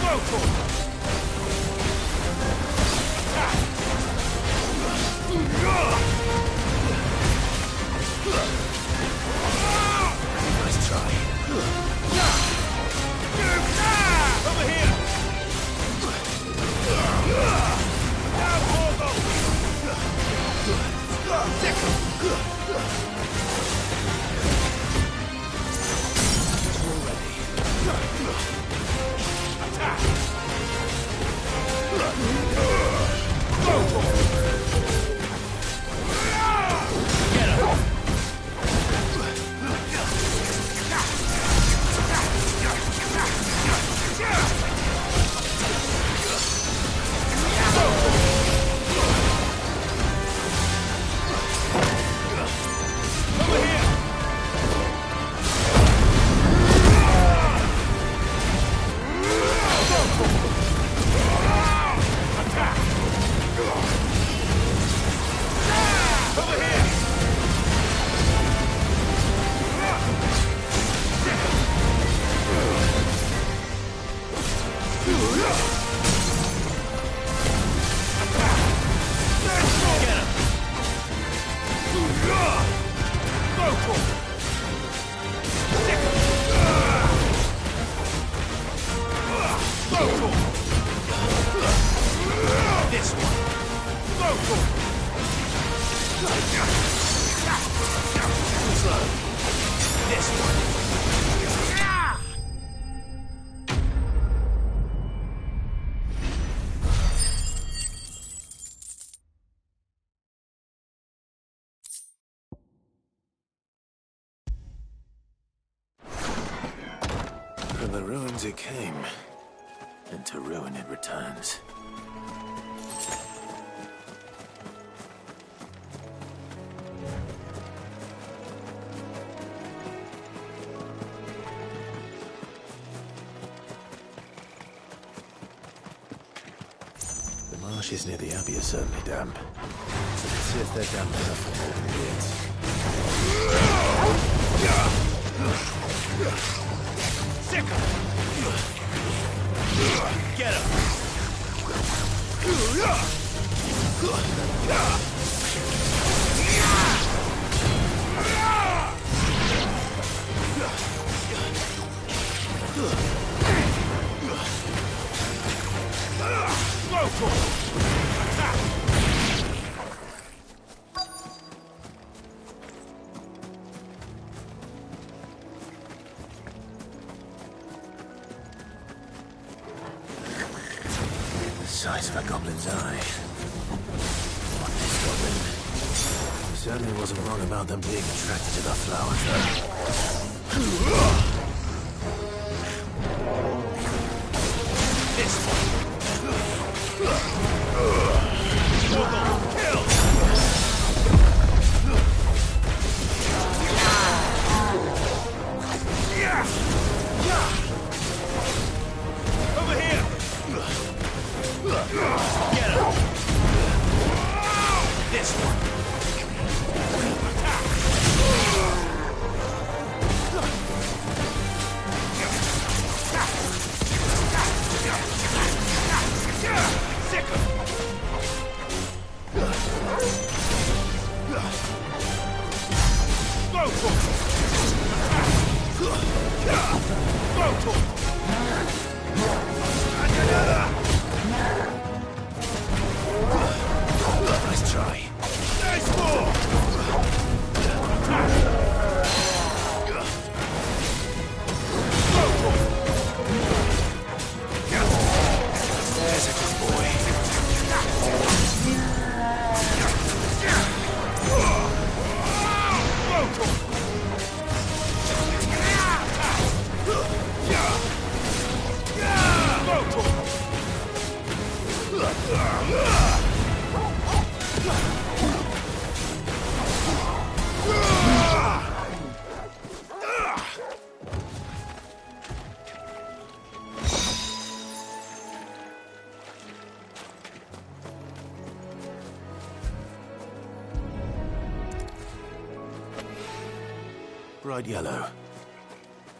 Go, Torval! Nice try. Over here! Now, Torval! From the ruins it came, and to ruin it returns. The marshes near the Abbey are certainly damp. So let's see if they're damp enough for holding the ends. Sick him! Get him! Go, Torval! Attack! Size of a goblin's eye. What this goblin? Certainly wasn't wrong about them being attracted to the flowers, though. Over here! Get him! This one! Sick him! Go for it! Go for it! Nice try. Nice ball! There's a good boy. Bright yellow.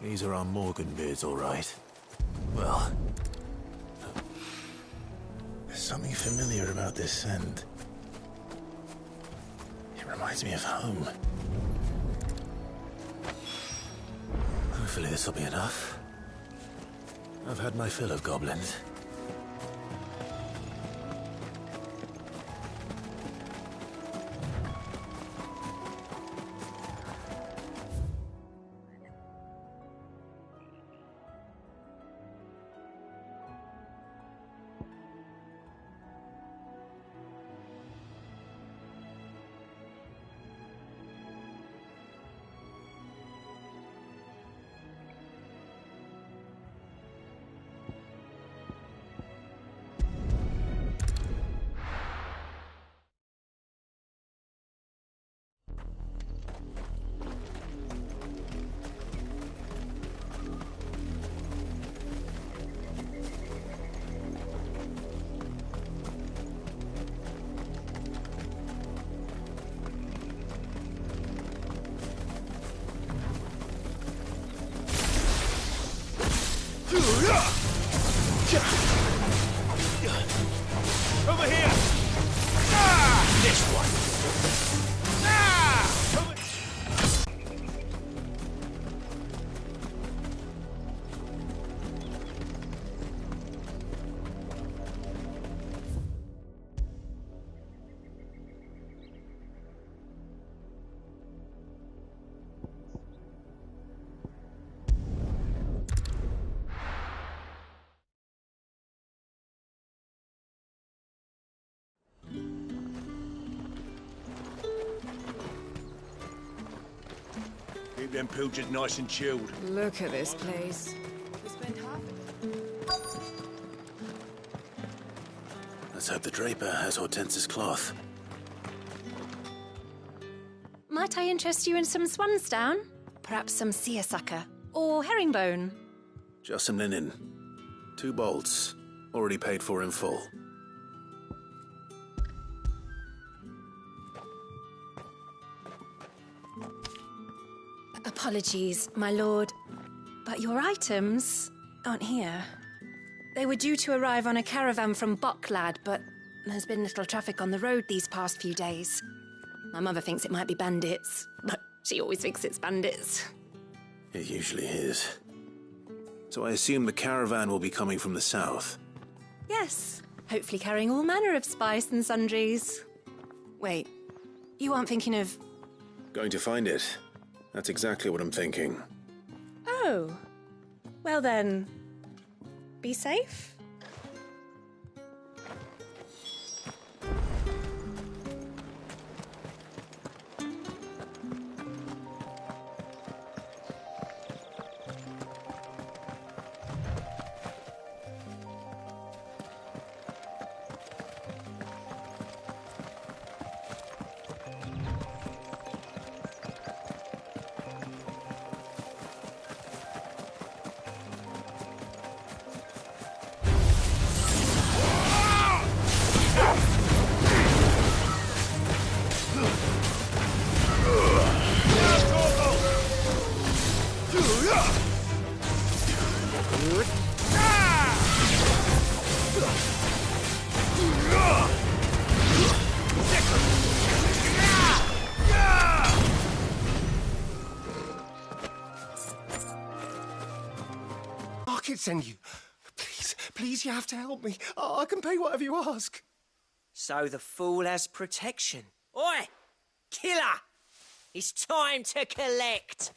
These are our Morgan beards, all right. Well, there's something familiar about this scent. It reminds me of home. Hopefully this will be enough. I've had my fill of goblins. Over here! Ah! This one! Ah! Over... Keep them pilchards nice and chilled. Look at this place. Let's hope the Draper has Hortense's cloth. Might I interest you in some swansdown? Perhaps some seersucker? Or herringbone? Just some linen. 2 bolts. Already paid for in full. Apologies, my lord, but your items aren't here. They were due to arrive on a caravan from Bocklad, but there's been little traffic on the road these past few days. My mother thinks it might be bandits, but she always thinks it's bandits. It usually is. So I assume the caravan will be coming from the south. Yes, hopefully carrying all manner of spice and sundries. Wait, you aren't thinking of... Going to find it. That's exactly what I'm thinking. Oh. Well then, be safe. send you. Please, you have to help me. I can pay whatever you ask. So the fool has protection. Oi! Killer! It's time to collect!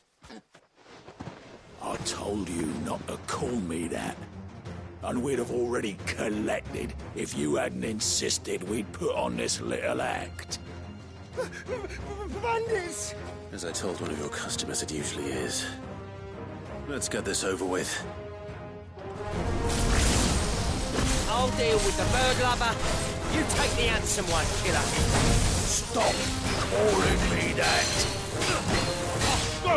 I told you not to call me that. And we'd have already collected if you hadn't insisted we'd put on this little act. Bandits! As I told one of your customers, it usually is. Let's get this over with. I'll deal with the bird lover. You take the handsome one, killer. Stop calling me that. Go,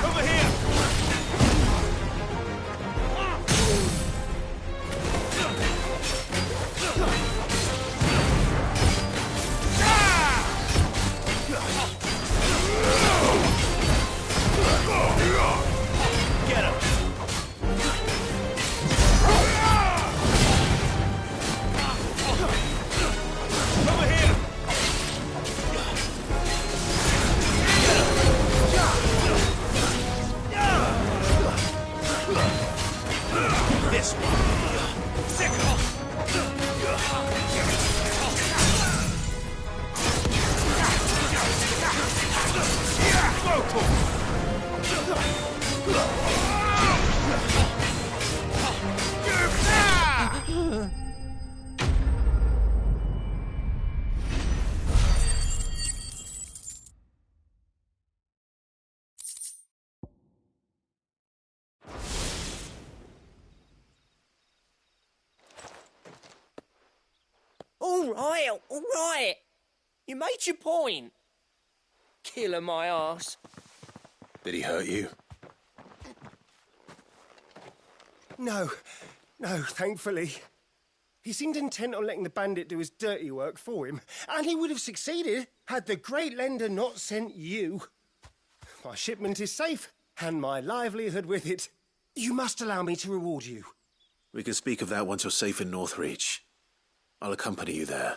over here! Get him! Over here! This one. Sickle! All right. You made your point. Killer my ass. Did he hurt you? No, thankfully. He seemed intent on letting the bandit do his dirty work for him, and he would have succeeded had the Great Lender not sent you. My shipment is safe, and my livelihood with it. You must allow me to reward you. We can speak of that once you're safe in Northreach. I'll accompany you there.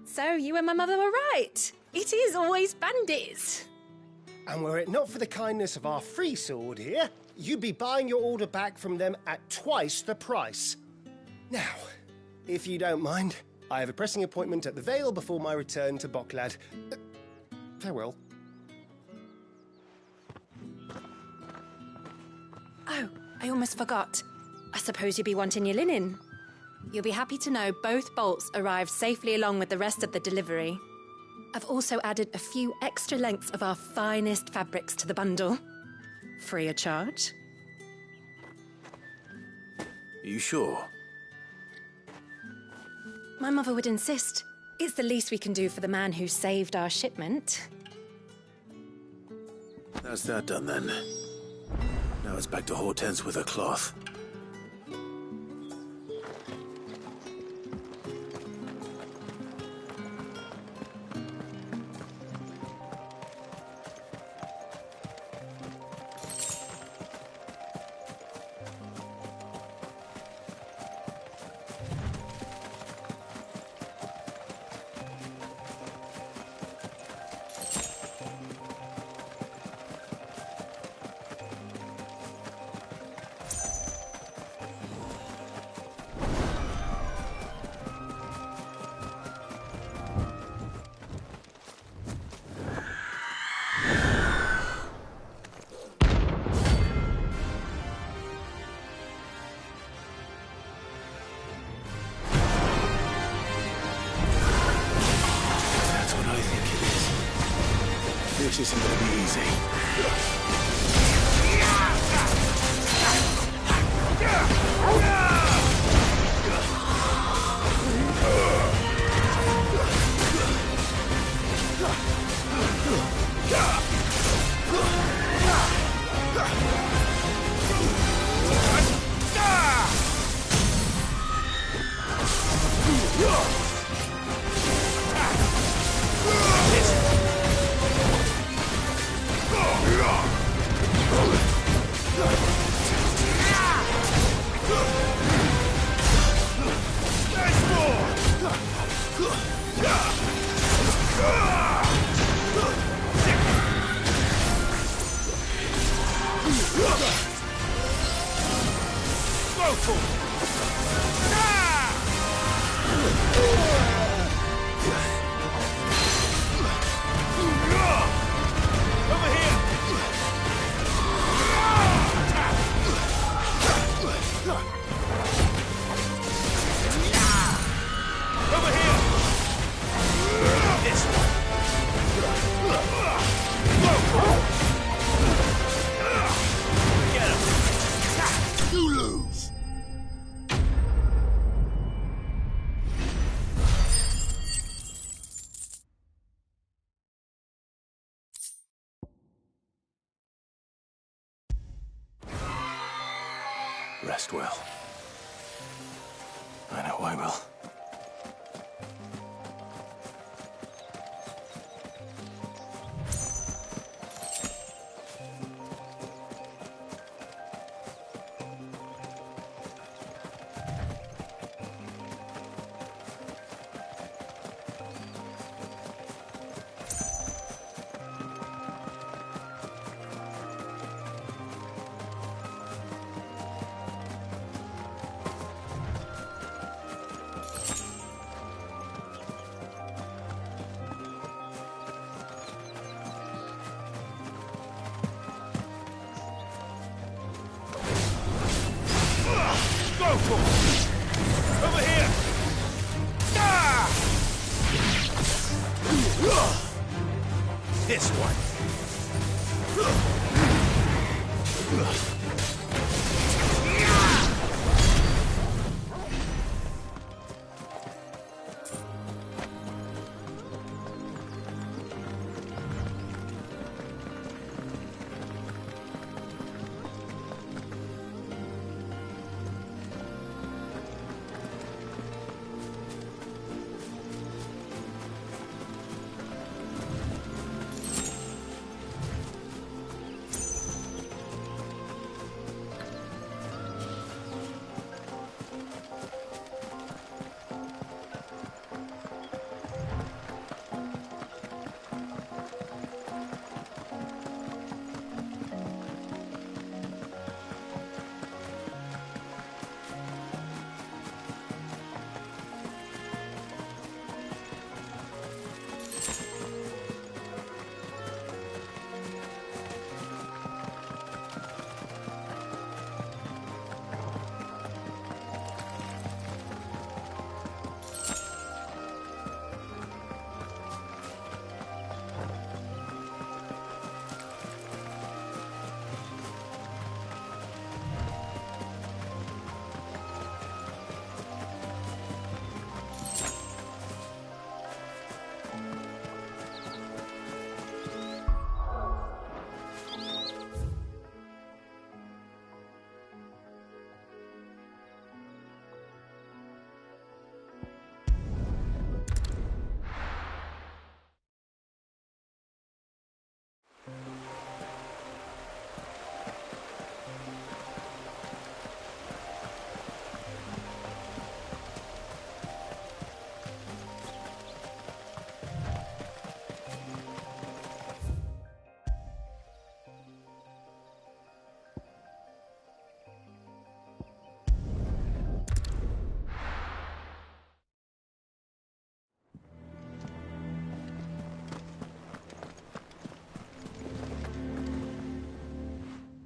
So you and my mother were right. It is always bandits. And were it not for the kindness of our free sword here, you'd be buying your order back from them at twice the price. Now, if you don't mind, I have a pressing appointment at the Vale before my return to Boklad. Farewell. Oh, I almost forgot. I suppose you'll be wanting your linen. You'll be happy to know both bolts arrived safely along with the rest of the delivery. I've also added a few extra lengths of our finest fabrics to the bundle. Free of charge. Are you sure? My mother would insist. It's the least we can do for the man who saved our shipment. That's that done then. Now it's back to Hortense with her cloth. This isn't going to be easy. This Go for it! Over here! Over here! This one! Get him! You lose! Rest well. I know I will. Go for it! Over here! Ah! This one!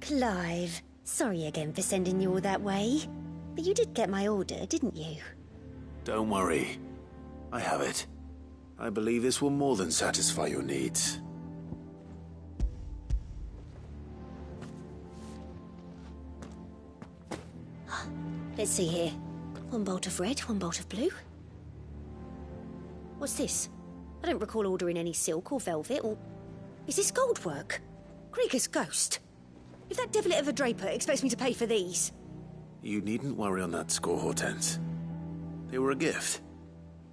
Clive, sorry again for sending you all that way. But you did get my order, didn't you? Don't worry. I have it. I believe this will more than satisfy your needs. Let's see here. One bolt of red, one bolt of blue. What's this? I don't recall ordering any silk or velvet or... Is this gold work? Krieger's ghost. If that devilit of a draper expects me to pay for these... You needn't worry on that score, Hortense. They were a gift.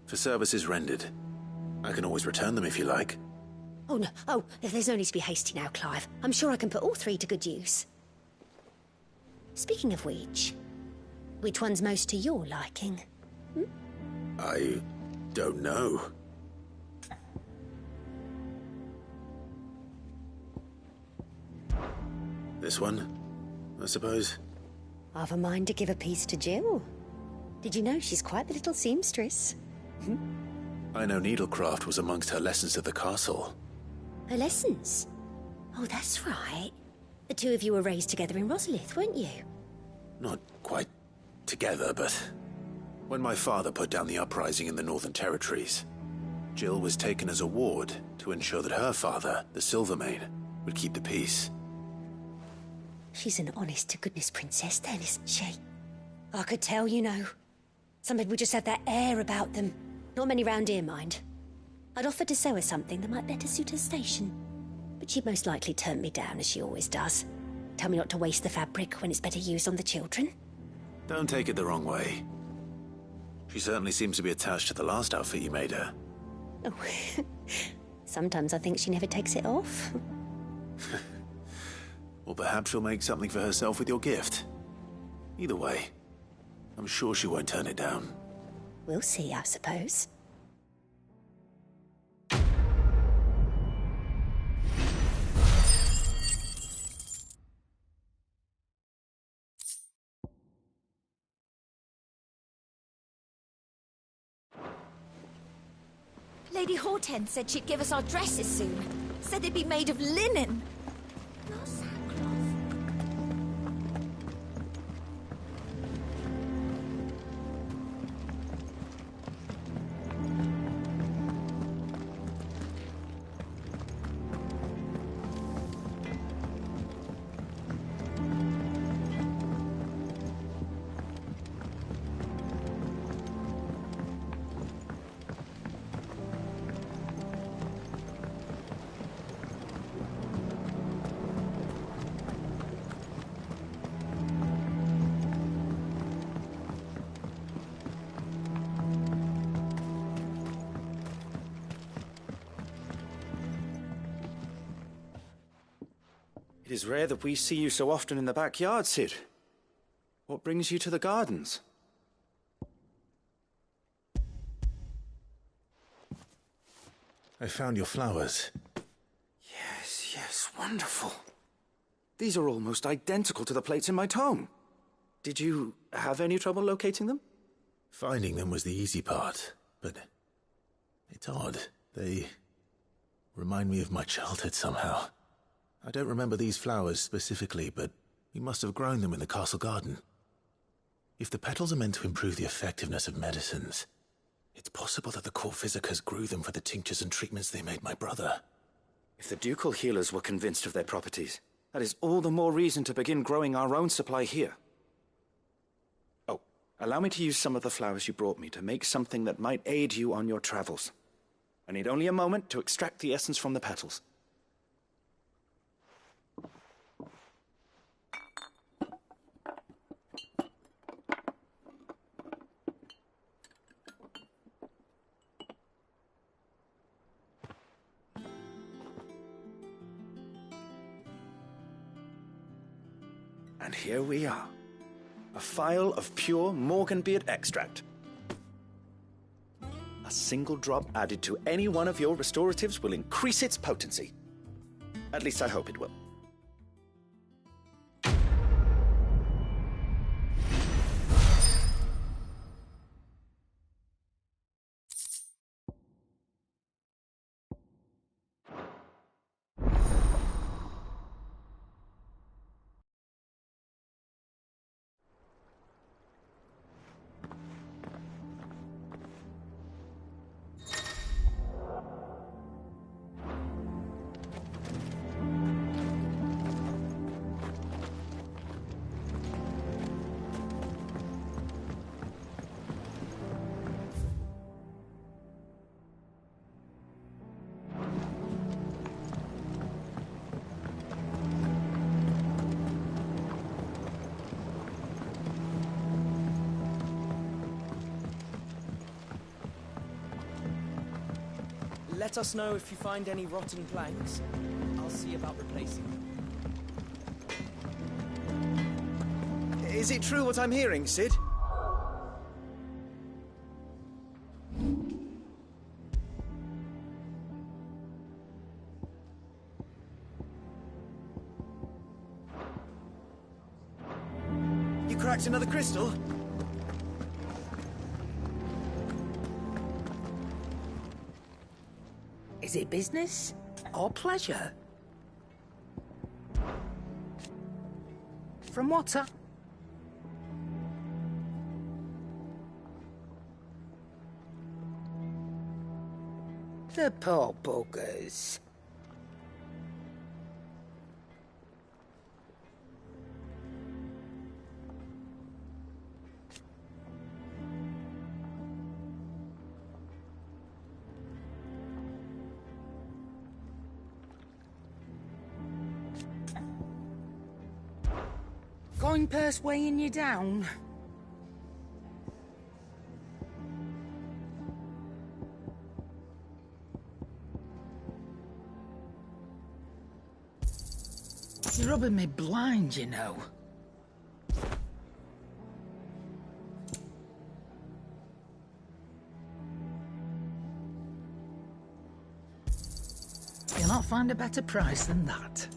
For services rendered. I can always return them if you like. Oh, no. Oh, there's no need to be hasty now, Clive. I'm sure I can put all three to good use. Speaking of which one's most to your liking? I don't know. This one, I suppose. I've a mind to give a piece to Jill. Did you know she's quite the little seamstress? I know needlecraft was amongst her lessons at the castle. Her lessons? Oh, that's right. The two of you were raised together in Rosalith, weren't you? Not quite together, but when my father put down the uprising in the Northern Territories, Jill was taken as a ward to ensure that her father, the Silvermane, would keep the peace. She's an honest-to-goodness princess then, isn't she? I could tell, you know. Some people just have that air about them. Not many round here, mind. I'd offered to sew her something that might better suit her station. But she'd most likely turn me down, as she always does. Tell me not to waste the fabric when it's better used on the children. Don't take it the wrong way. She certainly seems to be attached to the last outfit you made her. Oh, sometimes I think she never takes it off. Or perhaps she'll make something for herself with your gift. Either way, I'm sure she won't turn it down. We'll see, I suppose. Lady Hortense said she'd give us our dresses soon. Said they'd be made of linen. Not sackcloth. It is rare that we see you so often in the backyard, Cid. What brings you to the gardens? I found your flowers. Yes, wonderful. These are almost identical to the plates in my tome. Did you have any trouble locating them? Finding them was the easy part, but it's odd. They remind me of my childhood somehow. I don't remember these flowers specifically, but we must have grown them in the castle garden. If the petals are meant to improve the effectiveness of medicines, it's possible that the court physicers grew them for the tinctures and treatments they made my brother. If the ducal healers were convinced of their properties, that is all the more reason to begin growing our own supply here. Oh, allow me to use some of the flowers you brought me to make something that might aid you on your travels. I need only a moment to extract the essence from the petals. And here we are. A phial of pure Morganbeard extract. A single drop added to any one of your restoratives will increase its potency. At least I hope it will. Let us know if you find any rotten planks. I'll see about replacing them. Is it true what I'm hearing, Cid? You You cracked another crystal? Is it business or pleasure? From what, sir? The poor buggers. Coin purse weighing you down? You're rubbing me blind, you know. You'll not find a better price than that.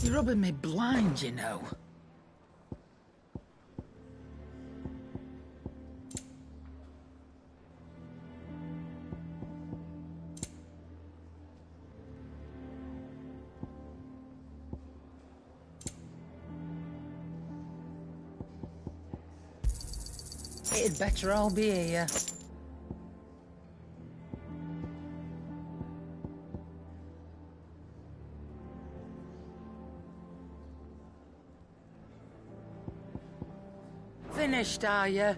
You're rubbing me blind, you know. It'd better all be here. Finished, are you?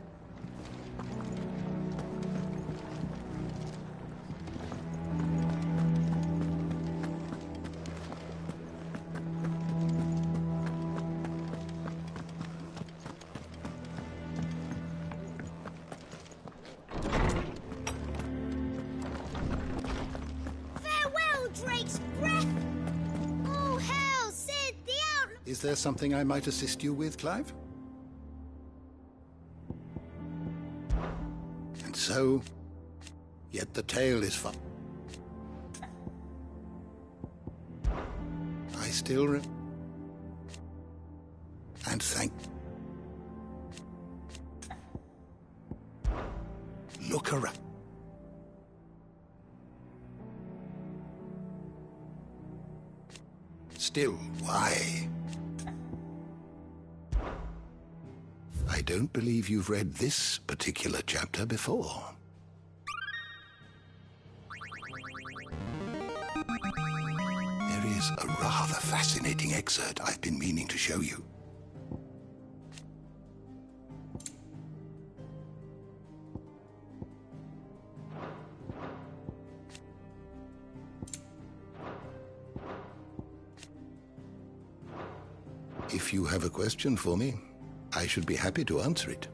Farewell, Drake's breath! All hail, Cid the Out... Is there something I might assist you with, Clive? And so, yet the tale is far. I still and thank. Look around. Still, why? I don't believe you've read this particular chapter before. There is a rather fascinating excerpt I've been meaning to show you. If you have a question for me, I should be happy to answer it.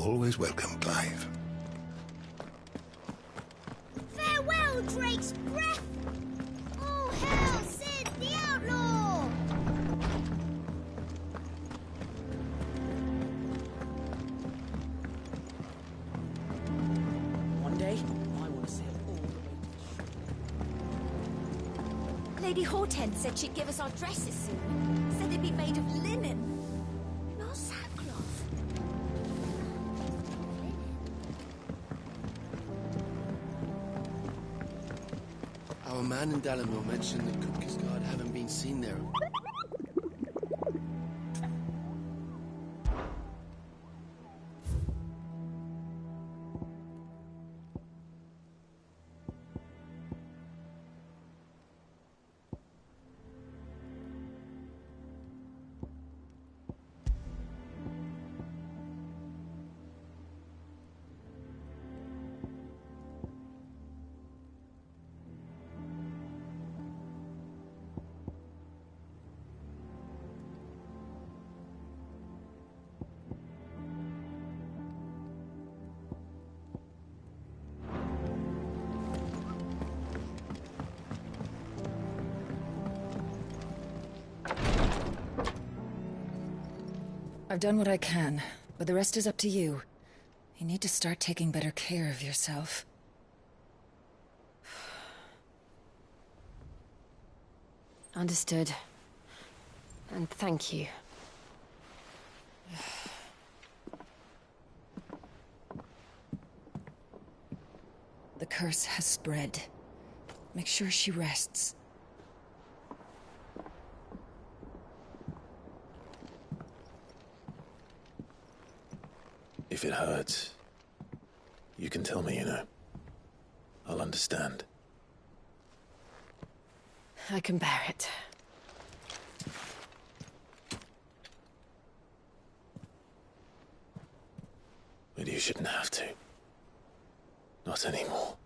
always welcome, Clive. Farewell, Drake's breath! All hail Sid the Outlaw! One day, I want to sail all the way. Lady Hortense said she'd give us our dresses soon. Said they'd be made of linen. Not sackcloth. Our man in Dalamore mentioned that Kupka's guard haven't been seen there. I've done what I can, but the rest is up to you. You need to start taking better care of yourself. Understood. And thank you. The curse has spread. Make sure she rests. If it hurts, you can tell me, you know. I'll understand. I can bear it. But you shouldn't have to. Not anymore.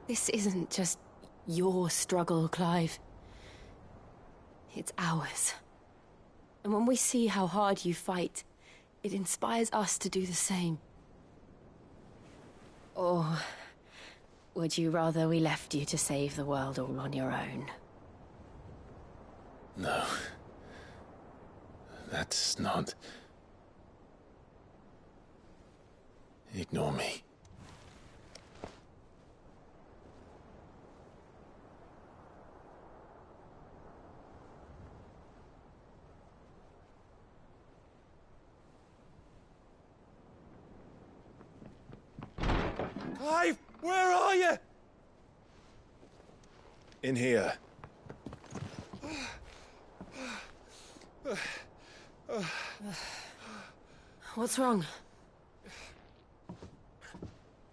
This isn't just your struggle, Clive. It's ours. And when we see how hard you fight, it inspires us to do the same. Or would you rather we left you to save the world all on your own? No. That's not... Ignore me. Clive, where are you? In here. What's wrong?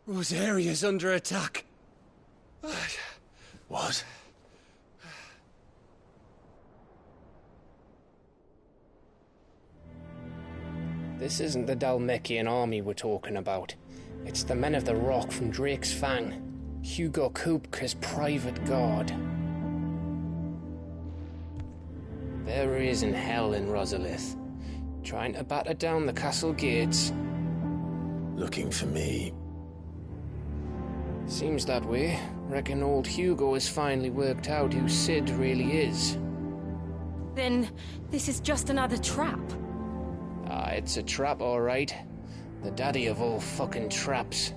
Rosaria's under attack. What? This isn't the Dhalmekian army we're talking about. It's the men of the Rock from Drake's Fang. Hugo Kupka's private guard. There he is in hell in Rosalith, trying to batter down the castle gates. Looking for me. Seems that way. Reckon old Hugo has finally worked out who Sid really is. Then this is just another trap. Ah, it's a trap, all right. The daddy of all fucking traps.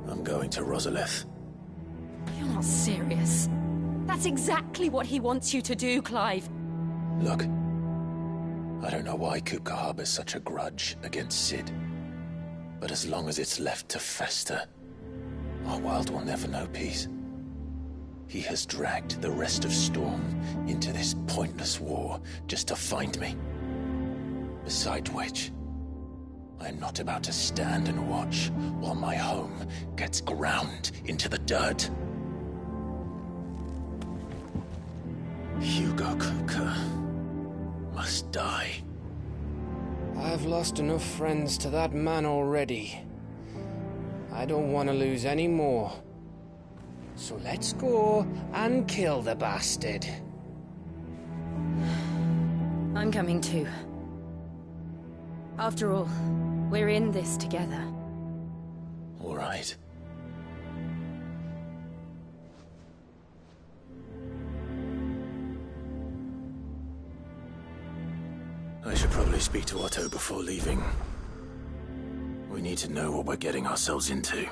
I'm going to Rosalith. You're not serious. That's exactly what he wants you to do, Clive. Look, I don't know why Kupka harbors such a grudge against Sid. But as long as it's left to fester, our world will never know peace. He has dragged the rest of Storm into this pointless war just to find me. Besides which, I'm not about to stand and watch while my home gets ground into the dirt. Hugo Kupka must die. I've lost enough friends to that man already. I don't want to lose any more. So let's go and kill the bastard. I'm coming too. After all, we're in this together. All right. I should probably speak to Otto before leaving. We need to know what we're getting ourselves into.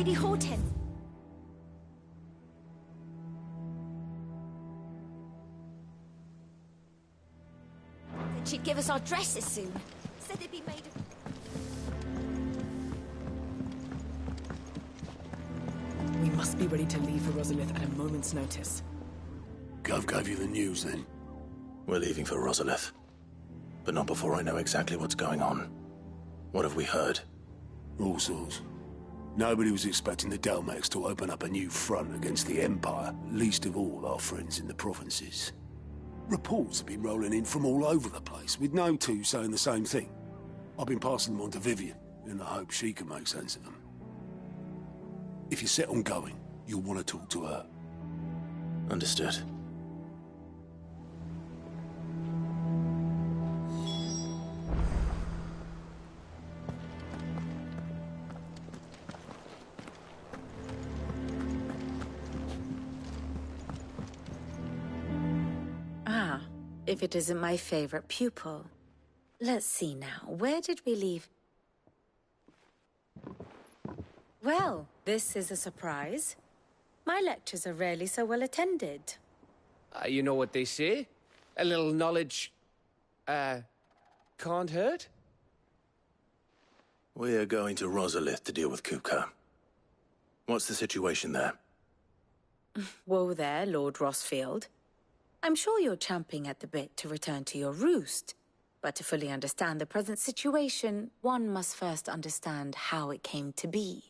Lady Hortense. Said she'd give us our dresses soon. Said they'd be made of... We must be ready to leave for Rosalith at a moment's notice. Gov gave you the news, then? We're leaving for Rosalith. But not before I know exactly what's going on. What have we heard? All sorts. Nobody was expecting the Dalmex to open up a new front against the Empire, least of all our friends in the provinces. Reports have been rolling in from all over the place, with no two saying the same thing. I've been passing them on to Vivian, in the hope she can make sense of them. If you're set on going, you'll want to talk to her. Understood. If it isn't my favorite pupil. Let's see now, where did we leave? Well, this is a surprise. My lectures are rarely so well attended. You know what they say? A little knowledge, can't hurt? We're going to Rosalith to deal with Kupka. What's the situation there? Whoa there, Lord Rossfield. I'm sure you're champing at the bit to return to your roost. But to fully understand the present situation, one must first understand how it came to be.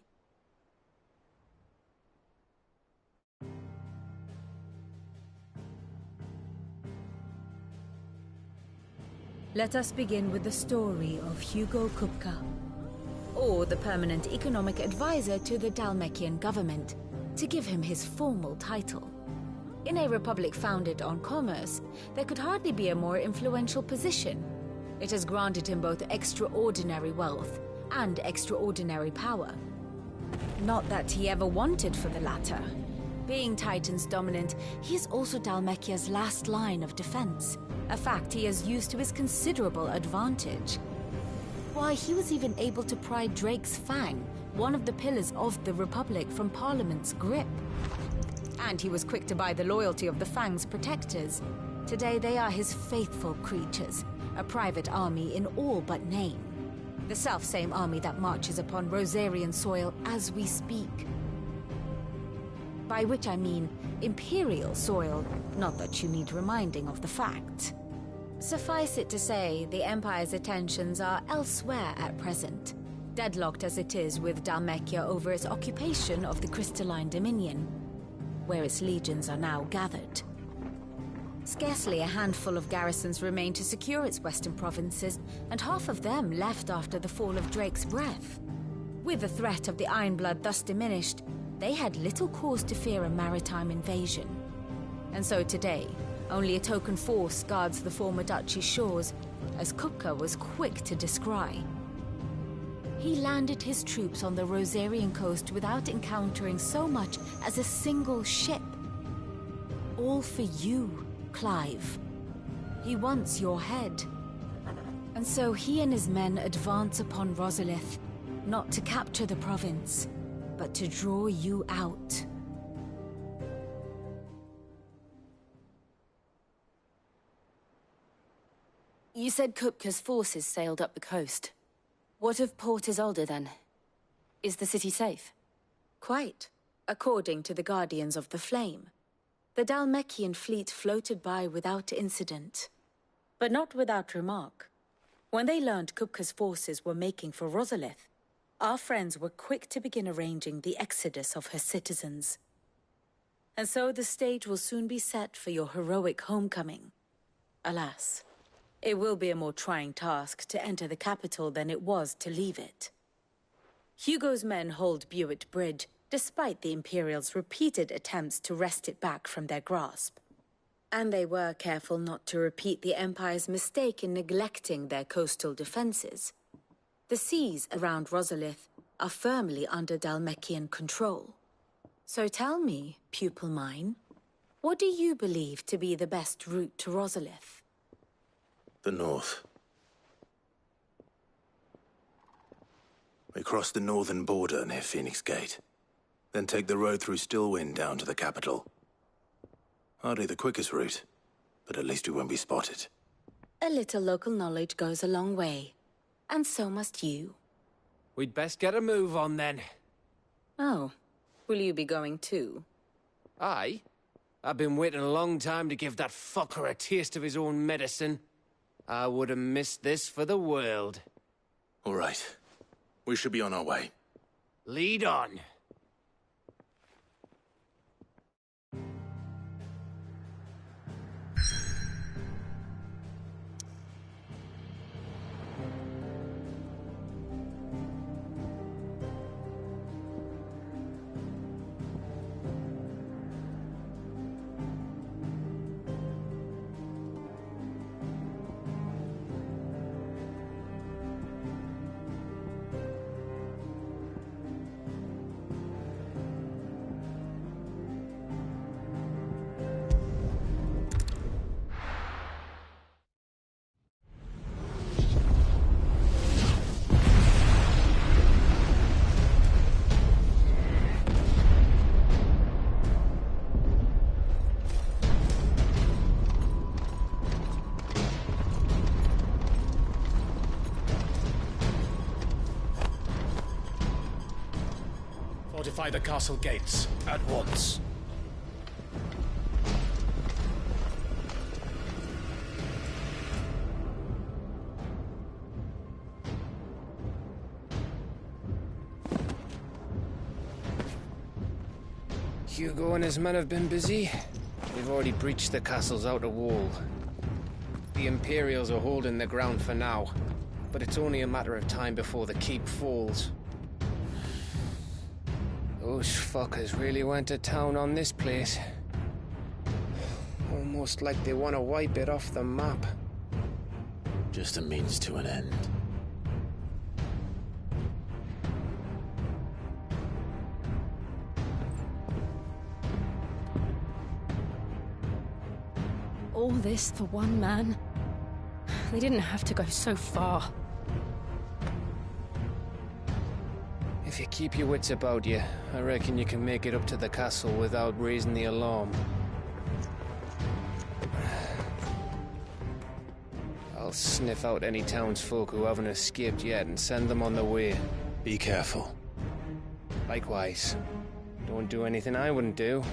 Let us begin with the story of Hugo Kupka, or the permanent economic advisor to the Dhalmekian government, to give him his formal title. In a republic founded on commerce, there could hardly be a more influential position. It has granted him both extraordinary wealth and extraordinary power. Not that he ever wanted for the latter. Being Titan's dominant, he is also Dhalmekia's last line of defense, a fact he has used to his considerable advantage. Why, he was even able to pry Drake's Fang, one of the pillars of the Republic, from Parliament's grip. And he was quick to buy the loyalty of the Fang's protectors. Today they are his faithful creatures, a private army in all but name. The self-same army that marches upon Rosarian soil as we speak. By which I mean Imperial soil, not that you need reminding of the fact. Suffice it to say, the Empire's attentions are elsewhere at present, deadlocked as it is with Dhalmekia over its occupation of the Crystalline Dominion, where its legions are now gathered. Scarcely a handful of garrisons remain to secure its western provinces, and half of them left after the fall of Drake's Breath. With the threat of the Ironblood thus diminished, they had little cause to fear a maritime invasion. And so today, only a token force guards the former duchy's shores, as Kupka was quick to descry. He landed his troops on the Rosarian coast without encountering so much as a single ship. All for you, Clive. He wants your head. And so he and his men advance upon Rosalith, not to capture the province, but to draw you out. You said Kupka's forces sailed up the coast. What of Port Isolde, then? Is the city safe? Quite, according to the Guardians of the Flame. The Dhalmekian fleet floated by without incident. But not without remark. When they learned Kupka's forces were making for Rosalith, our friends were quick to begin arranging the exodus of her citizens. And so the stage will soon be set for your heroic homecoming. Alas, it will be a more trying task to enter the capital than it was to leave it. Hugo's men hold Buet Bridge, despite the Imperials' repeated attempts to wrest it back from their grasp. And they were careful not to repeat the Empire's mistake in neglecting their coastal defenses. The seas around Rosalith are firmly under Dhalmekian control. So tell me, pupil mine, what do you believe to be the best route to Rosalith? The north. We crossed the northern border near Phoenix Gate. Then take the road through Stillwind down to the capital. Hardly the quickest route, but at least we won't be spotted. A little local knowledge goes a long way. And so must you. We'd best get a move on then. Oh. Will you be going too? Aye. I've been waiting a long time to give that fucker a taste of his own medicine. I would have missed this for the world. All right. We should be on our way. Lead on. Fortify the castle gates at once. Hugo and his men have been busy. We've already breached the castle's outer wall. The Imperials are holding the ground for now, but it's only a matter of time before the keep falls. Those fuckers really went to town on this place. Almost like they want to wipe it off the map. Just a means to an end. All this for one man? They didn't have to go so far. If you keep your wits about you, I reckon you can make it up to the castle without raising the alarm. I'll sniff out any townsfolk who haven't escaped yet and send them on their way. Be careful. Likewise. Don't do anything I wouldn't do.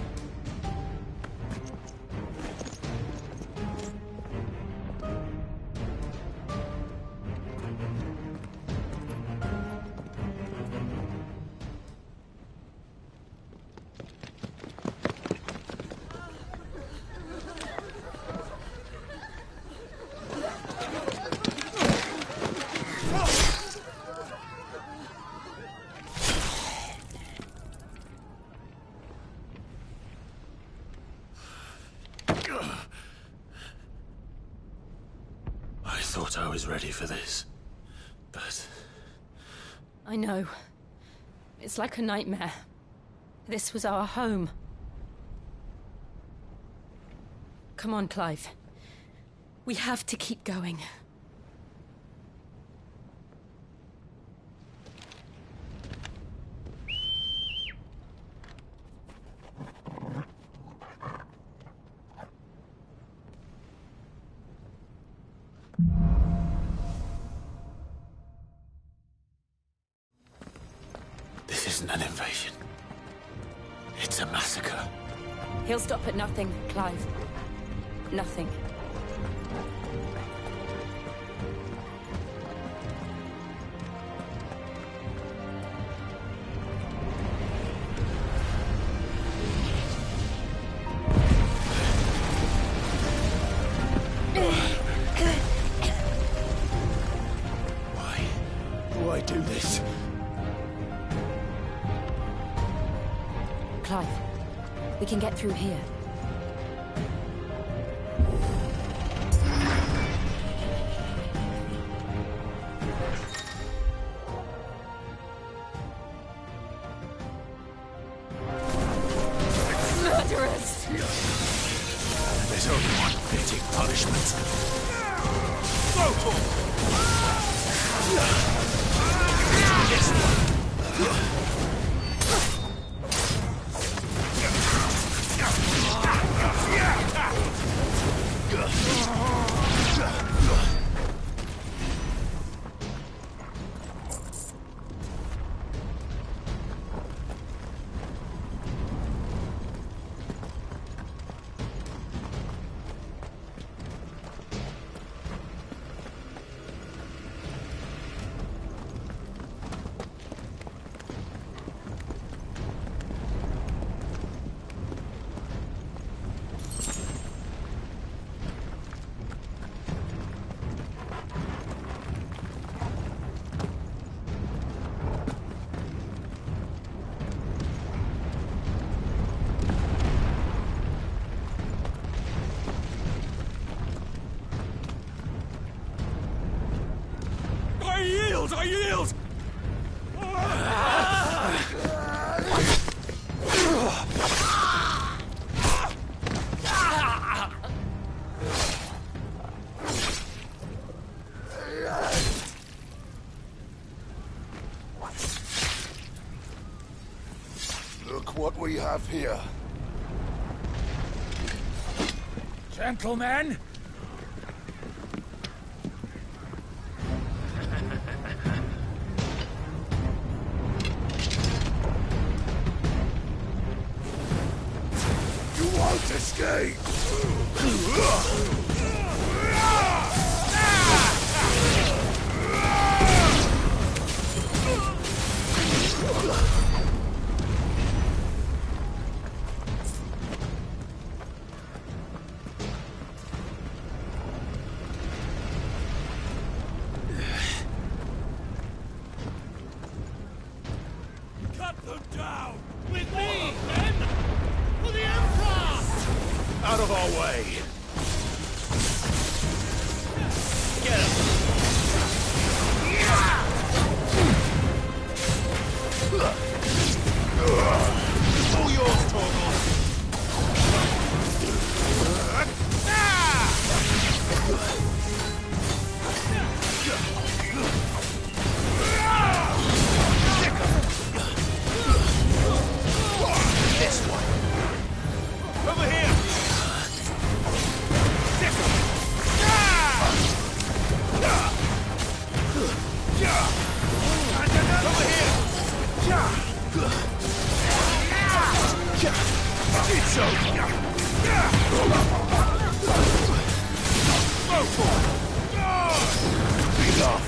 I thought I was ready for this, but... I know. It's like a nightmare. This was our home. Come on, Clive. We have to keep going. This isn't an invasion. It's a massacre. He'll stop at nothing, Clive. Nothing. Why do I do this? Clive, we can get through here. Murderers! There's only one fitting punishment. Go for it! This one. Look what we have here. Gentlemen! You won't escape! Cut them down! With me, men! For the Emperor! Out of our way! Get him! All yours, Torgal! This one! Over here! Over here! It's over! Enough!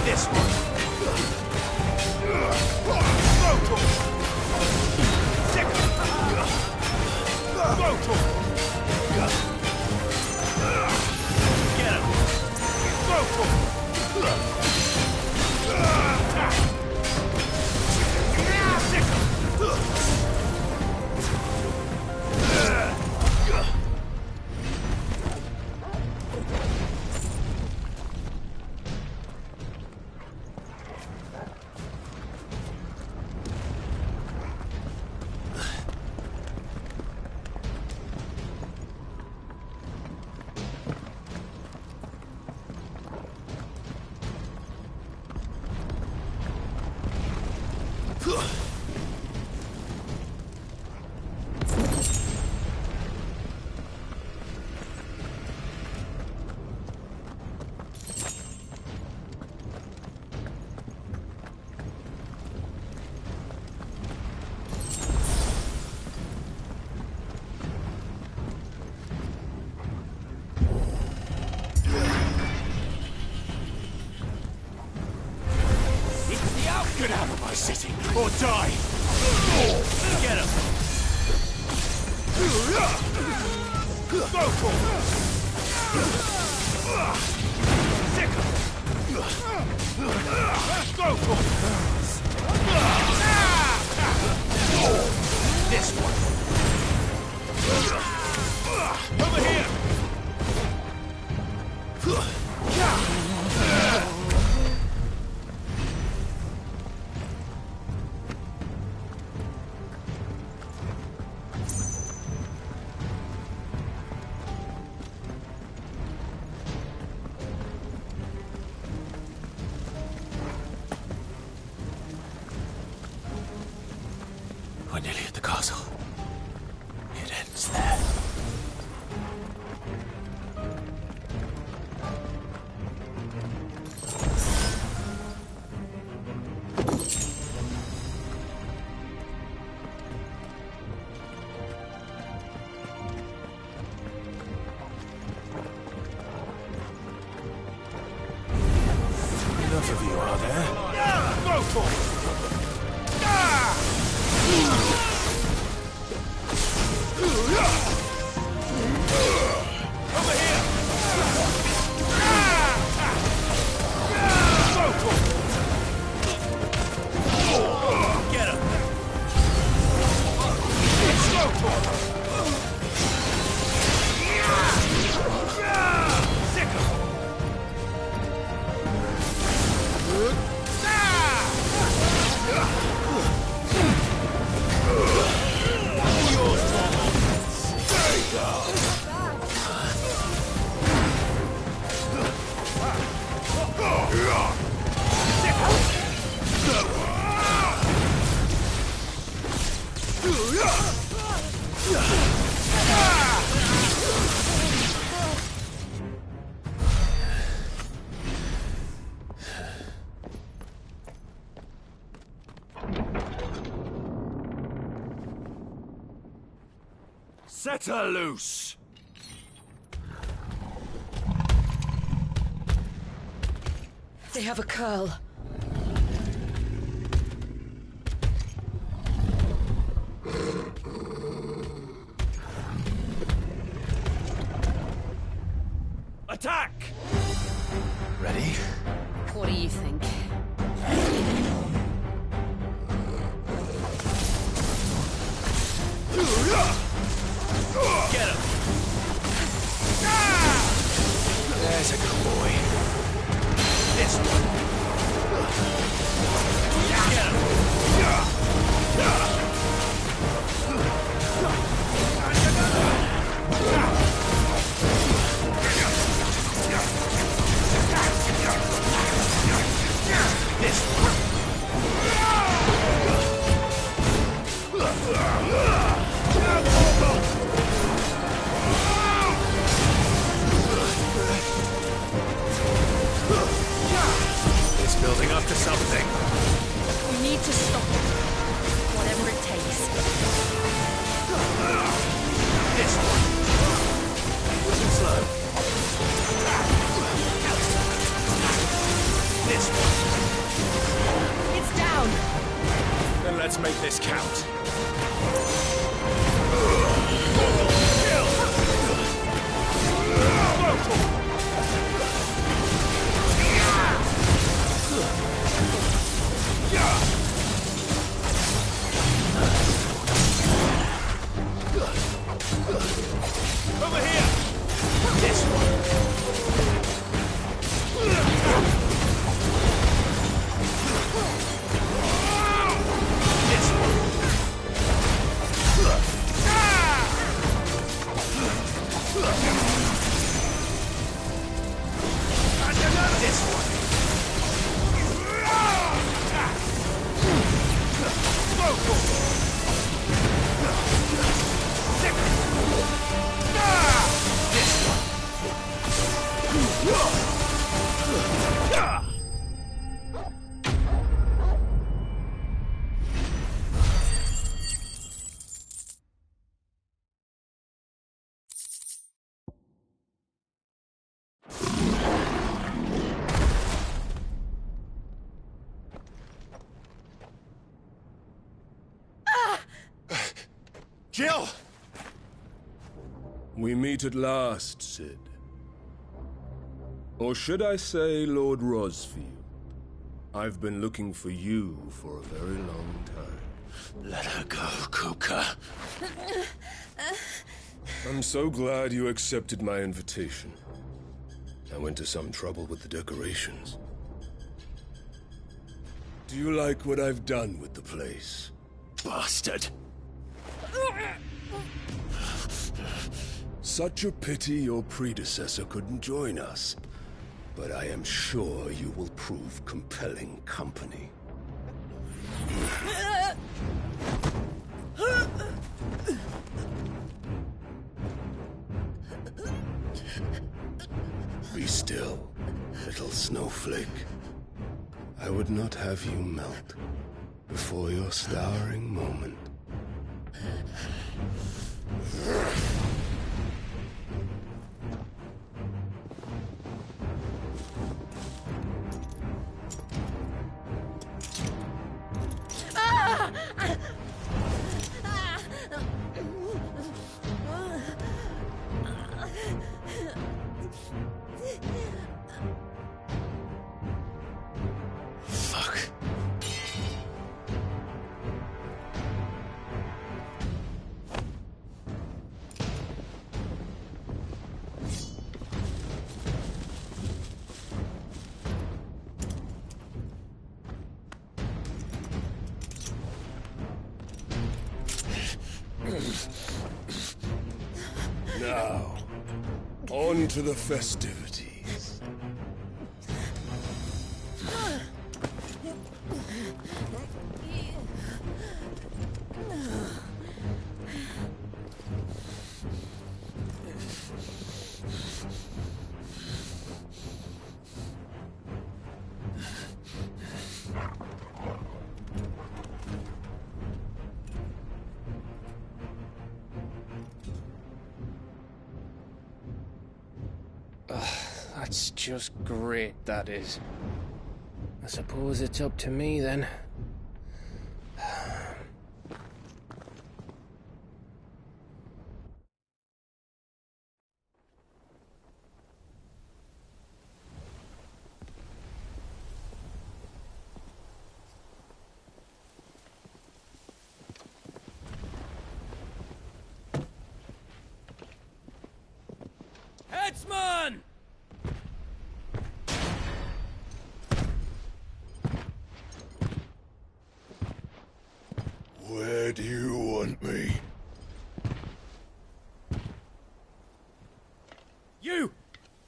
This one! Get out of my city, or die! Get him! Go for it! Sick him! Go for it! This one! Over here! We're nearly at the castle. It ends there. of you, are there? Go for it! Over here! Go for it! Get him! Go for it! Sick him! Set her loose! They have a curl. Attack! Ready? What do you think? Get him! There's a good boy. This one! Get him! This one! It's building up to something. We need to stop it. Whatever it takes. This one! Too slow. This one! It's down! Then let's make this count. Over here! This one! This one! This one! Go for it! Sick! This one! Jill! We meet at last, Cid. Or should I say, Lord Rosfield? I've been looking for you for a very long time. Let her go, Kuka. I'm so glad you accepted my invitation. I went to some trouble with the decorations. Do you like what I've done with the place? Bastard! Such a pity your predecessor couldn't join us. But I am sure you will prove compelling company. Be still, little snowflake. I would not have you melt before your starring moment. Fuck. Now, on to the festivities. That's just great, that is. I suppose it's up to me, then. Headsman! Where do you want me? You!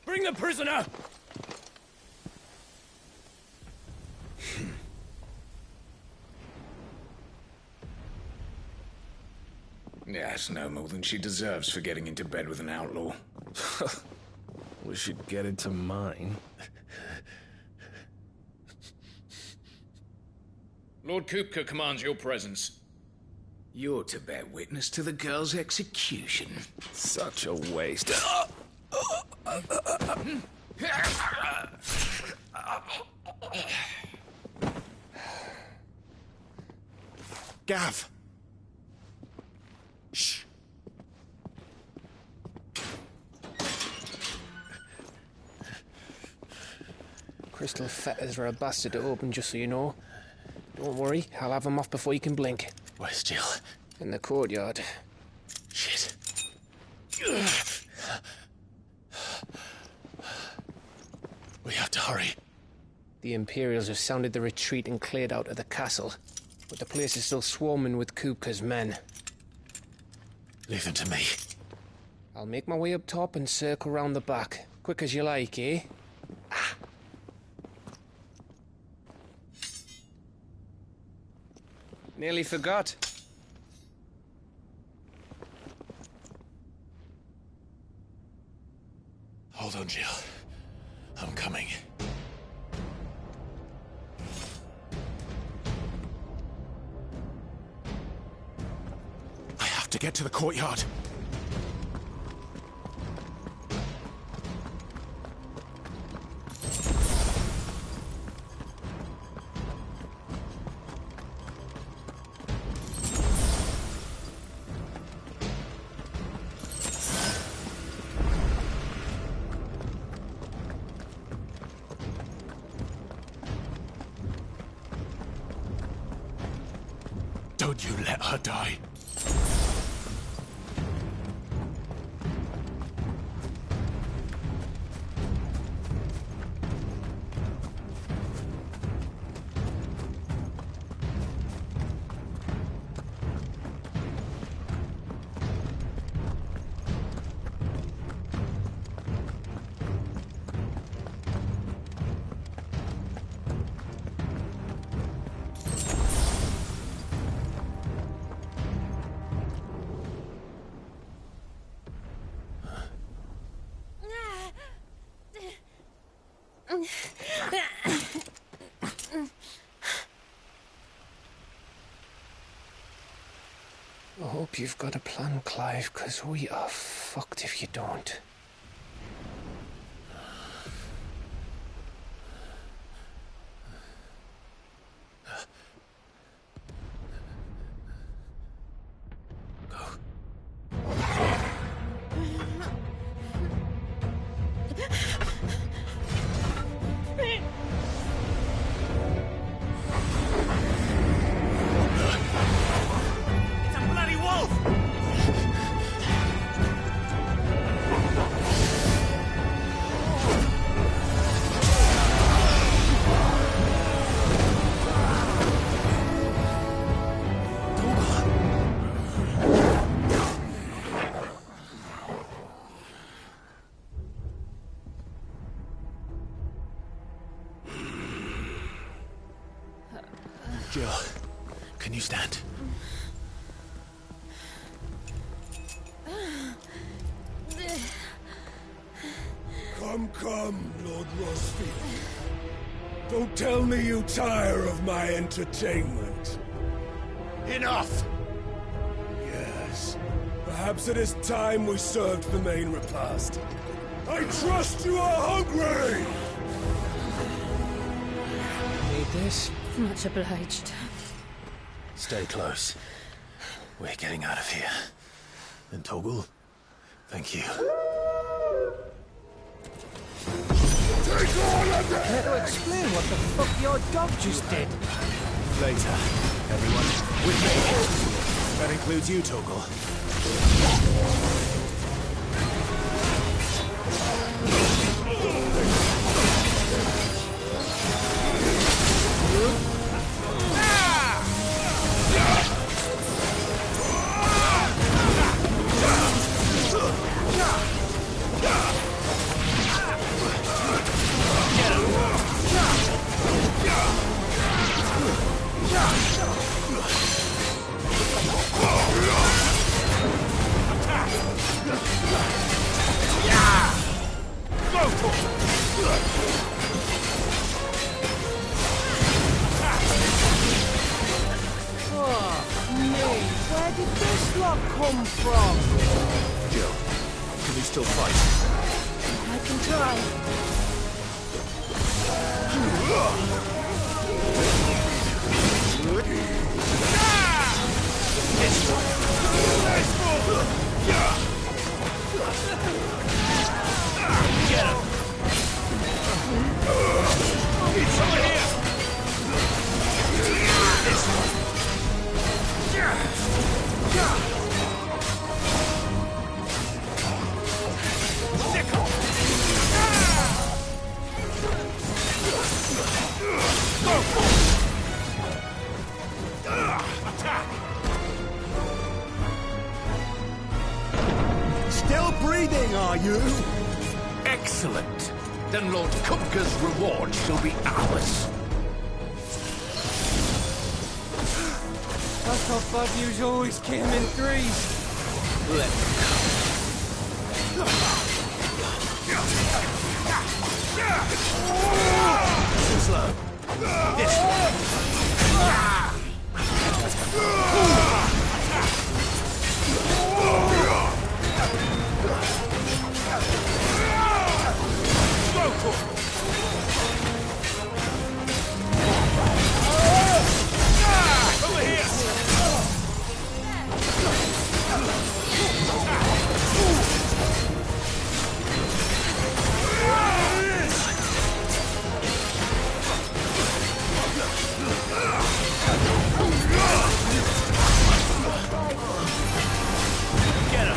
Bring the prisoner! Yes, no more than she deserves for getting into bed with an outlaw. We should get into mine. Lord Kupka commands your presence. You're to bear witness to the girl's execution. Such a waste. Gav! Shh! Crystal fetters are a bastard to open, just so you know. Don't worry, I'll have them off before you can blink. Where's Jill? In the courtyard. Shit. We have to hurry. The Imperials have sounded the retreat and cleared out of the castle, but the place is still swarming with Kupka's men. Leave them to me. I'll make my way up top and circle round the back. Quick as you like, eh? Nearly forgot. Hold on, Jill. I'm coming. I have to get to the courtyard. Don't you let her die. I hope you've got a plan, Clive, because we are fucked if you don't. It's a bloody wolf! Jill, can you stand? Come, Lord Rosfield. Don't tell me you tire of my entertainment. Enough! Yes. Perhaps it is time we served the main repast. I trust you are hungry! Need this? Much obliged. Stay close. We're getting out of here. And Torgal, thank you. Take all of them! Care to explain what the fuck your dog just did? Later, everyone. With me. That includes you, Torgal. Where did this lot come from? Jill, can you still fight? I can try. Get him! It's over here! This one! Sickle! Go! Attack! Still breathing, are you? Excellent. Then Lord Kupka's reward shall be ours. I thought bad news always came in threes. Let them come. Too slow. This way. Go for it. Over here! Get him!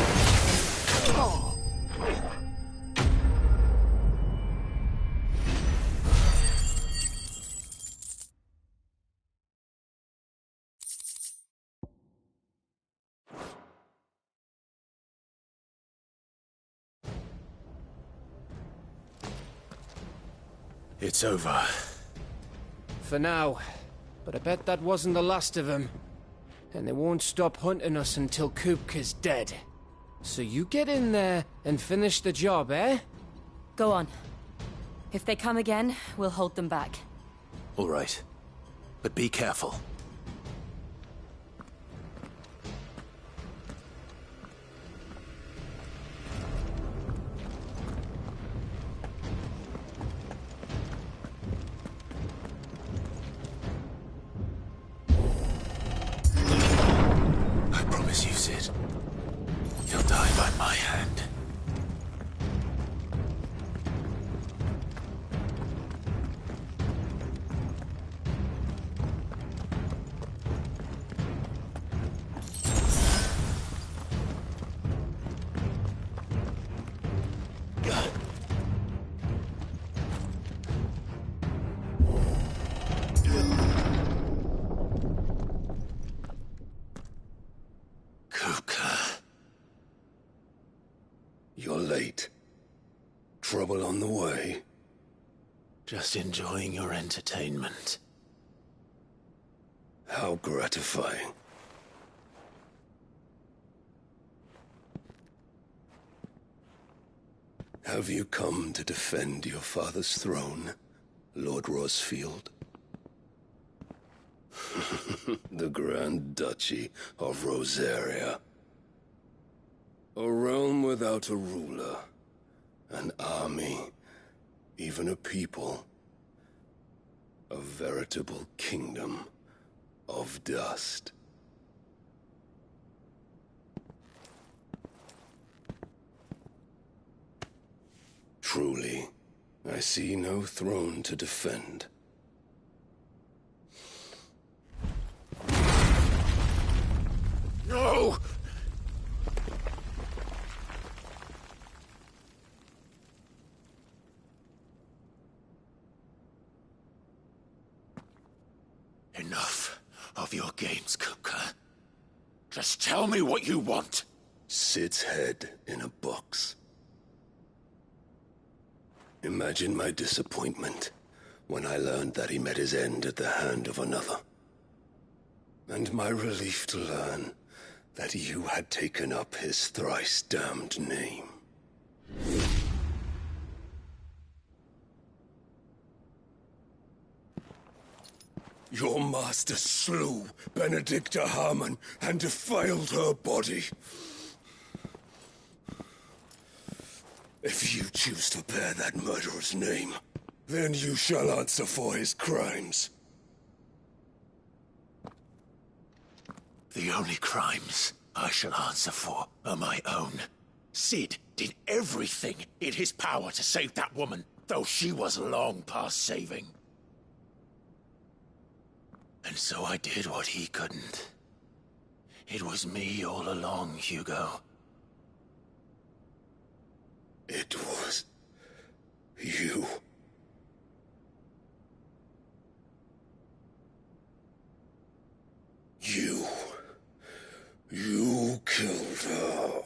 It's over. For now. But I bet that wasn't the last of them. And they won't stop hunting us until Kupka's dead. So you get in there and finish the job, eh? Go on. If they come again, we'll hold them back. All right. But be careful. I promise you, Sid. You'll die by my hand. trouble on the way? Just enjoying your entertainment. How gratifying. Have you come to defend your father's throne, Lord Rosfield? The Grand Duchy of Rosaria. A realm without a ruler, an army, even a people. A veritable kingdom of dust. Truly, I see no throne to defend. No! Enough of your games, Kupka. Just tell me what you want. Sid's head in a box. Imagine my disappointment when I learned that he met his end at the hand of another. And my relief to learn that you had taken up his thrice-damned name. Your master slew Benedicta Harmon and defiled her body. If you choose to bear that murderer's name, then you shall answer for his crimes. The only crimes I shall answer for are my own. Sid did everything in his power to save that woman, though she was long past saving. And so I did what he couldn't. It was me all along, Hugo. It was you. You killed her.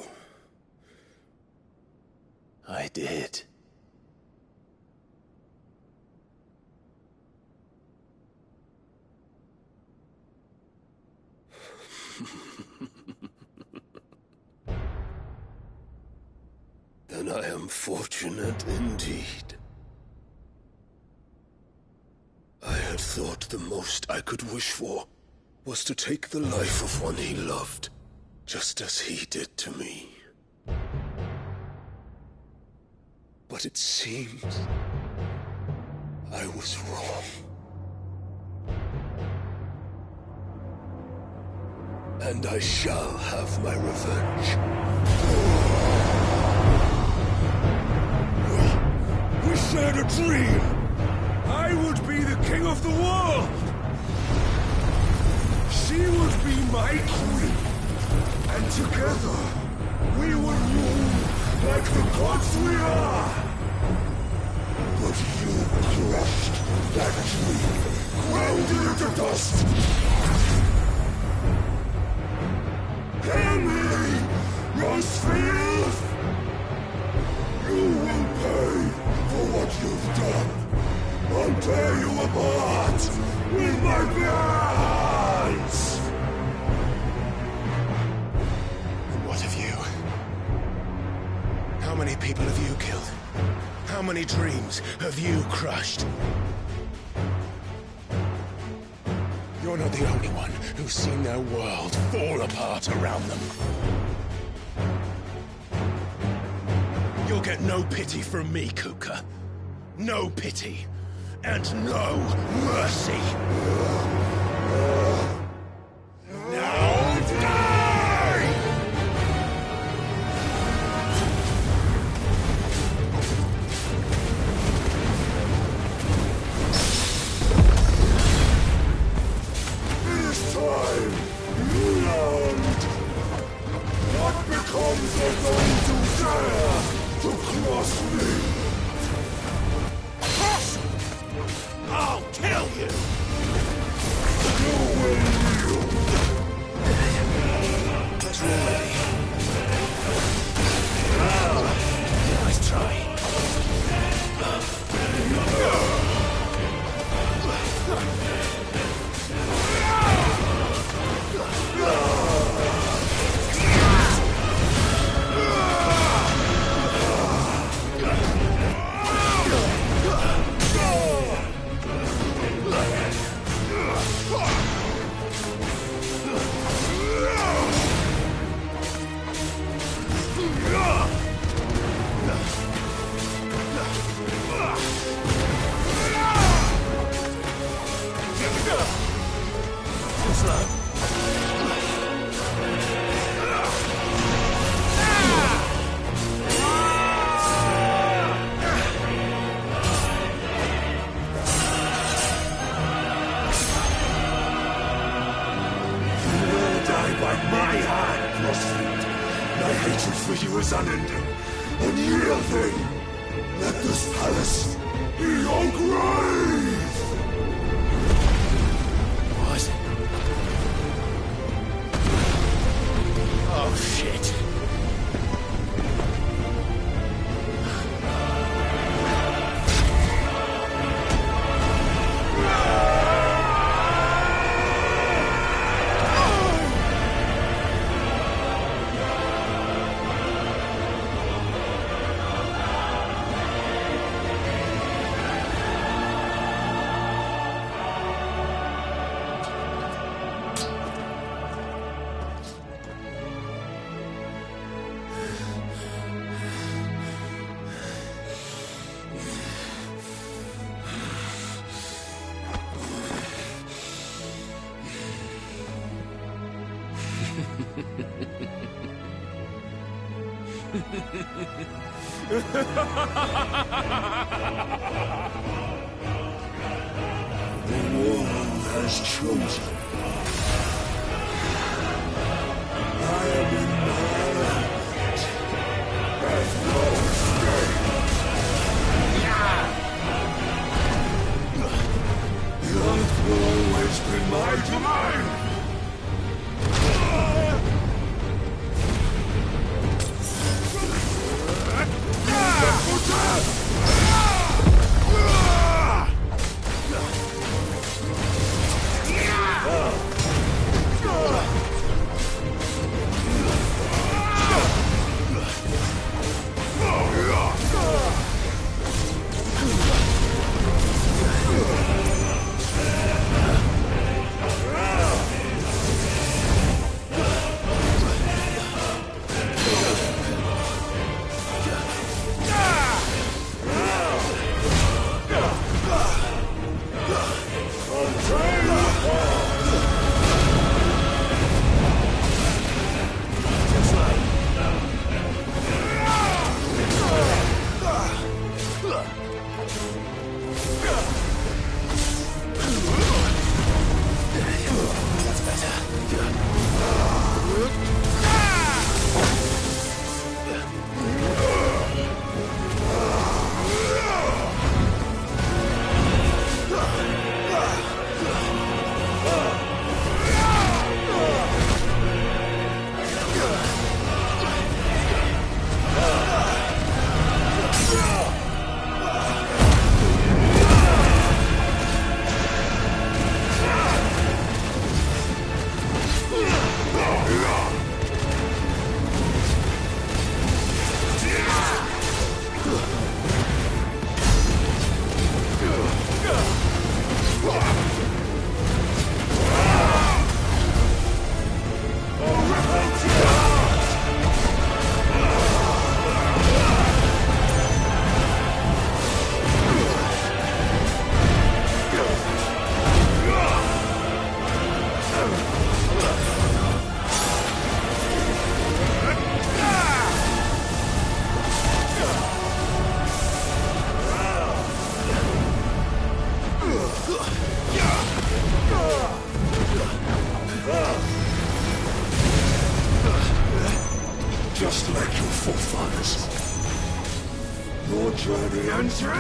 I did. Then I am fortunate indeed. I had thought the most I could wish for was to take the life of one he loved, just as he did to me. But it seems I was wrong. And I shall have my revenge. We shared a dream! I would be the king of the world! She would be my queen! And together, we would rule like the gods we are! But you crushed that dream, ground it into dust! Hear me, Rosfield! You will pay for what you've done. I'll tear you apart with my bare hands! And what of you? How many people have you killed? How many dreams have you crushed? You're not the only one who's seen their world fall apart around them. You'll get no pity from me, Kupka. No pity. And no mercy. Now die! It is time you learned what becomes of those who dare to cross me. I'll kill you! You will Let this palace be your grave! What? Oh, shit. The world has chosen. I am in my element. There's no escape. The earth will always be my domain. Just like your forefathers. Your journey ends here!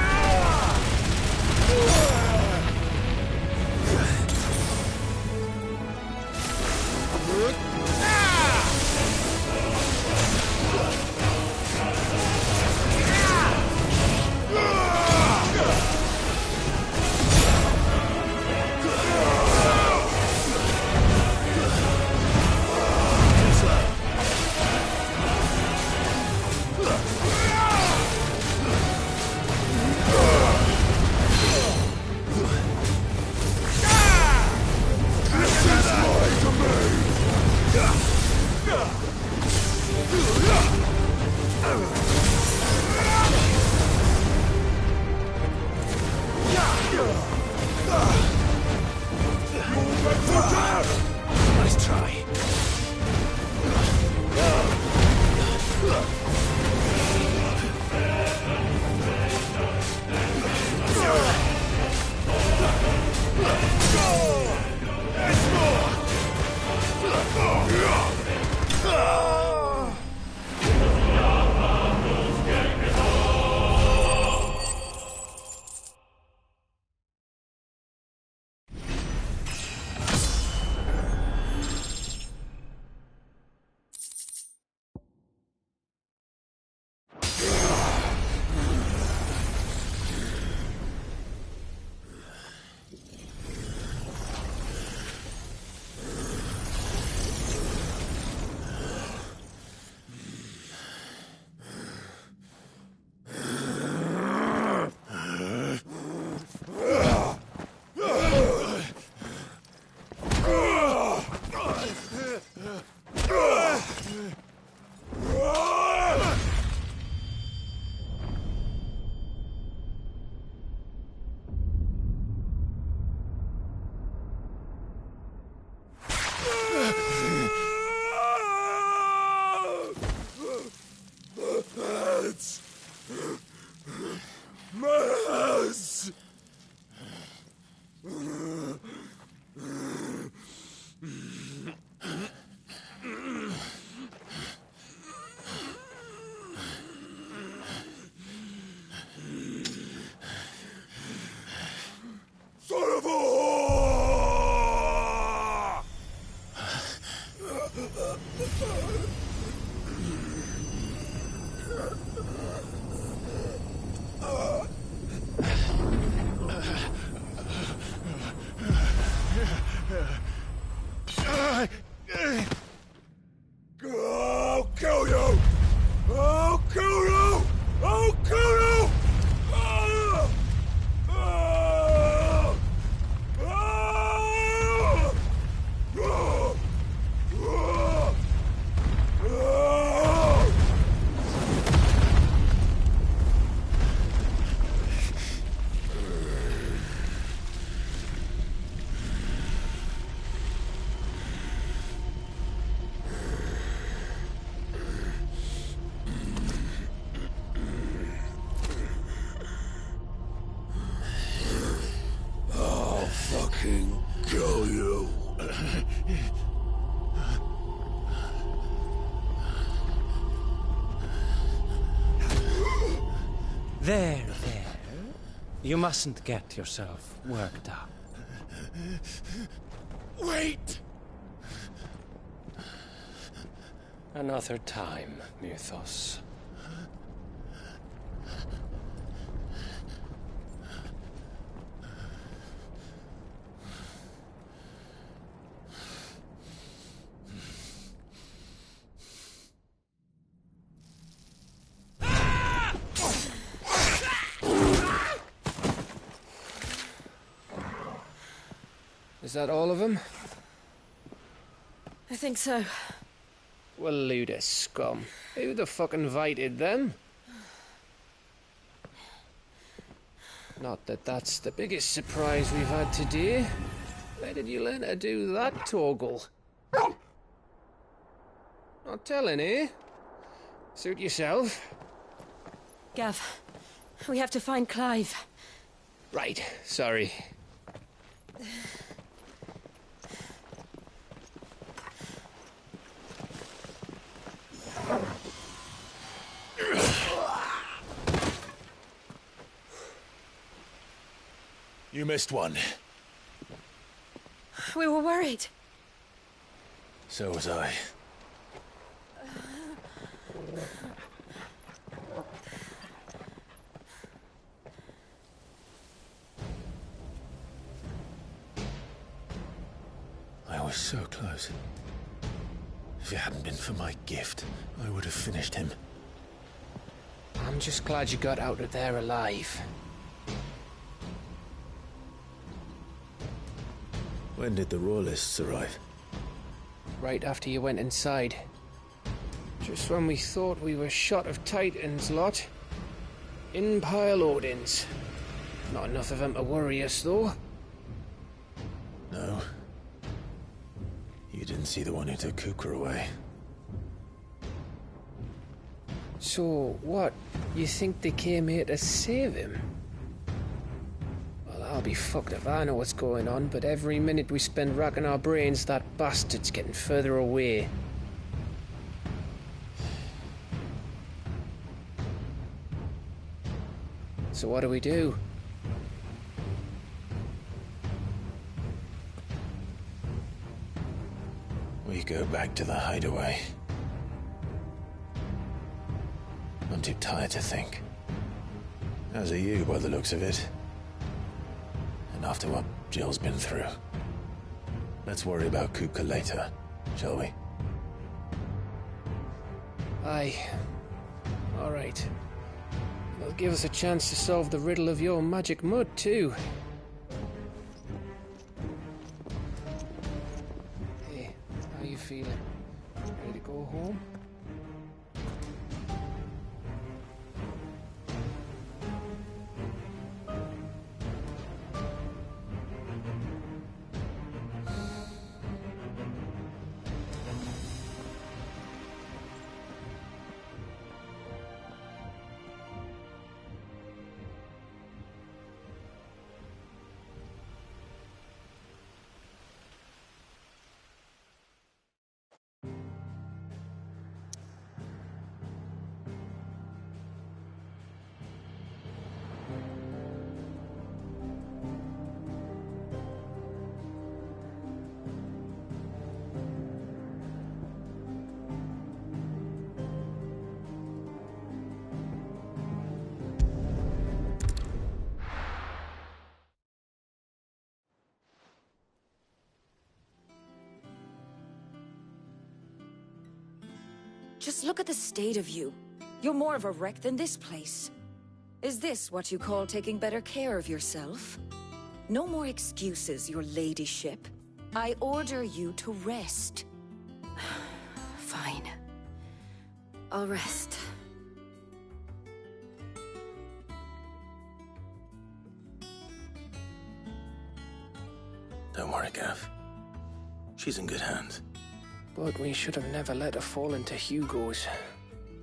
My house! Son of a whore! I'll kill you! I'll kill you! I'll kill you! Ah! Ah! Ah! Ah! Ah! Ah! I'll fucking kill you. There. You mustn't get yourself worked up. Wait! Another time, Mythos. Is that all of them? I think so. Well, load of scum. Who the fuck invited them? Not that that's the biggest surprise we've had today. Where did you learn to do that, Torgal? Not telling, eh? Suit yourself. Gav, we have to find Clive. Right, sorry. You missed one. We were worried. So was I. I was so close. If it hadn't been for my gift, I would have finished him. I'm just glad you got out of there alive. When did the Royalists arrive? Right after you went inside. Just when we thought we were shot of Titans, lot. In pile Odins. Not enough of them to worry us, though. No. You didn't see the one who took Kukra away. So, what? You think they came here to save him? Well, I'll be fucked if I know what's going on, but every minute we spend racking our brains, that bastard's getting further away. So what do we do? We go back to the hideaway. I'm too tired to think. As are you, by the looks of it. And after what Jill's been through. Let's worry about Kupka later, shall we? Aye. All right. It'll give us a chance to solve the riddle of your magic mud, too. Hey, how you feeling? Ready to go home? Just look at the state of you. You're more of a wreck than this place. Is this what you call taking better care of yourself? No more excuses, your ladyship. I order you to rest. Fine. I'll rest. Don't worry, Gav. She's in good hands. But we should have never let her fall into Hugo's.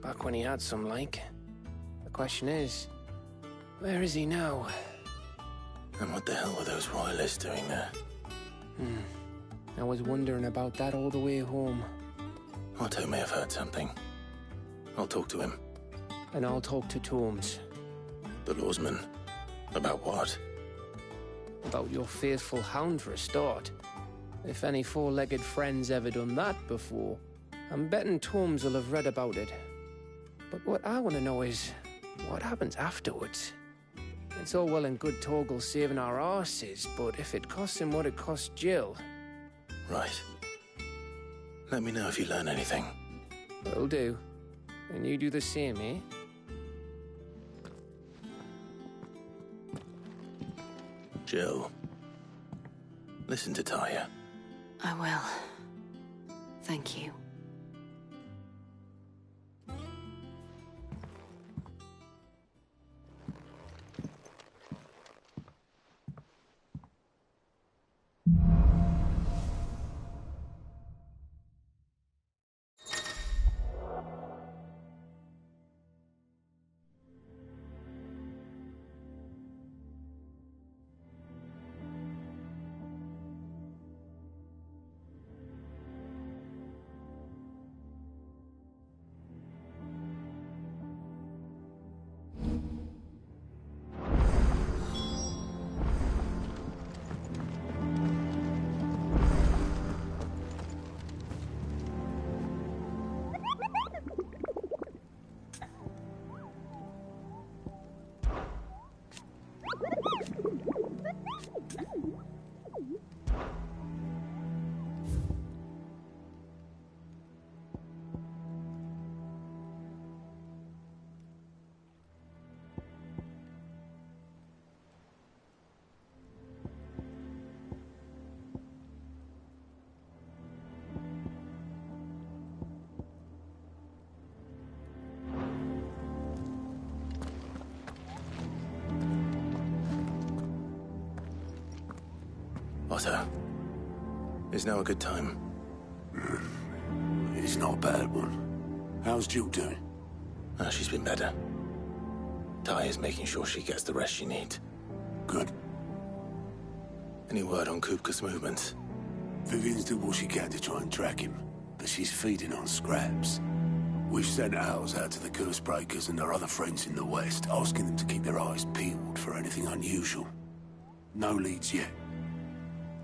Back when he had some like. The question is, where is he now? And what the hell were those royalists doing there? I was wondering about that all the way home. Otto may have heard something. I'll talk to him. And I'll talk to Torms. The lawsman. About what? About your faithful hound for a start. If any four-legged friend's ever done that before, I'm betting Torms will have read about it. But what I want to know is, what happens afterwards? It's all well and good Torgal saving our arses, but if it costs him what it cost Jill... Right. Let me know if you learn anything. Will do. And you do the same, eh? Jill. Listen to Taya. I will. Thank you. Otto. Is now a good time? It's not a bad one. How's Jill doing? She's been better. Taya's making sure she gets the rest she needs. Good. Any word on Kupka's movements? Vivian's did what she can to try and track him, but she's feeding on scraps. We've sent ours out to the Cursebreakers and our other friends in the West, asking them to keep their eyes peeled for anything unusual. No leads yet,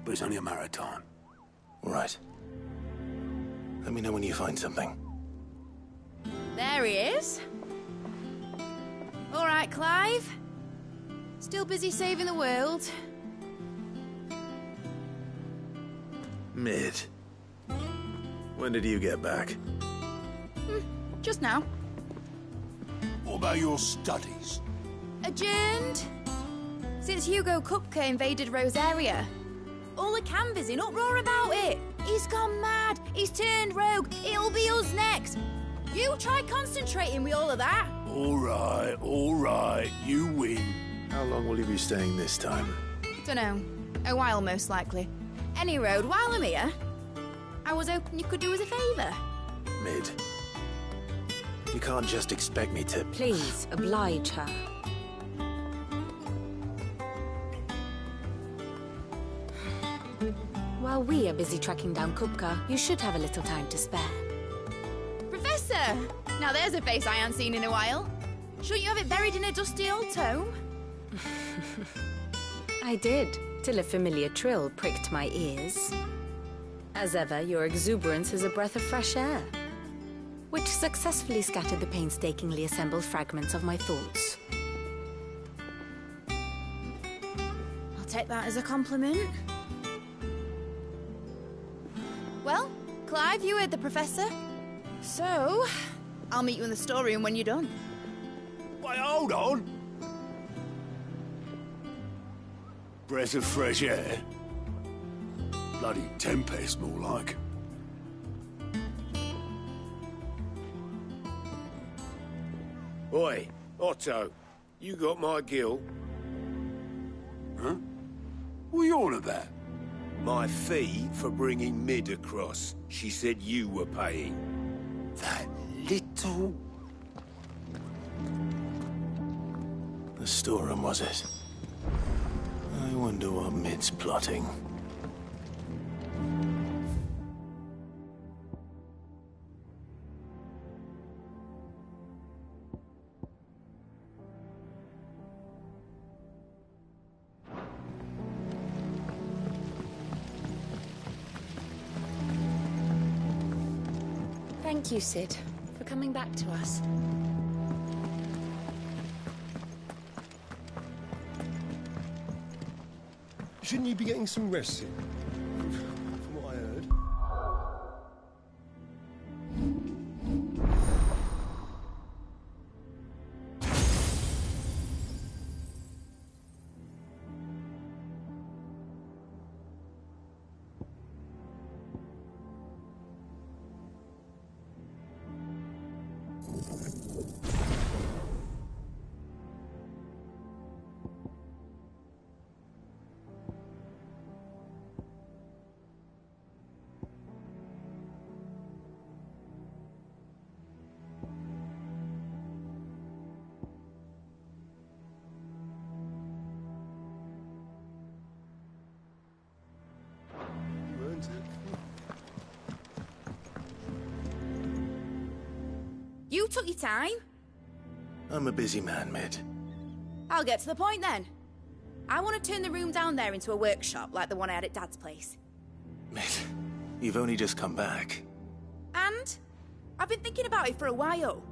but it's only a matter of time. All right. Let me know when you find something. There he is. All right, Clive. Still busy saving the world. Mid. When did you get back? Just now. What about your studies? Adjourned. Since Hugo Kupka invaded Rosaria. All the Canva's in uproar about it. He's gone mad. He's turned rogue. It'll be us next. You try concentrating with all of that. All right. You win. How long will you be staying this time? Dunno. A while, most likely. Any road, while I'm here, I was hoping you could do us a favour. Mid. You can't just expect me to... Please, oblige her. While we are busy tracking down Kupka, you should have a little time to spare. Professor! Now there's a face I haven't seen in a while. Shouldn't you have it buried in a dusty old tome? I did, till a familiar trill pricked my ears. As ever, your exuberance is a breath of fresh air, which successfully scattered the painstakingly assembled fragments of my thoughts. I'll take that as a compliment. Well, Clive, you heard the Professor. So, I'll meet you in the storeroom when you're done. Wait, hold on! Breath of fresh air? Bloody tempest, more like. Oi, Otto, you got my gill? Huh? What are you on about? My fee for bringing Mid across. She said you were paying. That little... The storeroom, was it? I wonder what Mid's plotting. Thank you, Cid, for coming back to us. Shouldn't you be getting some rest soon? From what I heard. You took your time. I'm a busy man, Mid. I'll get to the point then. I want to turn the room down there into a workshop like the one I had at Dad's place. Mid, you've only just come back. And I've been thinking about it for a while.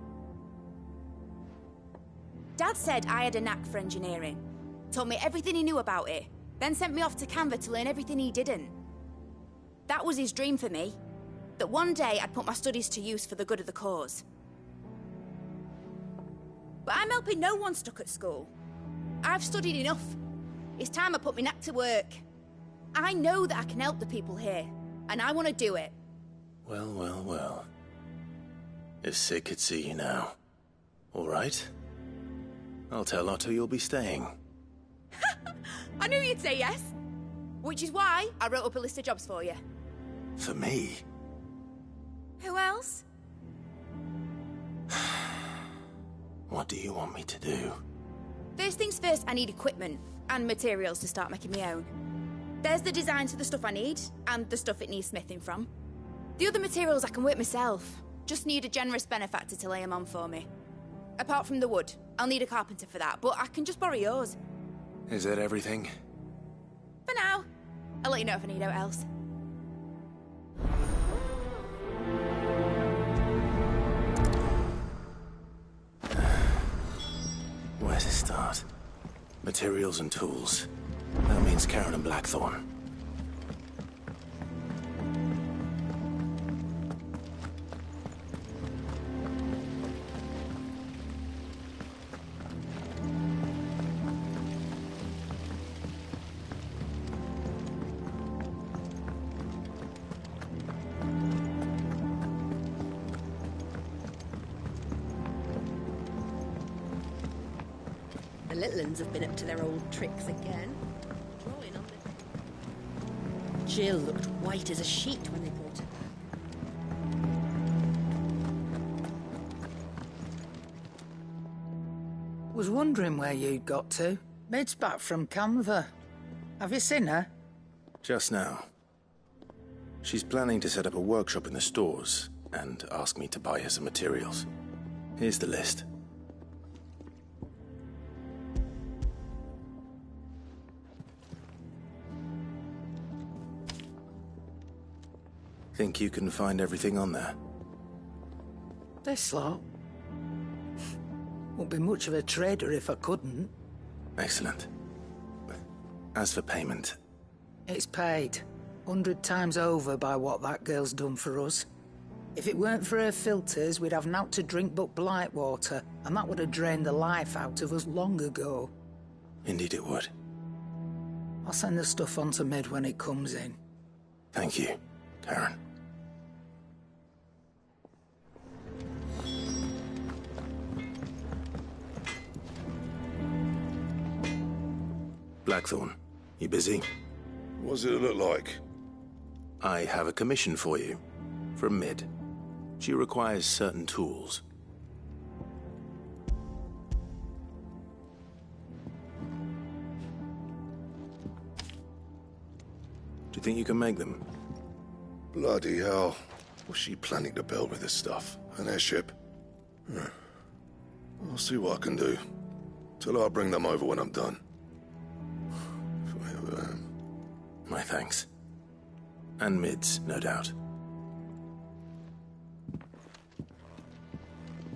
Dad said I had a knack for engineering. Told me everything he knew about it. Then sent me off to Canva to learn everything he didn't. That was his dream for me. That one day I'd put my studies to use for the good of the cause. But I'm helping no one stuck at school. I've studied enough. It's time I put my knack to work. I know that I can help the people here, and I want to do it. Well, well, well. If Cid could see you now. All right. I'll tell Otto you'll be staying. I knew you'd say yes. Which is why I wrote up a list of jobs for you. For me? Who else? What do you want me to do? First things first, I need equipment and materials to start making my own. There's the designs for the stuff I need, and the stuff it needs smithing from. The other materials I can work myself. Just need a generous benefactor to lay them on for me. Apart from the wood, I'll need a carpenter for that, but I can just borrow yours. Is that everything? For now. I'll let you know if I need out else. Where to start? Materials and tools. That means Karen and Blackthorn. The little uns have been up to their old tricks again. Jill looked white as a sheet when they brought her. Was wondering where you'd got to. Mid's back from Canva. Have you seen her? Just now. She's planning to set up a workshop in the stores and ask me to buy her some materials. Here's the list. Think you can find everything on there? This lot. Won't be much of a trader if I couldn't. Excellent. As for payment... It's paid. 100 times over by what that girl's done for us. If it weren't for her filters, we'd have naught to drink but blight water, and that would have drained the life out of us long ago. Indeed it would. I'll send the stuff on to Mid when it comes in. Thank you, Karen. Blackthorn, you busy? What does it look like? I have a commission for you. From Mid. She requires certain tools. Do you think you can make them? Bloody hell. What's she planning to build with this stuff? An airship? I'll see what I can do. Tell her I'll bring them over when I'm done. If I ever am. My thanks. And Mid's, no doubt.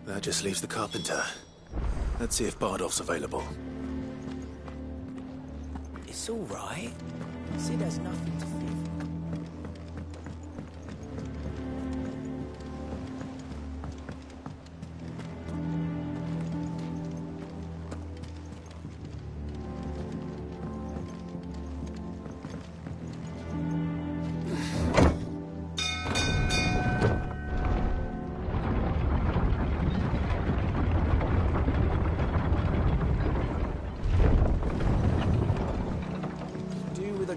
That just leaves the carpenter. Let's see if Bardolph's available. It's all right. Sid has nothing to fear.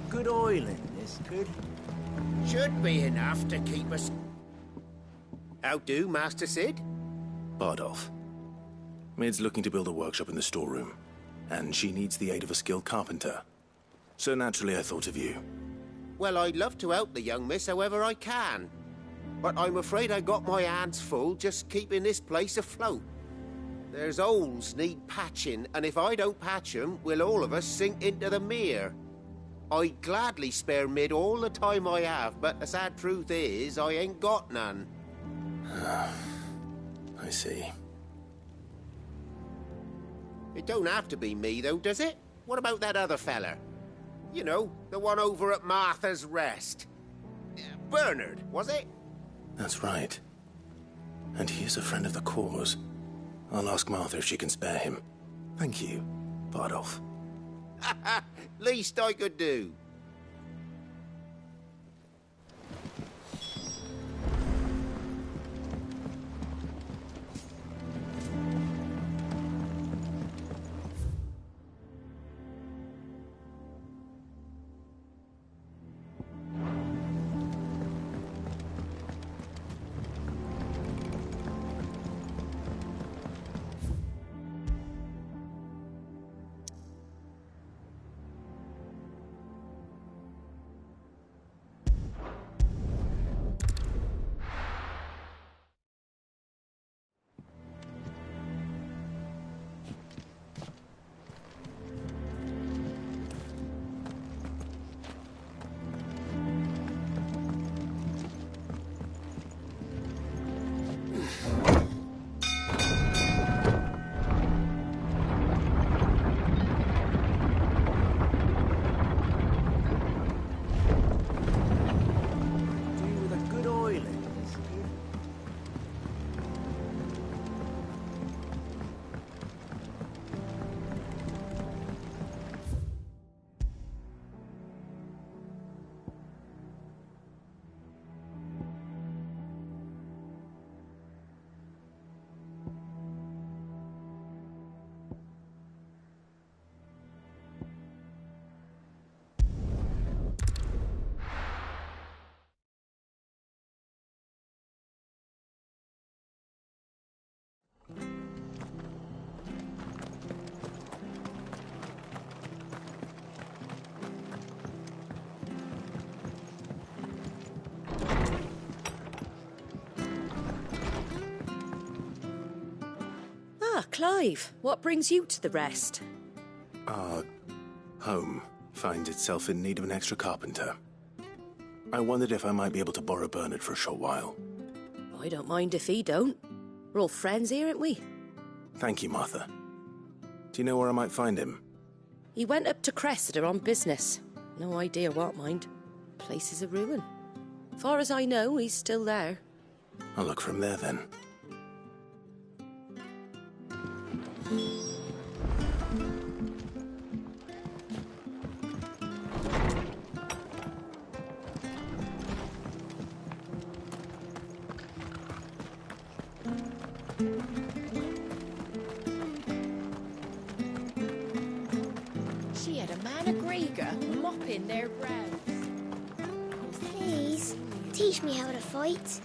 Good oil in this, could? Should be enough to keep us... How do, Master Sid? Bardolph. Mid's looking to build a workshop in the storeroom, and she needs the aid of a skilled carpenter. So naturally I thought of you. Well, I'd love to help the young miss however I can. But I'm afraid I got my hands full just keeping this place afloat. There's holes need patching, and if I don't patch them, we'll all of us sink into the mere. I'd gladly spare Mid all the time I have, but the sad truth is, I ain't got none. I see. It don't have to be me, though, does it? What about that other fella? You know, the one over at Martha's Rest. Bernard, was it? That's right. And he is a friend of the cause. I'll ask Martha if she can spare him. Thank you, Bardolph. Least I could do. Ah, Clive, what brings you to the Rest? Our home finds itself in need of an extra carpenter. I wondered if I might be able to borrow Bernard for a short while. I don't mind if he don't. We're all friends here, aren't we? Thank you, Martha. Do you know where I might find him? He went up to Cressida on business. No idea what, mind. Place is a ruin. Far as I know, he's still there. I'll look from there then. She had a man of Gregor mopping their grounds. Please, teach me how to fight.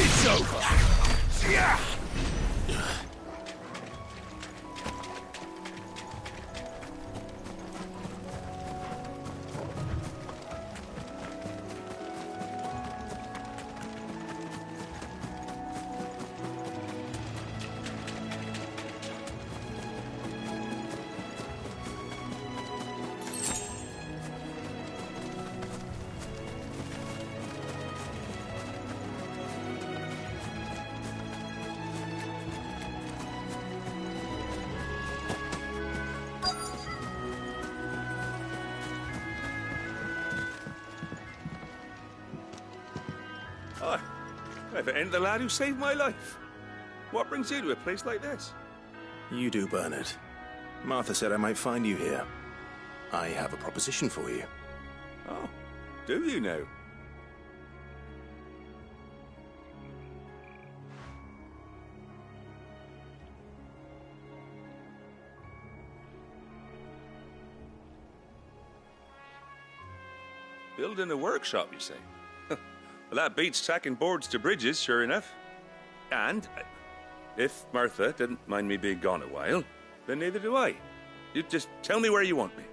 It's over. Yeah. Hi. If it ain't the lad who saved my life. What brings you to a place like this? You do, Bernard. Martha said I might find you here. I have a proposition for you. Oh, do you now? Building a workshop, you say? Well, that beats tacking boards to bridges, sure enough. And if Martha didn't mind me being gone a while, then neither do I. You just tell me where you want me.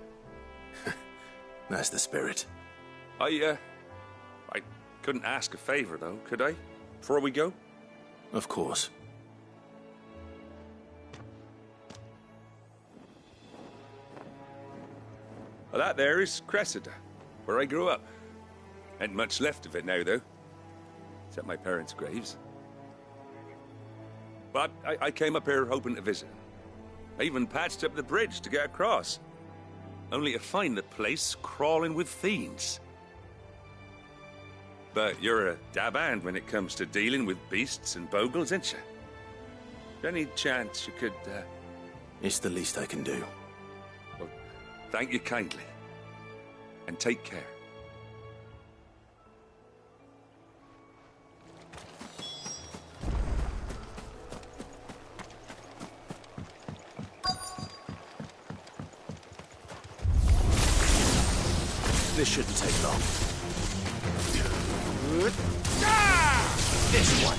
That's the spirit. I couldn't ask a favor, though, could I? Before we go? Of course. Well, that there is Cressida, where I grew up. Ain't much left of it now, though. Except my parents' graves. But I came up here hoping to visit. I even patched up the bridge to get across. Only to find the place crawling with fiends. But you're a dab hand when it comes to dealing with beasts and bogles, ain't you? Any chance you could, It's the least I can do. Well, thank you kindly. And take care. This shouldn't take long. This one.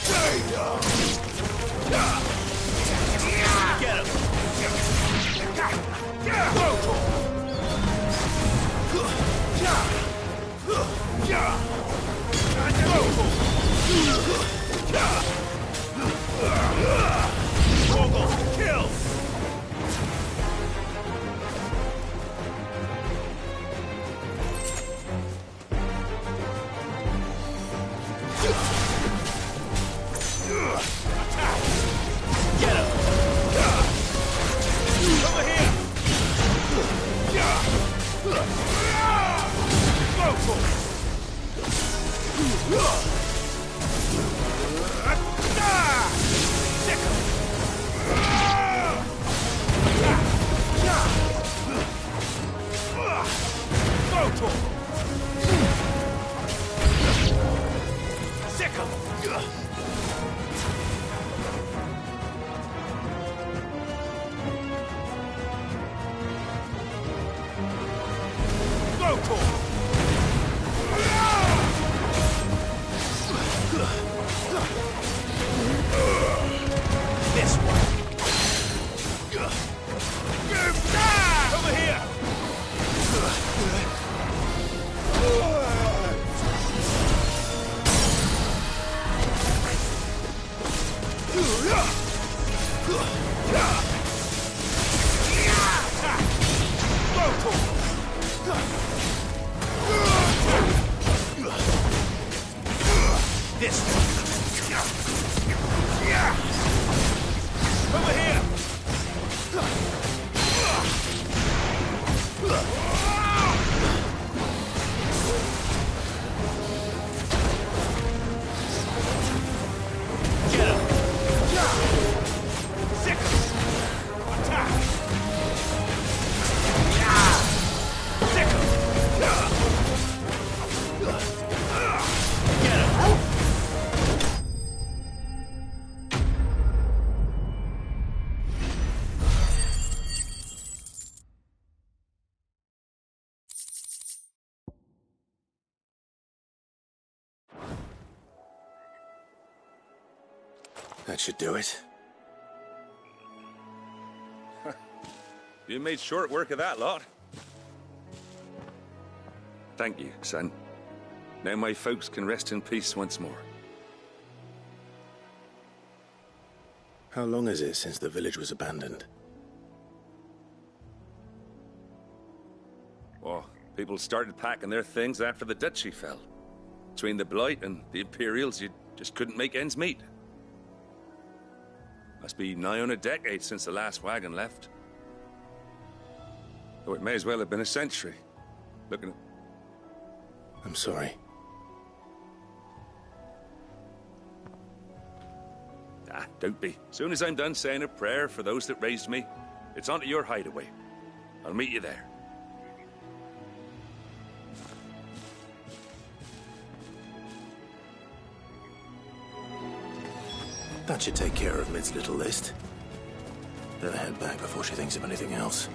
Stay down. Get him. Vogel, kill! This way. Over here! This way. Over here! Get him! Sickles! Attack! Sickles! Get him! That should do it. You made short work of that lot. Thank you, son. Now my folks can rest in peace once more. How long is it since the village was abandoned? Oh, people started packing their things after the duchy fell. Between the Blight and the Imperials, you just couldn't make ends meet. Must be nigh on a decade since the last wagon left. Though it may as well have been a century. Looking at... I'm sorry. Ah, don't be. Soon as I'm done saying a prayer for those that raised me, it's on to your hideaway. I'll meet you there. That should take care of Mid's little list. Better head back before she thinks of anything else.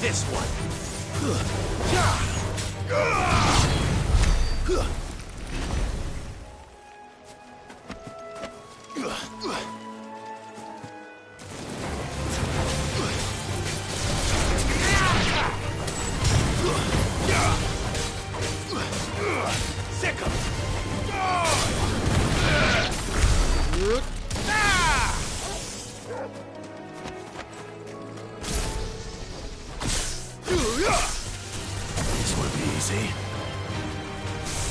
This one. Sick of This won't be easy.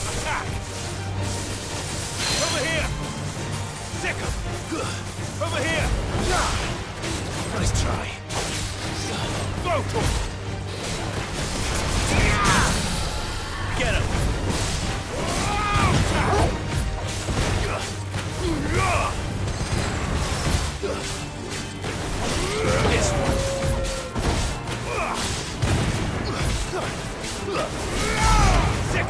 Attack! Over here! Sick of over here! Nice try. Go for it! Get him! This one. Sick.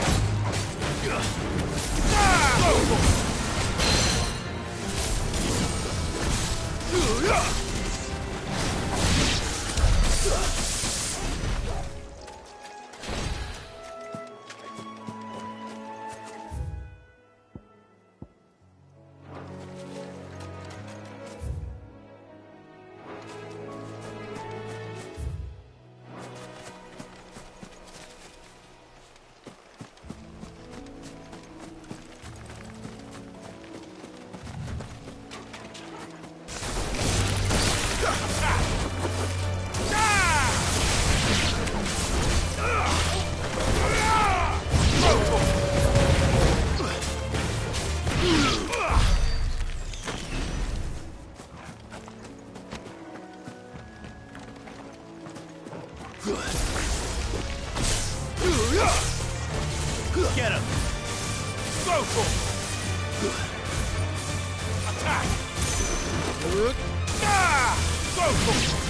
Get him! Go for it! Attack! Go for it!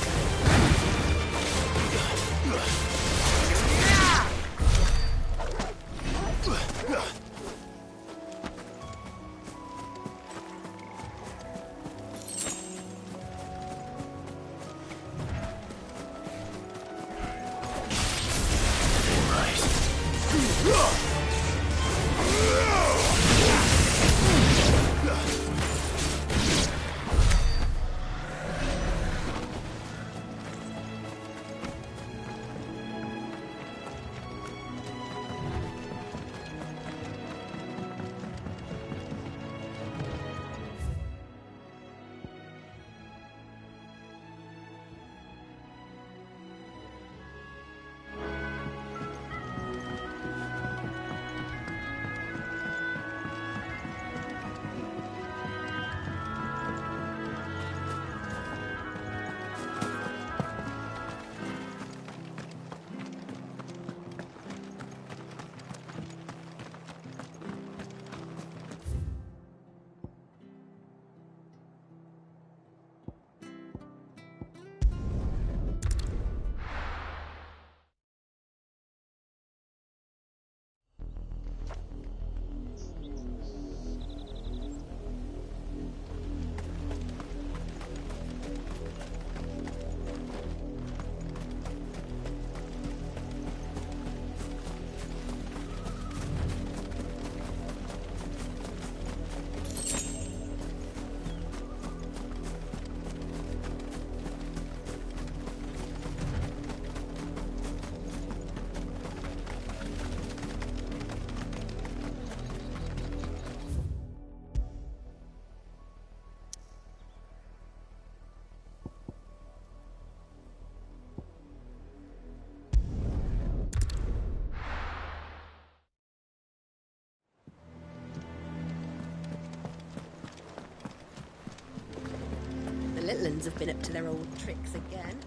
Litlins have been up to their old tricks again.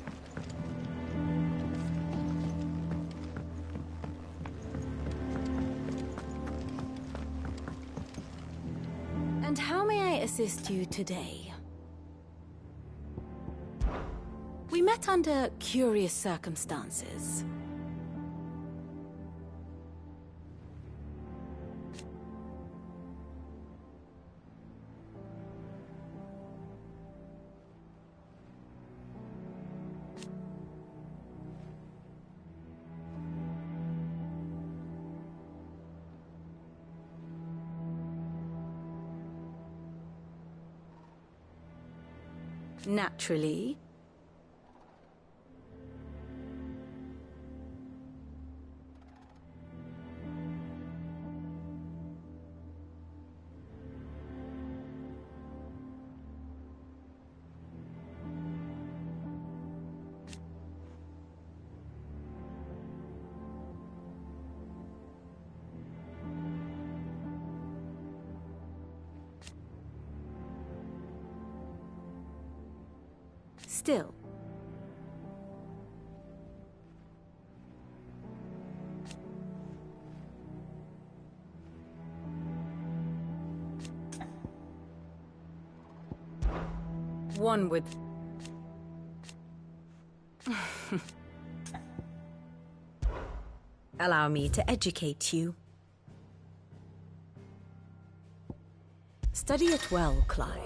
And how may I assist you today? We met under curious circumstances. Naturally. Still. One would... Allow me to educate you. Study it well, Clive.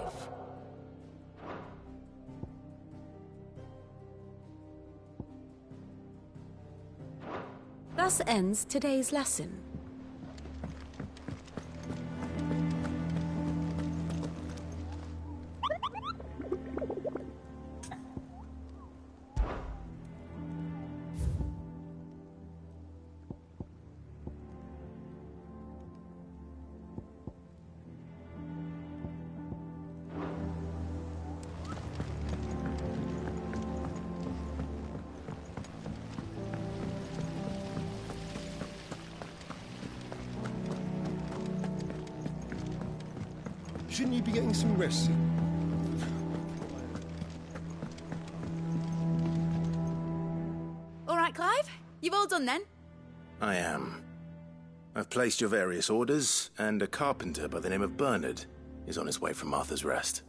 Thus ends today's lesson. Shouldn't you be getting some rest? All right, Clive. You've all done then? I am. I've placed your various orders, and a carpenter by the name of Bernard is on his way from Martha's Rest.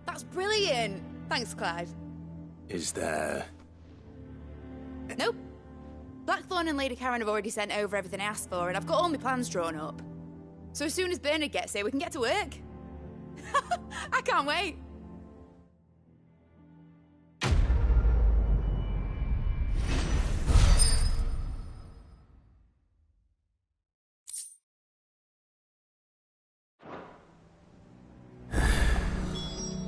That's brilliant. Thanks, Clive. Is there... Nope. Blackthorn and Lady Karen have already sent over everything I asked for, and I've got all my plans drawn up. So as soon as Bernard gets here, we can get to work. I can't wait.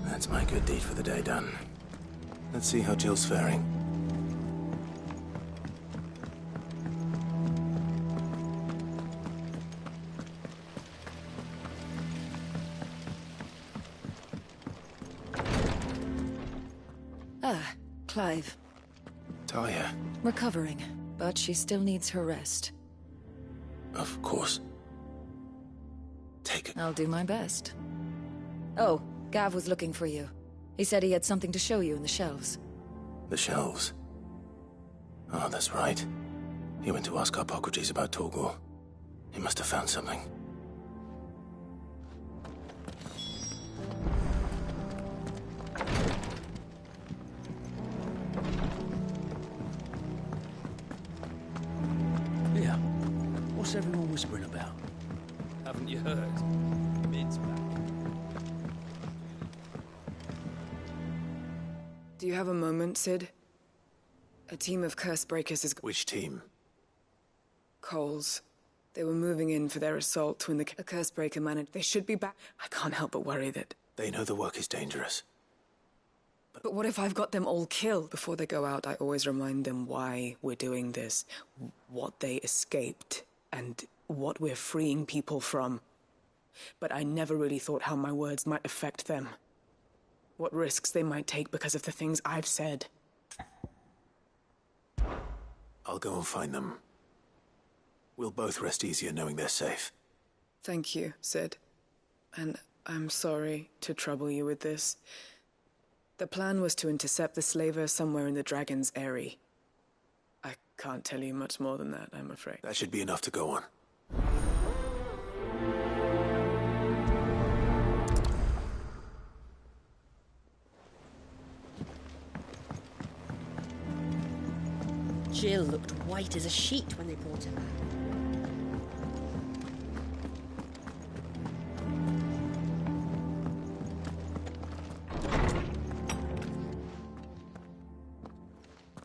That's my good deed for the day done. Let's see how Jill's faring. Clive. Talia. Recovering, but she still needs her rest. Of course. Take it. I'll do my best. Oh, Gav was looking for you. He said he had something to show you in the shelves. The shelves? Oh, that's right. He went to ask Harpocrates about Torgor. He must have found something. Yeah. What's everyone whispering about? Haven't you heard? Mid's back. Do you have a moment, Sid? A team of Cursebreakers is... Which team? Coles. They were moving in for their assault when the Cursebreaker managed... They should be back. I can't help but worry that... They know the work is dangerous. But what if I've got them all killed? Before they go out, I always remind them why we're doing this, what they escaped, and what we're freeing people from. But I never really thought how my words might affect them. What risks they might take because of the things I've said. I'll go and find them. We'll both rest easier knowing they're safe. Thank you, Sid. And I'm sorry to trouble you with this. The plan was to intercept the slaver somewhere in the Dragon's Eyrie. I can't tell you much more than that, I'm afraid. That should be enough to go on. Jill looked white as a sheet when they brought her back.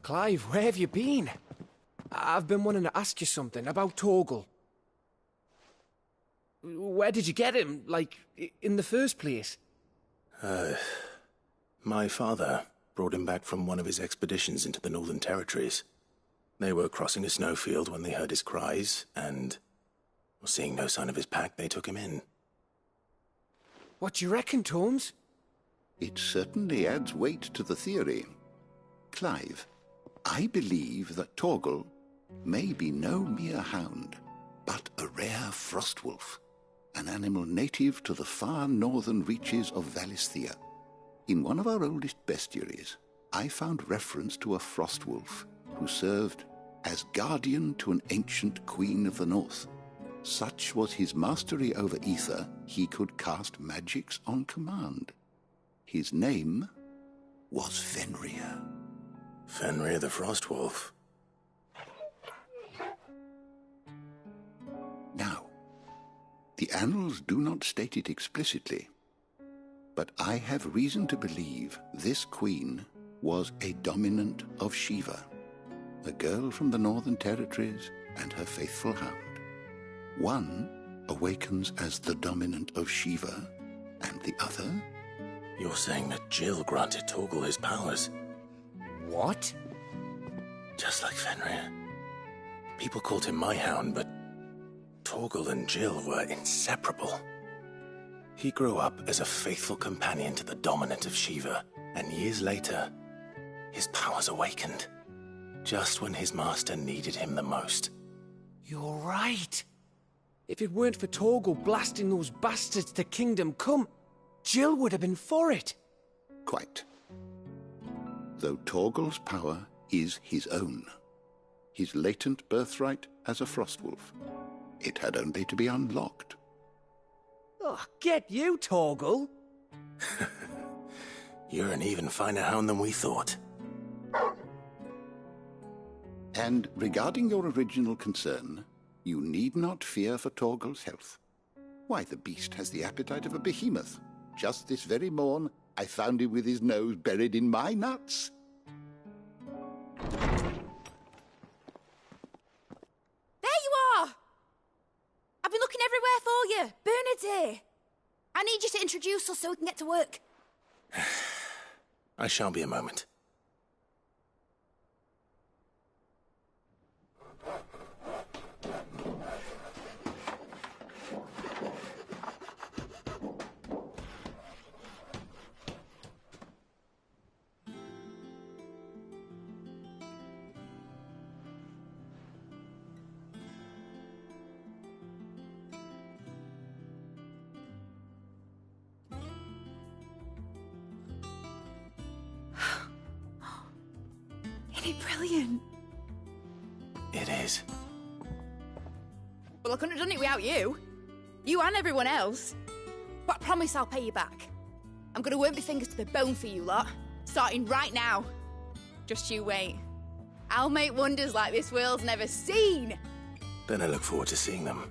Clive, where have you been? I've been wanting to ask you something about Torgal. Where did you get him, like, in the first place? My father brought him back from one of his expeditions into the Northern Territories. They were crossing a snowfield when they heard his cries, and, seeing no sign of his pack, they took him in. What do you reckon, Tomes? It certainly adds weight to the theory. Clive, I believe that Torgal may be no mere hound, but a rare frostwolf, an animal native to the far northern reaches of Valisthea. In one of our oldest bestiaries, I found reference to a frostwolf who served as guardian to an ancient queen of the north. Such was his mastery over ether, he could cast magics on command. His name was Fenrir. Fenrir the Frostwolf. Now, the annals do not state it explicitly, but I have reason to believe this queen was a dominant of Shiva, a girl from the Northern Territories and her faithful hound. One awakens as the dominant of Shiva, and the other... You're saying that Jill granted Torgal his powers? What? Just like Fenrir. People called him my hound, but Torgal and Jill were inseparable. He grew up as a faithful companion to the dominant of Shiva, and years later, his powers awakened. Just when his master needed him the most. You're right. If it weren't for Torgal blasting those bastards to Kingdom Come, Jill would have been for it. Quite. Though Torgal's power is his own, his latent birthright as a Frostwolf, it had only to be unlocked. Oh, get you, Torgal! You're an even finer hound than we thought. And regarding your original concern, you need not fear for Torgal's health. Why, the beast has the appetite of a behemoth. Just this very morn, I found him with his nose buried in my nuts. There you are! I've been looking everywhere for you. Bernard's here. I need you to introduce us so we can get to work. I shall be a moment. Isn't it brilliant? It is. Well, I couldn't have done it without you. You and everyone else. But I promise I'll pay you back. I'm gonna work my fingers to the bone for you lot, starting right now. Just you wait. I'll make wonders like this world's never seen. Then I look forward to seeing them.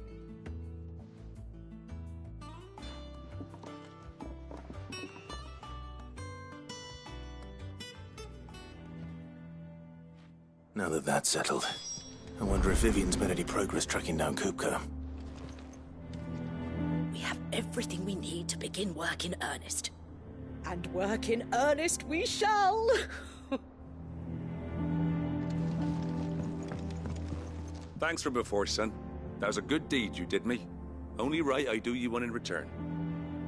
Now that that's settled, I wonder if Vivian's made any progress tracking down Kupka. We have everything we need to begin work in earnest. And work in earnest we shall! Thanks for before, son. That was a good deed you did me. Only right I do you one in return.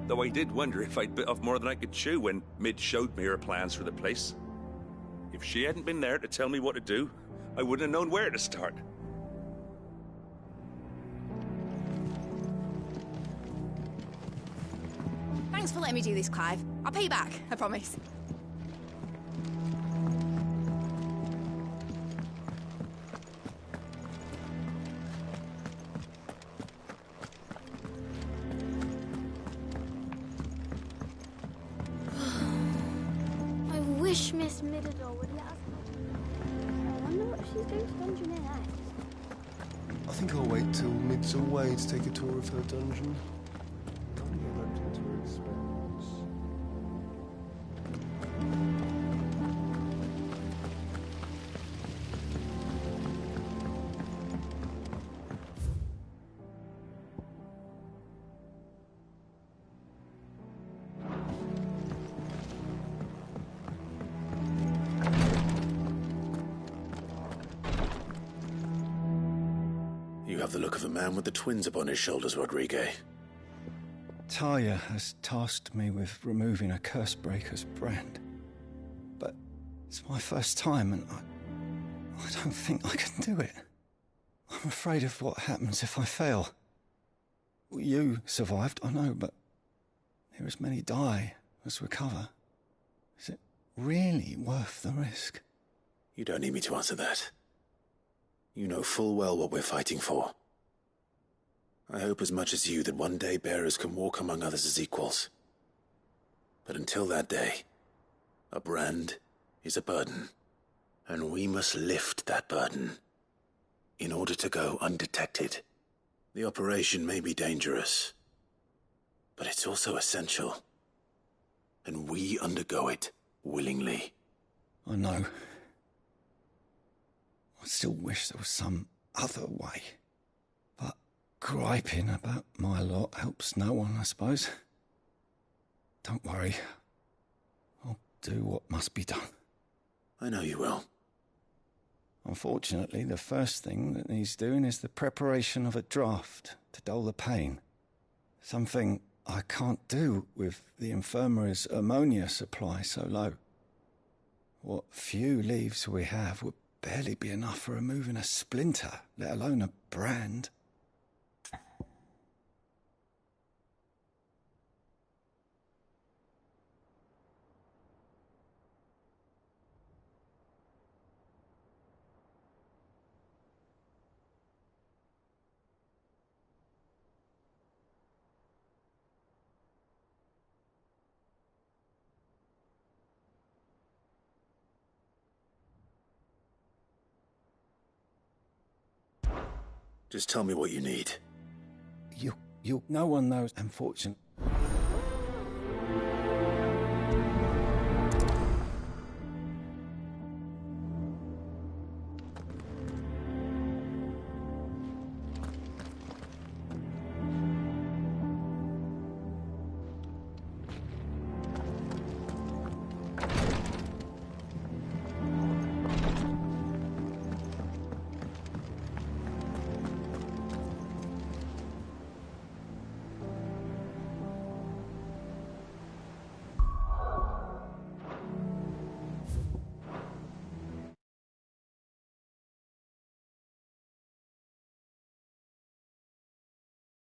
Though I did wonder if I'd bit off more than I could chew when Mid showed me her plans for the place. If she hadn't been there to tell me what to do, I wouldn't have known where to start. Thanks for letting me do this, Clive. I'll pay you back, I promise. near the door would let us. I wonder what she's doing to Dungeon next. I think I'll wait till Mid's away to take a tour of her dungeon. Can't get roped into her experiments. You have the look of a man with the twins upon his shoulders, Rodrigue. Talia has tasked me with removing a Cursebreaker's brand. But it's my first time and I don't think I can do it. I'm afraid of what happens if I fail. You survived, I know, but there as many die as recover. Is it really worth the risk? You don't need me to answer that. You know full well what we're fighting for. I hope as much as you that one day bearers can walk among others as equals. But until that day, a brand is a burden, and we must lift that burden in order to go undetected. The operation may be dangerous, but it's also essential, and we undergo it willingly. I know. I still wish there was some other way. But griping about my lot helps no one, I suppose. Don't worry. I'll do what must be done. I know you will. Unfortunately, the first thing that needs doing is the preparation of a draft to dull the pain. Something I can't do with the infirmary's ammonia supply so low. What few leaves we have would barely be enough for removing a splinter, let alone a brand. Just tell me what you need. No one knows, unfortunately.